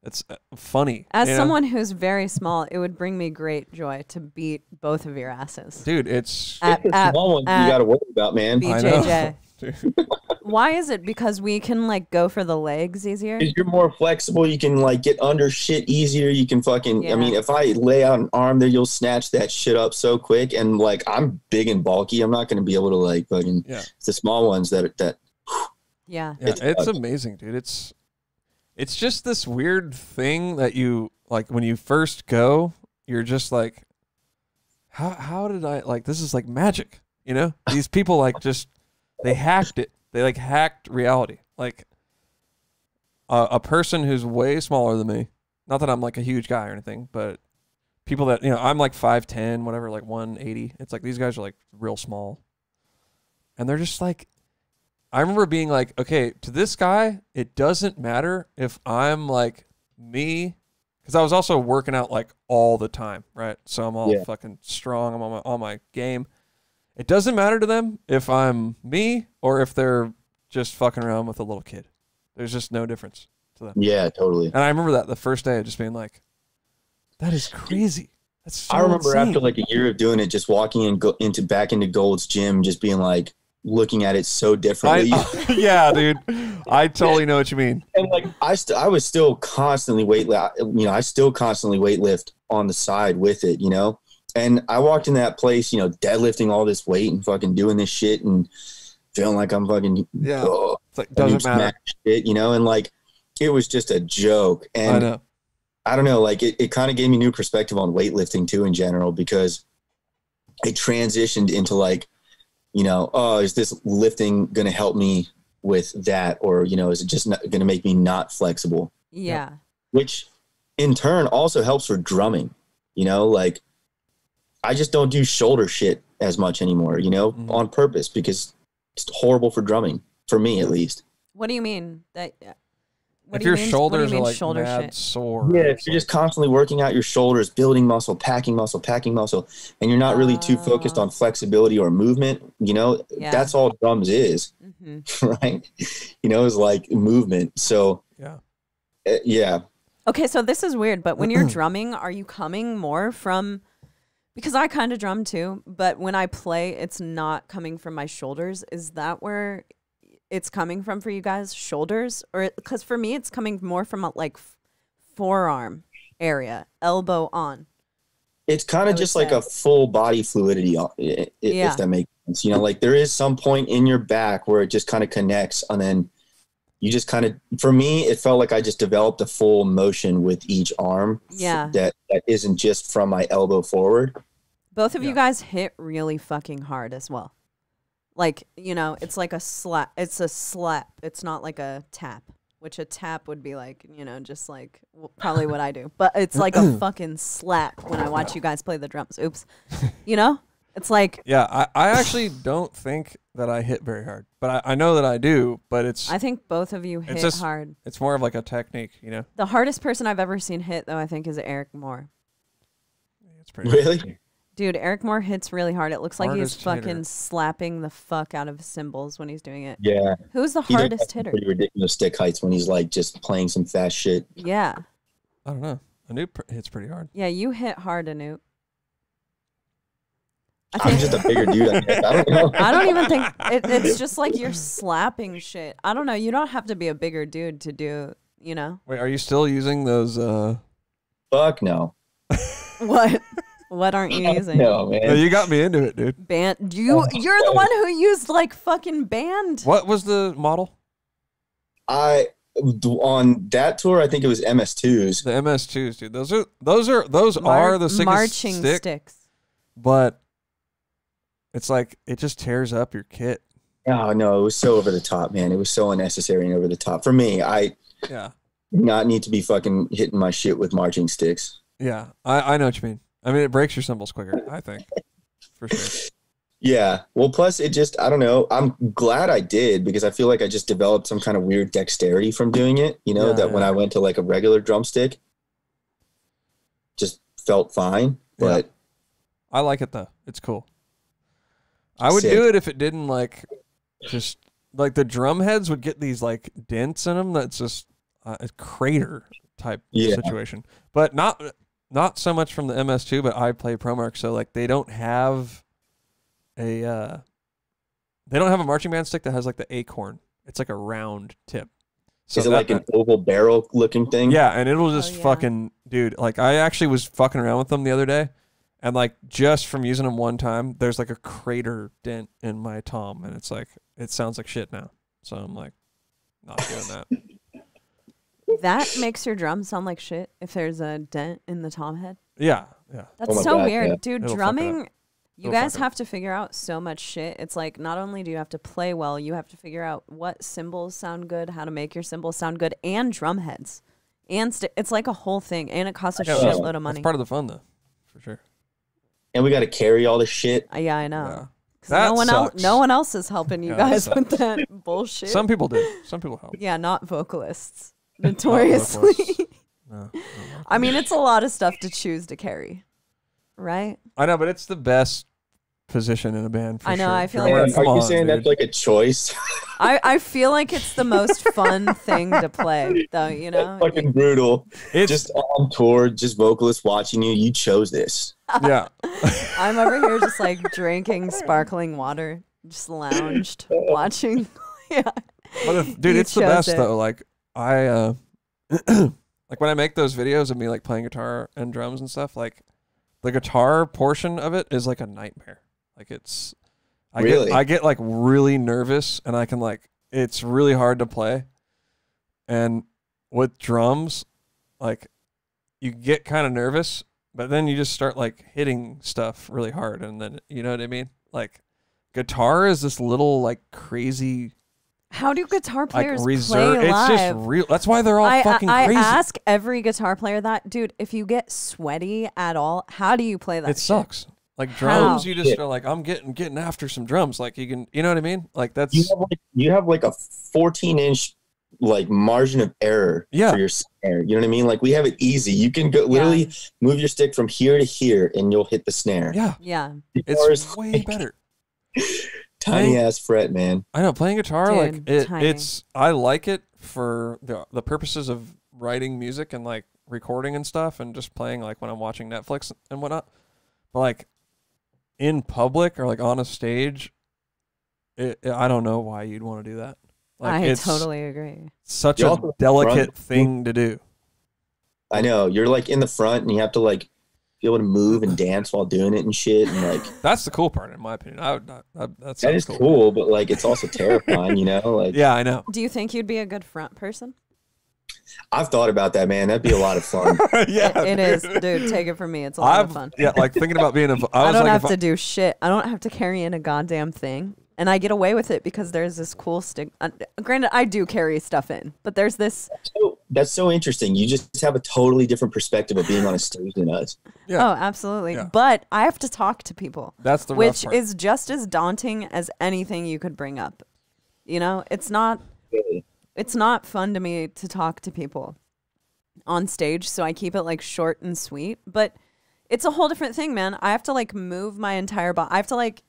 S1: it's funny.
S2: As
S1: you know?
S2: someone who's very small, it would bring me great joy to beat both of your asses.
S1: Dude, it's
S3: It's the small ones you got to worry about, man.
S2: BJJ.
S1: Dude.
S2: Why is it? Because we can like go for the legs easier?
S3: Because you're more flexible, you can like get under shit easier. You can fucking,
S2: Yeah.
S3: I mean, if I lay out an arm there, you'll snatch that shit up so quick. And like, I'm big and bulky. I'm not going to be able to like fucking, it's the small ones that
S2: Yeah.
S1: It's amazing, dude. It's just this weird thing that you like when you first go, you're just like, how did I like this is like magic, you know? These people like just they hacked it. They like hacked reality. Like a person who's way smaller than me. Not that I'm like a huge guy or anything, but people that, you know, I'm like 5'10", whatever, like 180. It's like these guys are like real small. And they're just like, I remember being like, okay, to this guy, it doesn't matter if I'm like me, because I was also working out like all the time, right? So I'm all fucking strong. I'm on my game. It doesn't matter to them if I'm me or if they're just fucking around with a little kid. There's just no difference to them.
S3: Yeah, totally.
S1: And I remember that the first day, just being like, that is crazy. That's so
S3: I remember
S1: insane.
S3: after like a year of doing it, just walking in back into Gold's gym, just being like, looking at it so differently.
S1: Yeah, dude. I totally know what you mean.
S3: And like I was still constantly I still constantly weightlift on the side with it, you know. And I walked in that place, you know, deadlifting all this weight and fucking doing this shit and feeling like I'm fucking
S1: It's like doesn't matter,
S3: shit, you know. And like it was just a joke. And
S1: I know.
S3: I don't know, like it kind of gave me new perspective on weightlifting too in general, because it transitioned into like, you know, oh, is this lifting going to help me with that? Or, you know, is it just going to make me not flexible?
S2: Yeah.
S3: Which in turn also helps for drumming, you know, like I just don't do shoulder shit as much anymore, you know, on purpose, because it's horrible for drumming, for me at least.
S2: What do you mean? That? What
S1: If
S2: do you
S1: your
S2: mean,
S1: shoulders
S2: what do you
S1: are
S2: mean
S1: like
S2: shoulder
S1: mad
S2: shit?
S1: sore.
S3: Yeah, if you're just constantly working out your shoulders, building muscle, packing muscle, and you're not really too focused on flexibility or movement, you know, that's all drums is, right? You know, is like movement. So, yeah.
S2: Okay, so this is weird, but when you're drumming, are you coming more from, because I kind of drum too, but when I play, it's not coming from my shoulders. Is that where it's coming from for you guys? Shoulders? Or because for me, it's coming more from a, like forearm area, elbow on.
S3: It's kind of just like a full body fluidity, if that makes sense. You know, like there is some point in your back where it just kind of connects, and then you just kind of, for me, it felt like I just developed a full motion with each arm.
S2: Yeah.
S3: That isn't just from my elbow forward.
S2: Both of you guys hit really fucking hard as well. Like, you know, it's like a slap. It's a slap. It's not like a tap, which a tap would be like, you know, just like probably what I do. But it's like a fucking slap when I watch you guys play the drums. Oops. You know? It's like,
S1: yeah, I actually don't think that I hit very hard, but I know that I do. But
S2: I think both of you hit hard.
S1: It's more of like a technique, you know.
S2: The hardest person I've ever seen hit, though, I think, is Eric Moore.
S1: It's pretty
S3: Really?
S1: hard.
S2: Dude, Eric Moore hits really hard. It looks like he's
S1: Hardest
S2: fucking
S1: hitter.
S2: slapping the fuck out of his cymbals when he's doing it.
S3: Yeah.
S2: Who's the
S3: He does
S2: hardest
S3: have some
S2: hitter?
S3: pretty ridiculous stick heights when he's like just playing some fast shit.
S2: Yeah.
S1: I don't know. Anup hits pretty hard.
S2: Yeah, you hit hard, Anup.
S3: I'm just a bigger dude, I guess. I don't know.
S2: I don't even think it's just like you're slapping shit. I don't know. You don't have to be a bigger dude to do, you know?
S1: Wait, are you still using those?
S3: Fuck no.
S2: What? What aren't you using?
S3: No, man.
S1: You got me into it, dude.
S2: Band. You're the one who used like fucking band.
S1: What was the model?
S3: On that tour, I think it was MS2s.
S1: The MS2s, dude. Those are the sickest
S2: marching
S1: sticks. But it's like it just tears up your kit.
S3: Oh no, it was so over the top, man. It was so unnecessary and over the top. For me, I
S1: Yeah.
S3: do not need to be fucking hitting my shit with marching sticks.
S1: Yeah. I know what you mean. I mean, it breaks your cymbals quicker, I think. For sure.
S3: Yeah. Well, plus it just, I don't know. I'm glad I did because I feel like I just developed some kind of weird dexterity from doing it. You know, when I went to like a regular drumstick, just felt fine. But
S1: I like it though. It's cool. I would
S3: Sick.
S1: do it if it didn't like just like the drum heads would get these like dents in them. That's just a crater type situation, but not so much from the MS2, but I play ProMark. So like they don't have a marching band stick that has like the acorn. It's like a round tip. So
S3: is it like an oval barrel looking thing?
S1: Yeah. And it'll just fucking, dude, like I actually was fucking around with them the other day. And like just from using them one time, there's like a crater dent in my tom, and it's like it sounds like shit now. So I'm like, not doing that.
S2: That makes your drum sound like shit if there's a dent in the tom head.
S1: Yeah, yeah.
S2: That's so weird, dude.
S1: It'll
S2: Drumming, you
S1: It'll
S2: guys
S1: fuck it
S2: have to figure out so much shit. It's like not only do you have to play well, you have to figure out what cymbals sound good, how to make your cymbals sound good, and drum heads, and it's like a whole thing, and it costs a shitload of money.
S1: That's part of the fun, though, for sure.
S3: And we got to carry all this shit.
S2: Yeah, I know.
S1: Yeah.
S2: No one else is helping you guys with that bullshit.
S1: Some people do. Some people help.
S2: Yeah, not vocalists. Notoriously.
S1: No.
S2: I mean, it's a lot of stuff to choose to carry, right?
S1: I know, but it's the best position in a band. For
S2: I know.
S1: Sure.
S2: I feel like
S3: Are you saying that's like a choice?
S2: I feel like it's the most fun thing to play, though. You know,
S3: It's fucking brutal.
S1: It's
S3: just on tour, just vocalists watching you. You chose this.
S1: Yeah.
S2: I'm over here just like drinking sparkling water, just lounged watching. Yeah,
S1: But dude, it's the best though. Like I, like when I make those videos of me like playing guitar and drums and stuff, like the guitar portion of it is like a nightmare. Like it's, I get like really nervous, and I can like it's really hard to play. And with drums, like you get kind of nervous, but then you just start like hitting stuff really hard, and then you know what I mean. Like guitar is this little like crazy.
S2: How do guitar players
S1: like reserve?
S2: play live?
S1: It's just real. That's why they're all fucking crazy.
S2: I ask every guitar player that, dude. If you get sweaty at all, how do you play that?
S1: It sucks. Like drums, you just are like, I'm getting after some drums. Like you can, you know what I mean? Like that's
S3: you have like a 14-inch like margin of error for your snare. You know what I mean? Like we have it easy. You can go literally move your stick from here to here, and you'll hit the snare.
S1: Yeah,
S2: yeah.
S1: It's way better.
S3: Tiny ass fret, man.
S1: I know playing guitar,
S2: Dude,
S1: like it's. I like it for the purposes of writing music and like recording and stuff, and just playing like when I'm watching Netflix and whatnot. But like in public or like on a stage, I don't know why you'd want to do that. Like,
S2: I totally agree.
S1: Such a delicate thing to do.
S3: I know. You're like in the front, and you have to like be able to move and dance while doing it and shit. And like
S1: that's the cool part, in my opinion. That
S3: is cool, but like it's also terrifying, you know? Like
S1: yeah, I know.
S2: Do you think you'd be a good front person?
S3: I've thought about that, man. That'd be a lot of fun.
S1: Yeah,
S2: it is, dude. Take it from me. It's a lot of fun.
S1: Yeah, like thinking about being a.
S2: I don't have to do shit. I don't have to carry in a goddamn thing. And I get away with it because there's this cool stick. Granted, I do carry stuff in, but there's this
S3: That's so interesting. You just have a totally different perspective of being on a stage than us.
S2: Yeah. Oh, absolutely. Yeah. But I have to talk to people.
S1: That's the
S2: which
S1: rough part.
S2: Is just as daunting as anything you could bring up. You know, it's not fun to me to talk to people on stage, so I keep it like short and sweet. But it's a whole different thing, man. I have to like move my entire body. I have to like,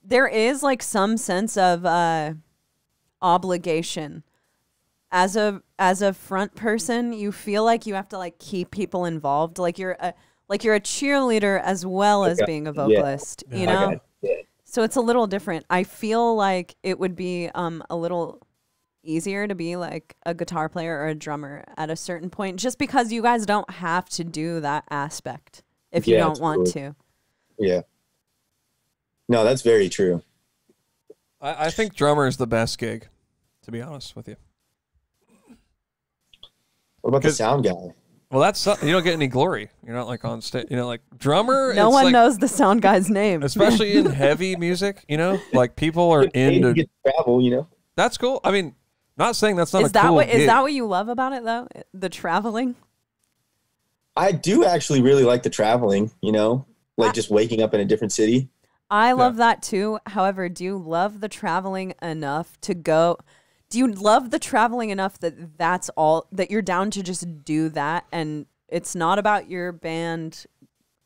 S2: there is like some sense of obligation. As a front person, you feel like you have to like keep people involved. Like you're a cheerleader as well as being a vocalist, you know? So it's a little different. I feel like it would be a little easier to be like a guitar player or a drummer at a certain point, just because you guys don't have to do that aspect if you don't want to.
S3: Yeah. No, that's very true.
S1: I think drummer is the best gig, to be honest with you.
S3: What about the sound guy?
S1: Well, that's you don't get any glory. You're not like on stage. You know, like drummer.
S2: No one knows the sound guy's name,
S1: especially in heavy music. You know, like people are into
S3: get to travel. You know,
S1: that's cool. I mean, not saying that's not a cool gig.
S2: Is that what you love about it though? The traveling.
S3: I do actually really like the traveling. You know, like just waking up in a different city.
S2: I love that too. However, do you love the traveling enough to go? Do you love the traveling enough that that's all, that you're down to just do that, and it's not about your band,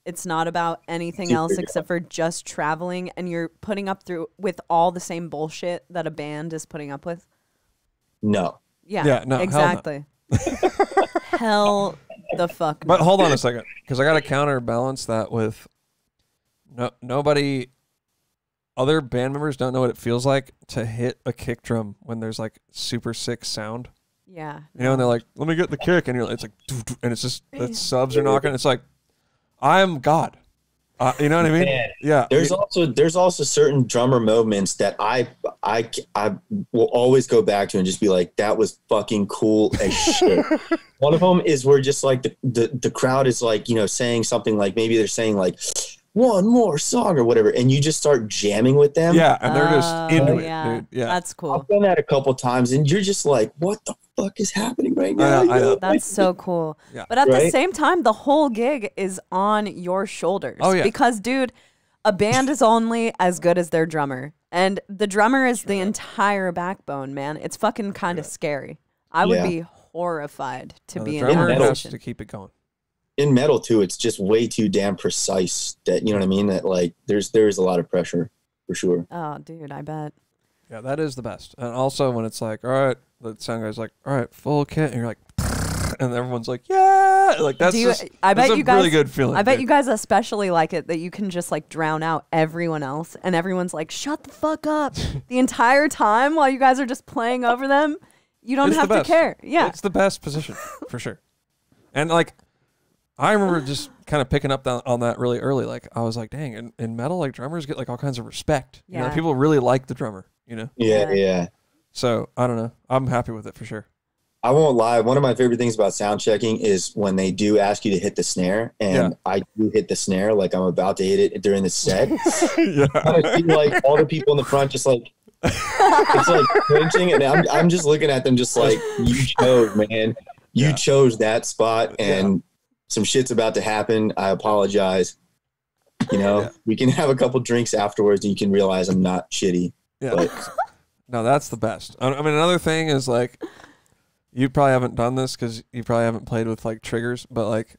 S2: it's not about anything else except for just traveling, and you're putting up with all the same bullshit that a band is putting up with?
S3: No.
S2: Yeah, no, exactly. Hell the fuck no.
S1: But hold on a second, because I got to counterbalance that with nobody... Other band members don't know what it feels like to hit a kick drum when there's like super sick sound.
S2: Yeah.
S1: You know, and they're like, let me get the kick. And it's like, and it's just, the subs are knocking. It's like, I'm God. You know what I mean?
S3: Man,
S1: yeah.
S3: There's also certain drummer moments that I will always go back to and just be like, that was fucking cool as shit. One of them is where just like the crowd is like, you know, saying something like, maybe they're saying like, one more song or whatever, and you just start jamming with them.
S1: Yeah, and they're just into it, dude. Yeah,
S2: that's cool.
S3: I've done that a couple times, and you're just like, what the fuck is happening right now?
S1: I know.
S2: That's so cool. Yeah. But at the same time, the whole gig is on your shoulders.
S1: Oh, yeah.
S2: Because, dude, a band is only as good as their drummer. And the drummer is the entire backbone, man. It's fucking kind of scary. I would be horrified to be in that position.
S1: The drummer has to keep it going.
S3: In metal too, it's just way too damn precise that, you know what I mean? That like there is a lot of pressure for sure.
S2: Oh, dude, I bet.
S1: Yeah, that is the best. And also when it's like, all right, the sound guy's like, all right, full kit, and you're like, and everyone's like, yeah, like that's
S2: I bet
S1: that's
S2: you
S1: a
S2: guys,
S1: really good feeling.
S2: I bet you guys especially like it that you can just like drown out everyone else, and everyone's like, shut the fuck up the entire time while you guys are just playing over them. You don't have to care. Yeah,
S1: it's the best position for sure. And like, I remember just kind of picking up on that really early. Like I was like, dang, in metal, like drummers get like all kinds of respect. Yeah. You know, people really like the drummer, you know?
S3: Yeah.
S1: So I don't know. I'm happy with it for sure.
S3: I won't lie. One of my favorite things about sound checking is when they do ask you to hit the snare, and I do hit the snare like I'm about to hit it during the set. I feel like all the people in the front just like, it's like clenching, and I'm just looking at them just like, you chose, man. You chose that spot, and some shit's about to happen. I apologize. You know, we can have a couple drinks afterwards and you can realize I'm not shitty.
S1: Yeah. But. No, that's the best. I mean, another thing is like, you probably haven't done this because you probably haven't played with like triggers, but like,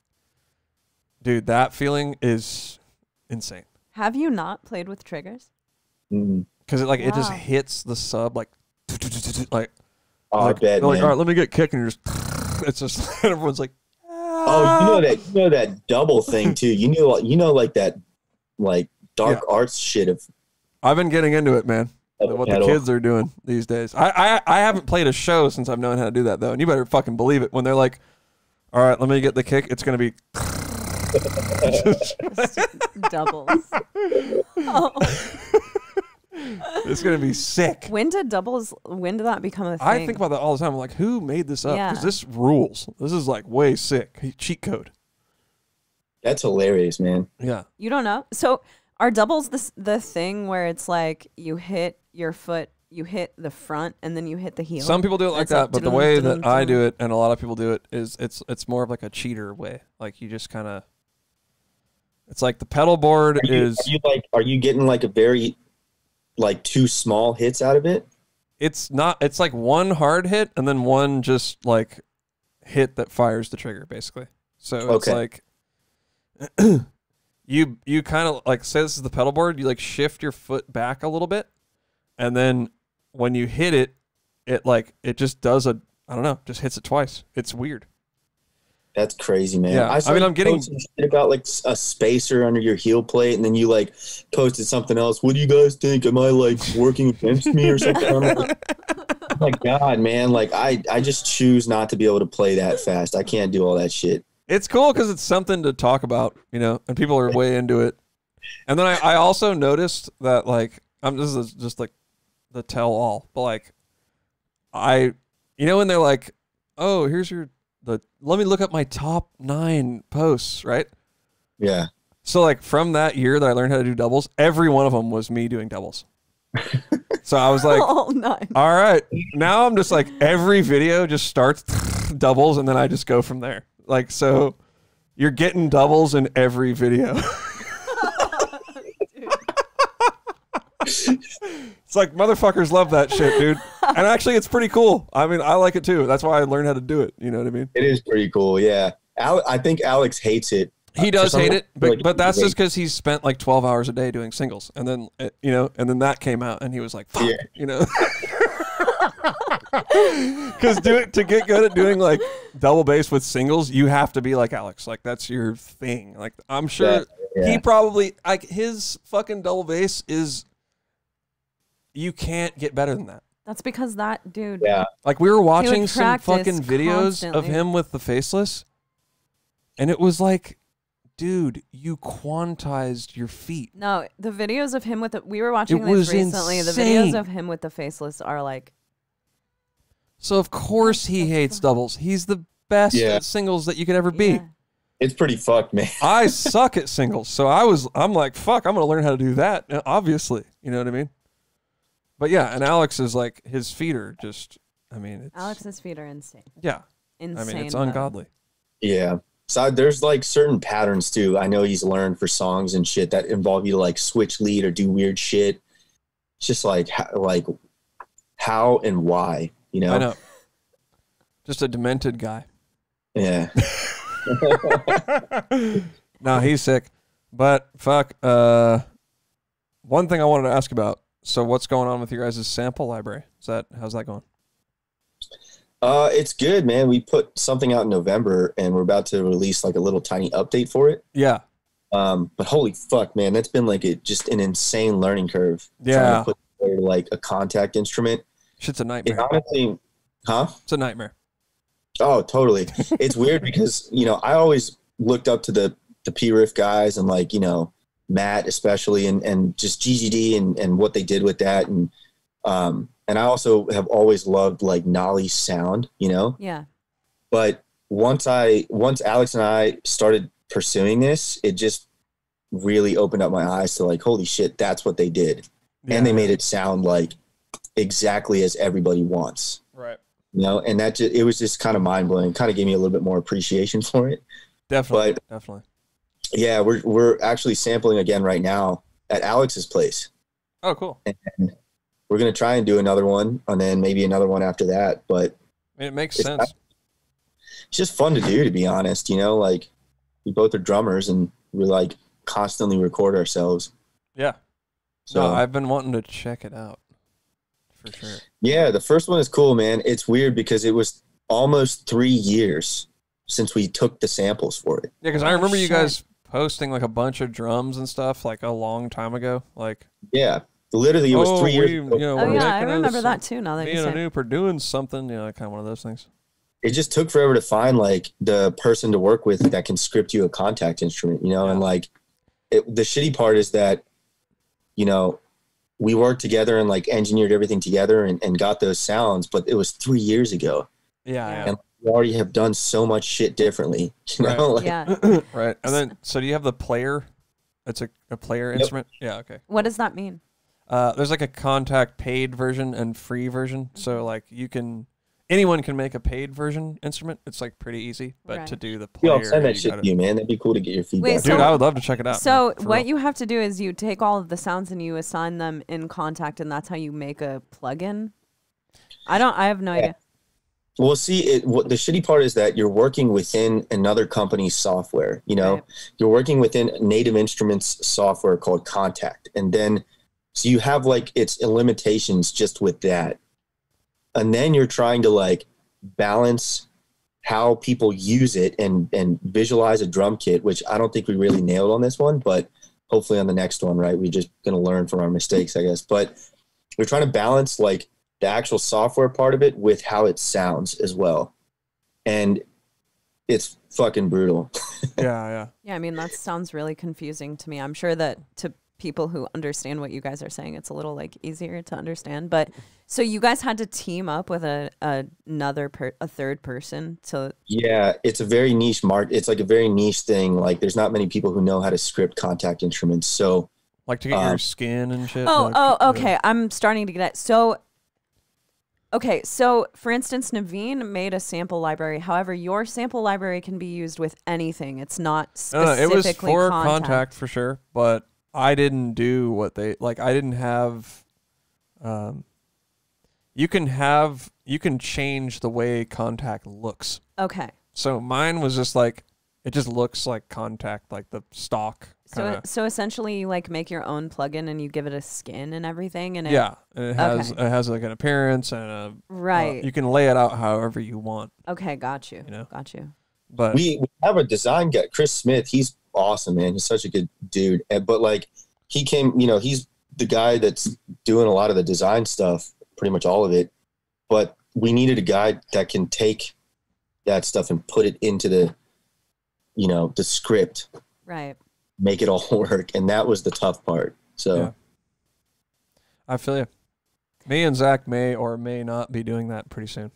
S1: dude, that feeling is insane.
S2: Have you not played with triggers?
S1: Because it just hits the sub like,
S3: I bet,
S1: like,
S3: man.
S1: all right, let me get kicked, and you're just, it's just, everyone's like,
S3: oh, you know that double thing too. You know, like that, like dark arts shit of.
S1: I've been getting into it, man. What the kids are doing these days. I haven't played a show since I've known how to do that though, and you better fucking believe it. When they're like, "All right, let me get the kick," it's gonna be
S2: doubles. Oh.
S1: It's gonna be sick.
S2: When did that become a thing?
S1: I think about that all the time. I'm like, who made this up? Because this rules. This is like way sick. Cheat code.
S3: That's hilarious, man.
S2: Yeah. You don't know? So are doubles the thing where it's like you hit your foot you hit the front and then you hit the heel.
S1: Some people do it like that, but the way that I do it, and a lot of people do it, is it's more of like a cheater way. Like you just kind of, it's like the pedal board
S3: Are you getting like a very, like 2 small hits out of it?
S1: It's not. It's like one hard hit and then one just like hit that fires the trigger, basically. So it's like you kind of like, say this is the pedal board. You like shift your foot back a little bit, and then when you hit it, it just does I don't know, just hits it twice. It's weird.
S3: That's crazy, man.
S1: Yeah, I mean, I'm getting
S3: shit about like a spacer under your heel plate, and then you like posted something else. What do you guys think? Am I like working against me or something? I'm like, oh my God, man! Like I just choose not to be able to play that fast. I can't do all that shit.
S1: It's cool because it's something to talk about, and people are way into it. And then I also noticed that like this is just like the tell all, but like when they're like, oh, here's let me look up my top 9 posts, right?
S3: Yeah.
S1: So like from that year that I learned how to do doubles, every one of them was me doing doubles. So I was like, all right, now I'm just like, every video just starts doubles and then I just go from there. Like, so you're getting doubles in every video. It's like, motherfuckers love that shit, dude. And actually, it's pretty cool. I mean, I like it too. That's why I learned how to do it. You know what I mean?
S3: It is pretty cool, yeah. I think Alex hates it.
S1: He does hate it, but that's just because he's spent like 12 hours a day doing singles. And then, and then that came out and he was like, fuck, Because to get good at doing like double bass with singles, you have to be like Alex. Like that's your thing. Like I'm sure he probably, like his fucking double bass is, you can't get better than that.
S2: That's because that dude.
S3: Yeah.
S1: Like we were watching some fucking videos of him with the faceless, and it was like, dude, you quantized your feet.
S2: No, the videos of him we were watching this recently.
S1: Insane.
S2: The videos of him with the faceless are like.
S1: So of course he hates doubles. He's the best at singles that you could ever be.
S2: Yeah.
S3: It's pretty fucked, man.
S1: I suck at singles, so I'm like, fuck, I'm gonna learn how to do that. Obviously, you know what I mean? But yeah, and Alex is like, his feet are just, I mean,
S2: Alex's feet are insane.
S1: Yeah.
S2: Insane.
S1: I mean, it's ungodly.
S3: Yeah. So there's like certain patterns too. I know he's learned for songs and shit that involve you to like switch lead or do weird shit. It's just like how and why, I
S1: know. Just a demented guy.
S3: Yeah.
S1: No, he's sick. But fuck, one thing I wanted to ask about. So what's going on with your guys' sample library? How's that going?
S3: It's good, man. We put something out in November and we're about to release like a little tiny update for it.
S1: Yeah.
S3: But holy fuck, man, that's been like just an insane learning curve.
S1: Yeah.
S3: Trying to put together, like a contact instrument.
S1: Shit's a nightmare.
S3: It honestly,
S1: It's a nightmare.
S3: Oh, totally. It's weird because, I always looked up to the P-Riff guys and like, Matt especially and just GGD and what they did with that. And I also have always loved like Nolly's sound,
S2: Yeah.
S3: But once Alex and I started pursuing this, it just really opened up my eyes to like, holy shit, that's what they did. Yeah. And they made it sound like exactly as everybody wants.
S1: Right.
S3: And it was just kind of mind blowing, kind of gave me a little bit more appreciation for it.
S1: Definitely.
S3: Yeah, we're actually sampling again right now at Alex's place.
S1: Oh, cool.
S3: And we're going to try and do another one and then maybe another one after that. But
S1: I mean, it makes sense.
S3: It's just fun to do, to be honest. Like we both are drummers and we like constantly record ourselves.
S1: Yeah. So no, I've been wanting to check it out for sure.
S3: Yeah, the first one is cool, man. It's weird because it was almost 3 years since we took the samples for it.
S1: Yeah, because I remember you guys posting like a bunch of drums and stuff like a long time ago. Like,
S3: yeah, literally it was 3 years ago.
S2: I remember that too. Now that
S1: being a noob or doing something, kind of one of those things.
S3: It just took forever to find like the person to work with that can script you a contact instrument, and like the shitty part is that, we worked together and like engineered everything together and got those sounds, but it was 3 years ago.
S1: Yeah.
S3: And we already have done so much shit differently.
S1: Right.
S3: Like,
S2: yeah.
S1: Right. And then, so do you have the player? It's a player instrument? Yeah. Okay.
S2: What does that mean?
S1: There's like a Kontakt paid version and free version. So like anyone can make a paid version instrument. It's like pretty easy, but to do the player,
S3: I'll send that shit to you, man. That'd be cool to get your feedback.
S2: Wait,
S1: dude, I would love to check it out.
S2: So what you have to do is you take all of the sounds and you assign them in Kontakt, and that's how you make a plugin. I have no idea.
S3: Well, see, the shitty part is that you're working within another company's software. You know, you're working within Native Instruments software called Kontakt, and then so you have like its limitations just with that. And then you're trying to like balance how people use it and visualize a drum kit, which I don't think we really nailed on this one, but hopefully on the next one, right? We're just going to learn from our mistakes, I guess. But we're trying to balance like the actual software part of it with how it sounds as well. And it's fucking brutal.
S1: Yeah.
S2: I mean, that sounds really confusing to me. I'm sure that to people who understand what you guys are saying, it's a little like easier to understand. But so you guys had to team up with a third person to. Yeah,
S3: it's a very niche it's like a very niche thing. Like there's not many people who know how to script Kontakt instruments. So
S1: like to get your skin and shit.
S2: Okay. Yeah. I'm starting to get it. So for instance, Naveen made a sample library. However, your sample library can be used with anything. It's not specifically
S1: it was for
S2: Kontakt
S1: for sure, but I didn't do what they like. I didn't have. You can change the way Kontakt looks.
S2: Okay.
S1: So mine was just like it just looks like Kontakt, like the stock.
S2: So essentially, you like make your own plugin and you give it a skin and everything, and
S1: and it has like an appearance and you can lay it out however you want.
S2: Okay, got you. Got you.
S1: But
S3: we have a design guy, Chris Smith. He's awesome, man. He's such a good dude. But like he came, he's the guy that's doing a lot of the design stuff, pretty much all of it. But we needed a guy that can take that stuff and put it into the script.
S2: Right.
S3: Make it all work. And that was the tough part. So
S1: yeah. I feel you. Me and Zach may or may not be doing that pretty soon.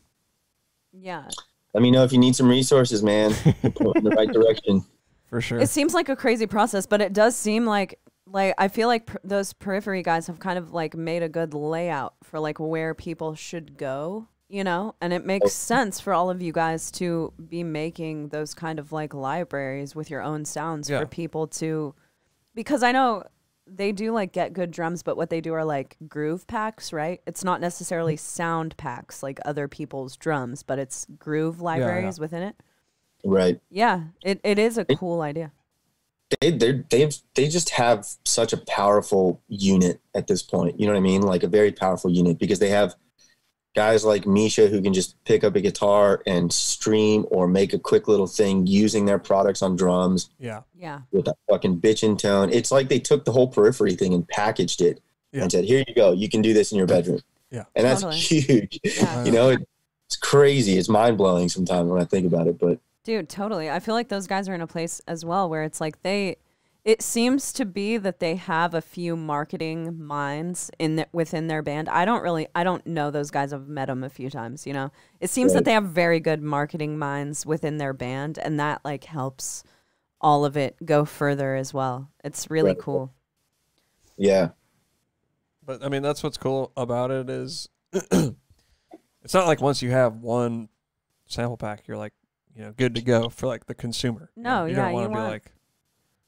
S2: Yeah.
S3: Let me know if you need some resources, man. Put in the right direction.
S1: For sure.
S2: It seems like a crazy process, but it does seem like I feel like those Periphery guys have kind of like made a good layout for like where people should go, and it makes sense for all of you guys to be making those kind of like libraries with your own sounds for people to, because I know they do like get good drums, but what they do are like groove packs, right? It's not necessarily sound packs like other people's drums, but it's groove libraries within it.
S3: Right.
S2: Yeah, it is a cool idea.
S3: They just have such a powerful unit at this point. You know what I mean? Like a very powerful unit, because they have guys like Misha who can just pick up a guitar and stream or make a quick little thing using their products on drums.
S1: Yeah.
S3: With that fucking bitchin' tone. It's like they took the whole Periphery thing and packaged it and said, here you go. You can do this in your bedroom.
S1: Yeah.
S3: And that's huge. Yeah. It's crazy. It's mind blowing sometimes when I think about it, but.
S2: Dude, totally. I feel like those guys are in a place as well where it's like it seems to be that they have a few marketing minds within their band. I don't know those guys. I've met them a few times, It seems that they have very good marketing minds within their band, and that like helps all of it go further as well. It's really cool.
S3: Yeah.
S1: But I mean, that's what's cool about it is it's not like once you have one sample pack, you're like, good to go for like the consumer.
S2: No,
S1: you don't want to be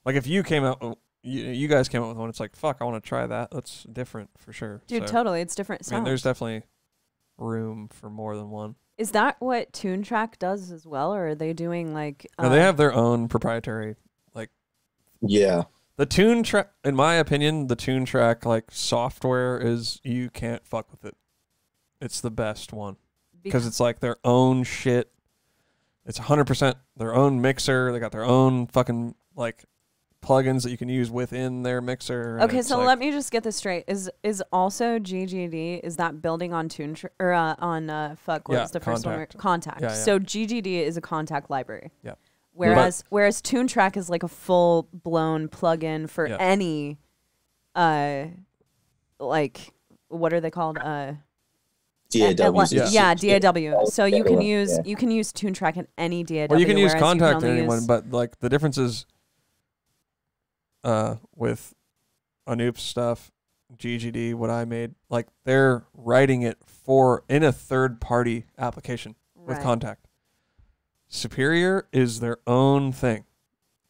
S1: like if you came out, you guys came out with one, it's like, fuck, I want to try that. That's different for sure.
S2: Dude, totally. It's different sounds.
S1: I mean, there's definitely room for more than one.
S2: Is that what TuneTrack does as well, or are they doing like?
S1: No, they have their own proprietary, like.
S3: Yeah.
S1: The TuneTrack, in my opinion, the TuneTrack like software is you can't fuck with it. It's the best one because it's like their own shit. It's 100% their own mixer. They got their own fucking like plugins that you can use within their mixer.
S2: Okay, so let me just get this straight. Is also GGD, is that building on what was the first one? Kontakt.
S1: Yeah.
S2: So GGD is a Kontakt library.
S1: Yeah.
S2: Whereas TuneTrack is like a full blown plugin for any like what are they called?
S3: DAW.
S2: DAW. So you can use TuneTrack in any DAW.
S1: Well, you can use Kontakt in anyone, but like the difference is with Anup's stuff, GGD, what I made, like they're writing it in a third-party application with Kontakt. Superior is their own thing.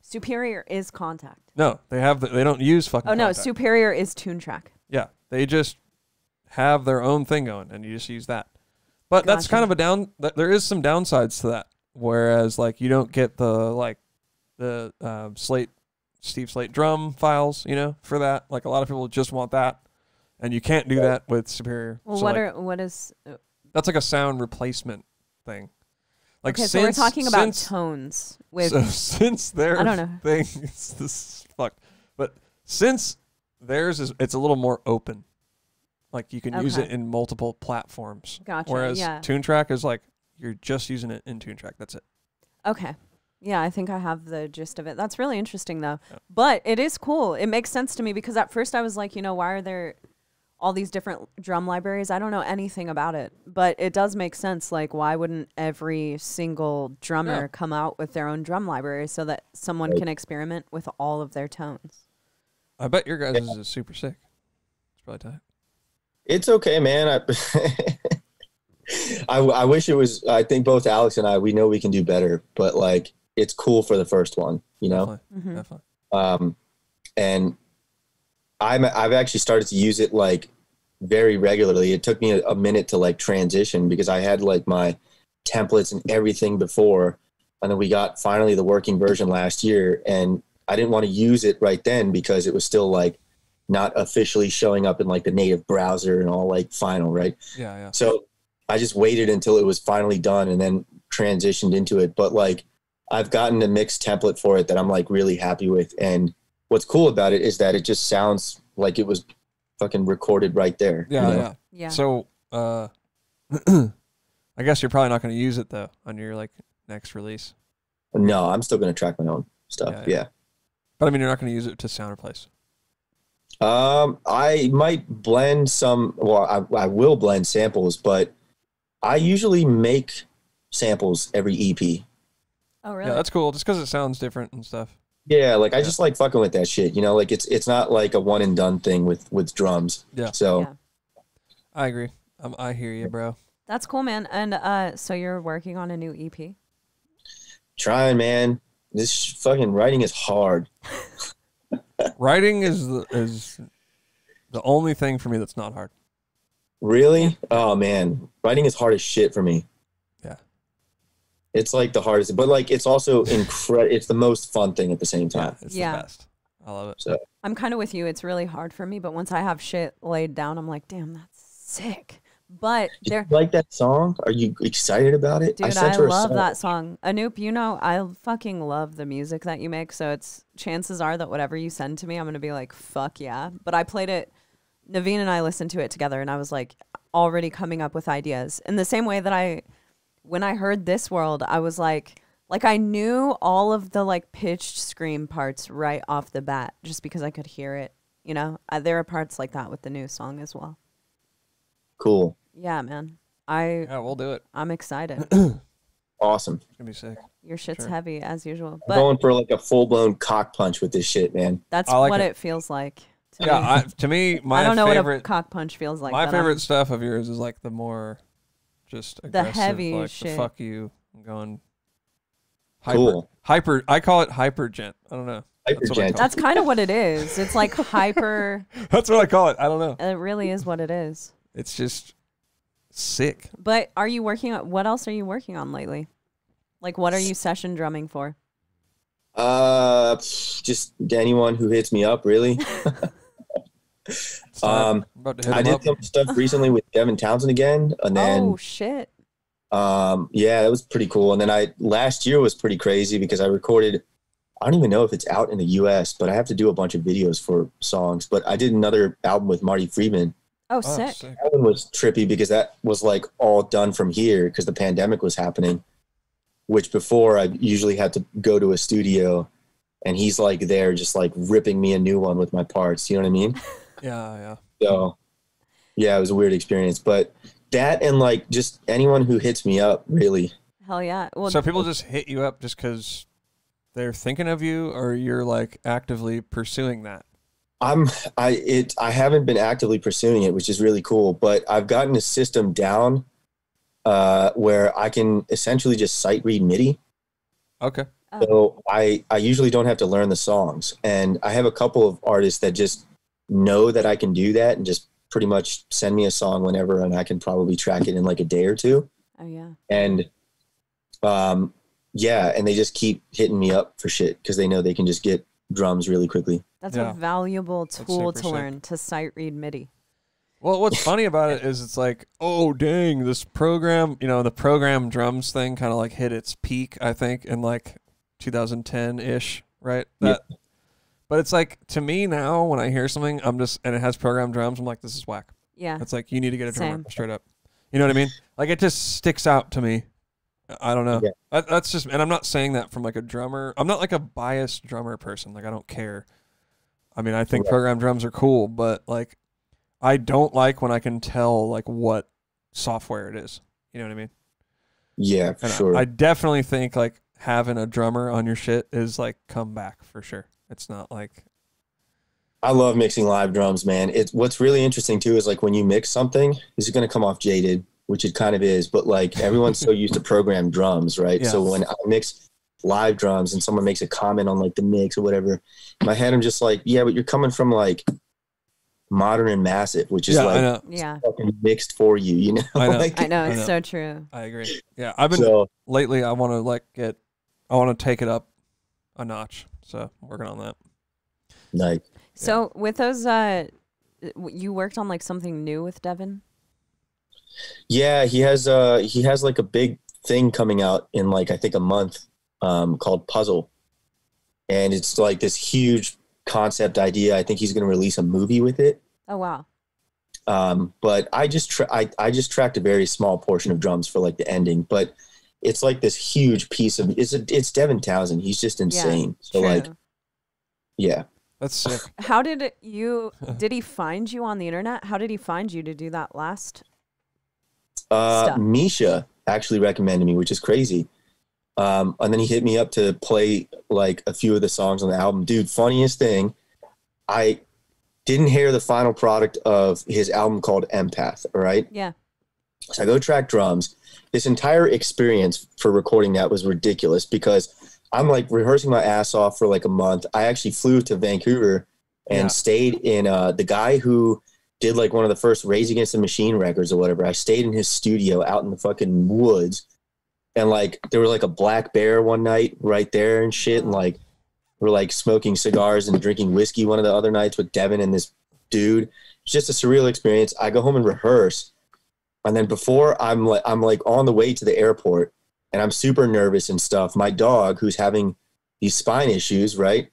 S2: Superior is Kontakt.
S1: No, they don't use fucking
S2: Oh, no,
S1: Kontakt.
S2: Superior is TuneTrack.
S1: Yeah, they just have their own thing going, and you just use that. But that's kind of there is some downsides to that. Whereas, like, you don't get the Steve Slate drum files, for that. Like, a lot of people just want that, and you can't do that with Superior.
S2: Well,
S1: so
S2: what is?
S1: That's like a sound replacement thing. Like,
S2: okay, so we're talking about tones with.
S1: So since their thing is this fucked, but since theirs it's a little more open. Like, you can use it in multiple platforms.
S2: Gotcha.
S1: Whereas TuneTrack is like you're just using it in TuneTrack. That's it.
S2: Okay. Yeah, I think I have the gist of it. That's really interesting, though. Yeah. But it is cool. It makes sense to me because at first I was like, why are there all these different drum libraries? I don't know anything about it, but it does make sense. Like, why wouldn't every single drummer come out with their own drum library so that someone can experiment with all of their tones?
S1: I bet your guys is super sick. It's probably tight.
S3: It's okay, man. I wish it was. I think both Alex and I, we know we can do better, but like, it's cool for the first one,
S1: Definitely.
S3: And I've actually started to use it like very regularly. It took me a minute to like transition because I had like my templates and everything before, and then we got finally the working version last year, and I didn't want to use it right then because it was still like not officially showing up in like the native browser and all like final, right?
S1: Yeah.
S3: So I just waited until it was finally done and then transitioned into it. But like, I've gotten a mixed template for it that I'm like really happy with. And what's cool about it is that it just sounds like it was fucking recorded right there.
S2: Yeah.
S1: So, I guess you're probably not going to use it though on your like next release.
S3: No, I'm still going to track my own stuff. Yeah.
S1: But I mean, you're not going to use it to sound replace.
S3: I might blend some. Well, I will blend samples, but I usually make samples every EP.
S2: Oh, really?
S1: Yeah, that's cool. Just because it sounds different and stuff.
S3: Yeah, like I just like fucking with that shit. Like it's not like a one and done thing with drums.
S1: Yeah.
S3: So
S1: I agree. I hear you, bro.
S2: That's cool, man. And so you're working on a new EP?
S3: Trying, man. This fucking writing is hard.
S1: Writing is the only thing for me that's not hard.
S3: Really? Oh man, writing is hard as shit for me.
S1: Yeah.
S3: It's like the hardest, but like it's also incredible. It's the most fun thing at the same time.
S1: Yeah, it's the best. I love it.
S3: So
S2: I'm kind of with you. It's really hard for me, but once I have shit laid down, I'm like, damn, that's sick. But
S3: did you like that song? Are you excited about it?
S2: Dude, I love that song. Anup, I fucking love the music that you make. So it's chances are that whatever you send to me, I'm going to be like, fuck yeah. But I played it. Naveen and I listened to it together and I was like already coming up with ideas in the same way that when I heard This World, I was like I knew all of the like pitched scream parts right off the bat just because I could hear it. There are parts like that with the new song as well.
S3: Cool.
S2: Yeah, man.
S1: Yeah, we'll do it.
S2: I'm excited.
S3: Awesome.
S1: It's gonna be sick.
S2: Your shit's heavy as usual.
S3: But I'm going for like a full blown cock punch with this shit, man.
S2: That's what it feels like.
S1: To me,
S2: I don't know what a cock punch feels like.
S1: My favorite stuff of yours is like the more just aggressive,
S2: the heavy
S1: like
S2: shit.
S1: The fuck you, I'm going
S3: hyper.
S1: I call it hyper gent. I don't know.
S2: That's kind of what it is. It's like hyper.
S1: That's what I call it. I don't know.
S2: It really is what it is.
S1: It's just sick.
S2: But are you working on what else are you working on lately? Like what are you session drumming for?
S3: Just anyone who hits me up, really. I did some stuff recently with Devin Townsend again, and then
S2: oh shit.
S3: Yeah, that was pretty cool. And then last year was pretty crazy because I recorded. I don't even know if it's out in the U.S., but I have to do a bunch of videos for songs. But I did another album with Marty Friedman.
S2: Oh, sick.
S3: That one was trippy because that was like all done from here because the pandemic was happening, which before I usually had to go to a studio and he's like there just like ripping me a new one with my parts. You know what I mean?
S1: Yeah.
S3: So yeah, it was a weird experience, but that and like just anyone who hits me up, really.
S2: Hell yeah. Well,
S1: so people just hit you up just because they're thinking of you or you're like actively pursuing that?
S3: I haven't been actively pursuing it, which is really cool, but I've gotten a system down where I can essentially just sight read MIDI.
S1: Okay.
S3: So I usually don't have to learn the songs, and I have a couple of artists that just know that I can do that and just pretty much send me a song whenever, and I can probably track it in like a day or two.
S2: Oh yeah.
S3: And yeah, and they just keep hitting me up for shit because they know they can just get drums really quickly.
S2: That's a valuable tool to learn, to sight read MIDI.
S1: Well, what's funny about it is it's like, oh, dang, this program, the program drums thing kind of like hit its peak, I think, in like 2010-ish, right? But it's like, to me now, when I hear something, and it has program drums, I'm like, this is whack.
S2: Yeah.
S1: It's like, you need to get a drummer, straight up. You know what I mean? Like, it just sticks out to me. I don't know. Yeah. That's just, and I'm not saying that from like a drummer. I'm not like a biased drummer person. Like, I don't care. I mean, I think program drums are cool, but like, I don't like when I can tell like what software it is. You know what I mean?
S3: Yeah, for sure.
S1: I definitely think like having a drummer on your shit is like comeback for sure. It's not like.
S3: I love mixing live drums, man. What's really interesting too is like when you mix something, this is going to come off jaded, which it kind of is, but like everyone's so used to programmed drums, right? Yeah. So when I mix live drums and someone makes a comment on like the mix or whatever, in my head I'm just like, yeah, but you're coming from like Modern and Massive, which is fucking mixed for you, you know?
S2: I know, it's so true.
S1: I agree. Yeah, I've been lately. I want to take it up a notch. So I'm working on that.
S3: Nice.
S2: So with those, you worked on like something new with Devin?
S3: Yeah, he has like a big thing coming out in like I think a month, called Puzzle, and it's like this huge concept idea. I think he's going to release a movie with it.
S2: Oh wow.
S3: But I just tracked a very small portion of drums for like the ending, but it's like this huge piece of it's Devin Townsend. He's just insane. So true. Like, yeah,
S1: that's sick.
S2: How did he find you on the internet? How did he find you to do that last stuff?
S3: Misha actually recommended me, which is crazy. And then he hit me up to play like a few of the songs on the album. Dude, funniest thing, I didn't hear the final product of his album called Empath, all right?
S2: Yeah.
S3: So I go track drums. This entire experience for recording that was ridiculous because I'm like rehearsing my ass off for like a month. I actually flew to Vancouver and stayed in the guy who did like one of the first Rage Against the Machine records or whatever. I stayed in his studio out in the fucking woods. And like there was like a black bear one night right there and shit, and like we're like smoking cigars and drinking whiskey one of the other nights with Devin and this dude. It's just a surreal experience. I go home and rehearse, and then before I'm like on the way to the airport, and I'm super nervous and stuff. My dog, who's having these spine issues, right?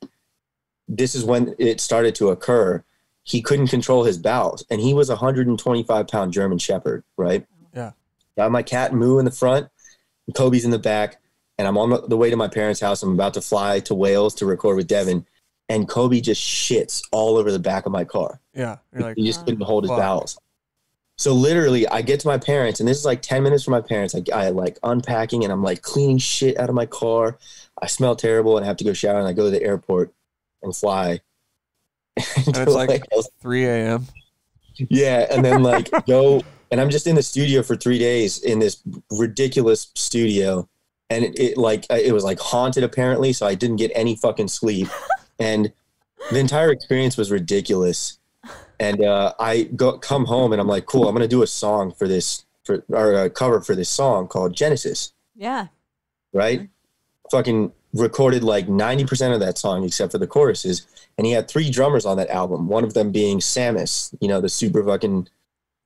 S3: This is when it started to occur. He couldn't control his bowels, and he was a 125-pound German Shepherd, right?
S1: Yeah.
S3: Got my cat Moo in the front. Kobe's in the back, and I'm on the way to my parents' house. I'm about to fly to Wales to record with Devin, and Kobe just shits all over the back of my car.
S1: Yeah.
S3: You're like, he just couldn't hold his bowels. So literally, I get to my parents, and this is like 10 minutes from my parents. I like unpacking, and I'm like cleaning shit out of my car. I smell terrible, and I have to go shower, and I go to the airport and fly.
S1: And it's like 3 a.m.
S3: Yeah, and then like go... And I'm just in the studio for 3 days in this ridiculous studio. And it was like haunted apparently. So I didn't get any fucking sleep. And the entire experience was ridiculous. And I come home and I'm like, cool, I'm going to do a song for this, or a cover for this song called Genesis.
S2: Yeah.
S3: Right? Mm-hmm. Fucking recorded like 90% of that song except for the choruses. And he had 3 drummers on that album. One of them being Samus, the super fucking...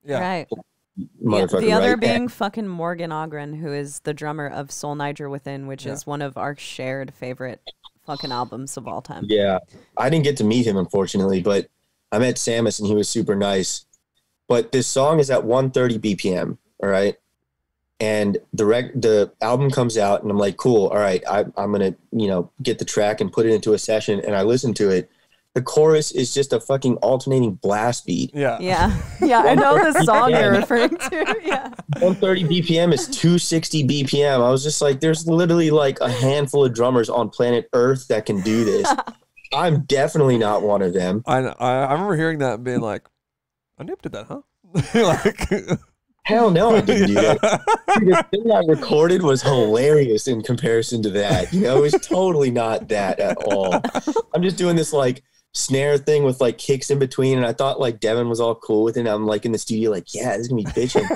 S1: Yeah.
S2: Right. The other
S3: right?
S2: being fucking Morgan Ogren, who is the drummer of Soul Niger Within, which is one of our shared favorite fucking albums of all time.
S3: Yeah. I didn't get to meet him, unfortunately, but I met Samus and he was super nice. But this song is at 130 BPM, all right? And the album comes out and I'm like, cool, all right, I'm going to, get the track and put it into a session. And I listened to it. The chorus is just a fucking alternating blast beat.
S2: Yeah. I know the song you're referring to. Yeah.
S3: 130 BPM is 260 BPM. I was just like, there's literally like a handful of drummers on planet Earth that can do this. I'm definitely not one of them.
S1: I remember hearing that and being like, Anup did that, huh? Like,
S3: hell no, I didn't do that. The thing I recorded was hilarious in comparison to that. It was totally not that at all. I'm just doing this like snare thing with like kicks in between, and I thought like Devin was all cool with it. And I'm like in the studio like, yeah, this is gonna be bitching.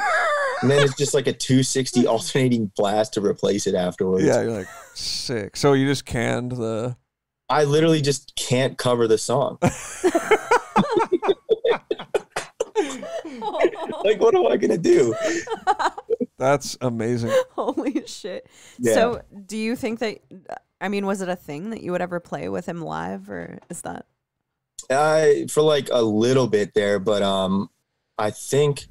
S3: And then it's just like a 260 alternating blast to replace it afterwards.
S1: Yeah, you're like, sick. So you just canned the...
S3: I literally just can't cover the song. Like, what am I gonna do?
S1: That's amazing.
S2: Holy shit.
S3: Yeah.
S2: So do you think that, I mean, was it a thing that you would ever play with him live, or is that?
S3: For like a little bit there, but I think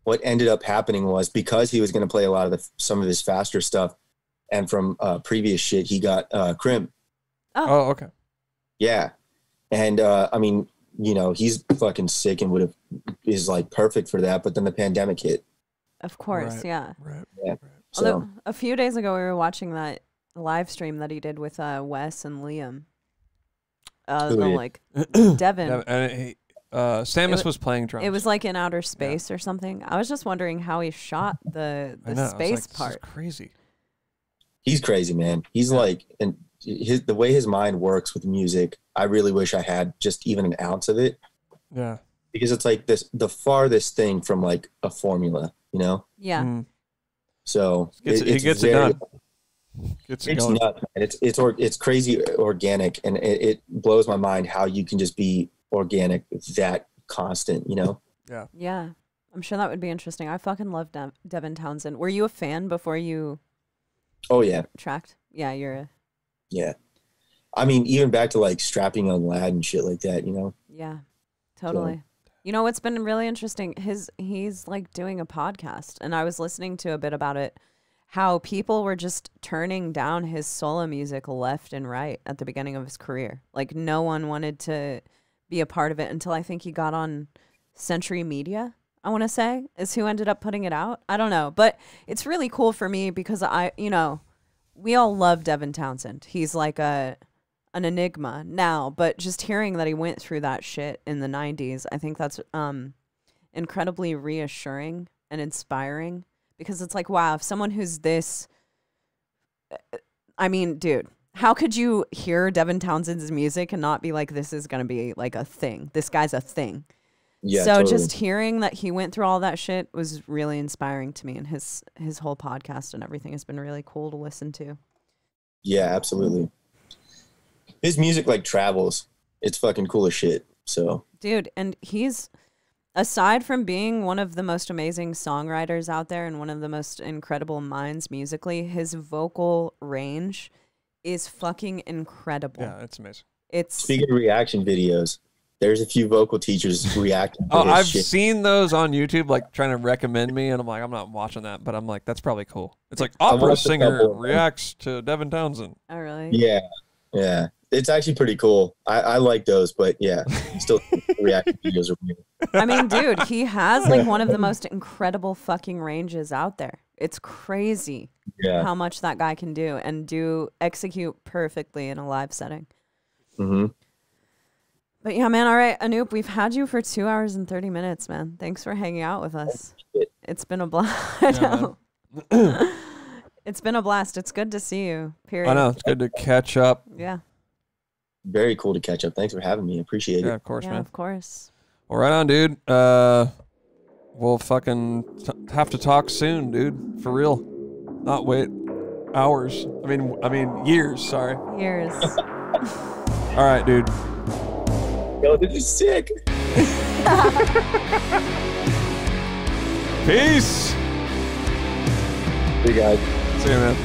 S3: what ended up happening was because he was going to play a lot of some of his faster stuff, and from previous shit, he got crimp.
S1: Oh, okay.
S3: Yeah, and I mean, he's fucking sick and is like perfect for that. But then the pandemic hit.
S2: Of course,
S1: right,
S2: yeah.
S1: Right.
S3: Yeah.
S2: Although a few days ago we were watching that live stream that he did with Wes and Liam. Like Devin.
S1: And Samus was playing drums.
S2: It was like in outer space or something. I was just wondering how he shot the space part.
S1: This is crazy.
S3: He's crazy, man. He's like, and the way his mind works with music, I really wish I had just even an ounce of it.
S1: Yeah.
S3: Because it's like the farthest thing from like a formula,
S2: Yeah.
S1: Mm.
S3: So
S1: he gets it done.
S3: It's nuts, man. It's crazy organic, and it blows my mind how you can just be organic that constant,
S1: Yeah.
S2: Yeah. I'm sure that would be interesting. I fucking love Devin Townsend. Were you a fan before you
S3: Oh yeah.
S2: tracked? Yeah,
S3: Yeah. I mean, even back to like Strapping Young Lad and shit like that,
S2: Yeah, totally. What's been really interesting, he's like doing a podcast, and I was listening to a bit about it, how people were just turning down his solo music left and right at the beginning of his career. Like no one wanted to be a part of it until I think he got on Century Media, I want to say, is who ended up putting it out. I don't know, but it's really cool for me because we all love Devin Townsend. He's like an enigma now, but just hearing that he went through that shit in the 90s, I think that's incredibly reassuring and inspiring, because it's like, wow, if someone who's this, I mean, dude, how could you hear Devin Townsend's music and not be like, this is going to be like a thing? This guy's a thing.
S3: Yeah.
S2: So
S3: totally.
S2: just hearing that he went through all that shit was really inspiring to me, and his whole podcast and everything has been really cool to listen to.
S3: Yeah, absolutely. His music like travels. It's fucking cool as shit. So,
S2: dude, and he's, aside from being one of the most amazing songwriters out there and one of the most incredible minds musically, his vocal range is fucking incredible.
S1: Yeah, it's amazing.
S3: Speaking of reaction videos, there's a few vocal teachers reacting to
S1: I've
S3: shit.
S1: seen those on YouTube, like trying to recommend me, and I'm like, I'm not watching that, but I'm like, that's probably cool. It's like opera singer reacts to Devin Townsend.
S2: Oh, really?
S3: Yeah. It's actually pretty cool. I like those, but yeah, still reaction videos are weird.
S2: I mean, dude, he has like one of the most incredible fucking ranges out there. It's crazy how much that guy can do and execute perfectly in a live setting.
S3: Mm-hmm.
S2: But yeah, man, all right, Anup, we've had you for 2 hours and 30 minutes, man. Thanks for hanging out with us. It's been a blast. It's been a blast. It's good to see you, period.
S1: I know. It's good to catch up.
S2: Yeah.
S3: Very cool to catch up. Thanks for having me. Appreciate it.
S1: Yeah, of course, man.
S2: Of course.
S1: Well, right on, dude. We'll fucking have to talk soon, dude. For real. Not wait hours. I mean years. Sorry.
S2: Years.
S1: All right, dude.
S3: Yo, this is sick.
S1: Peace.
S3: See you guys.
S1: See you, man.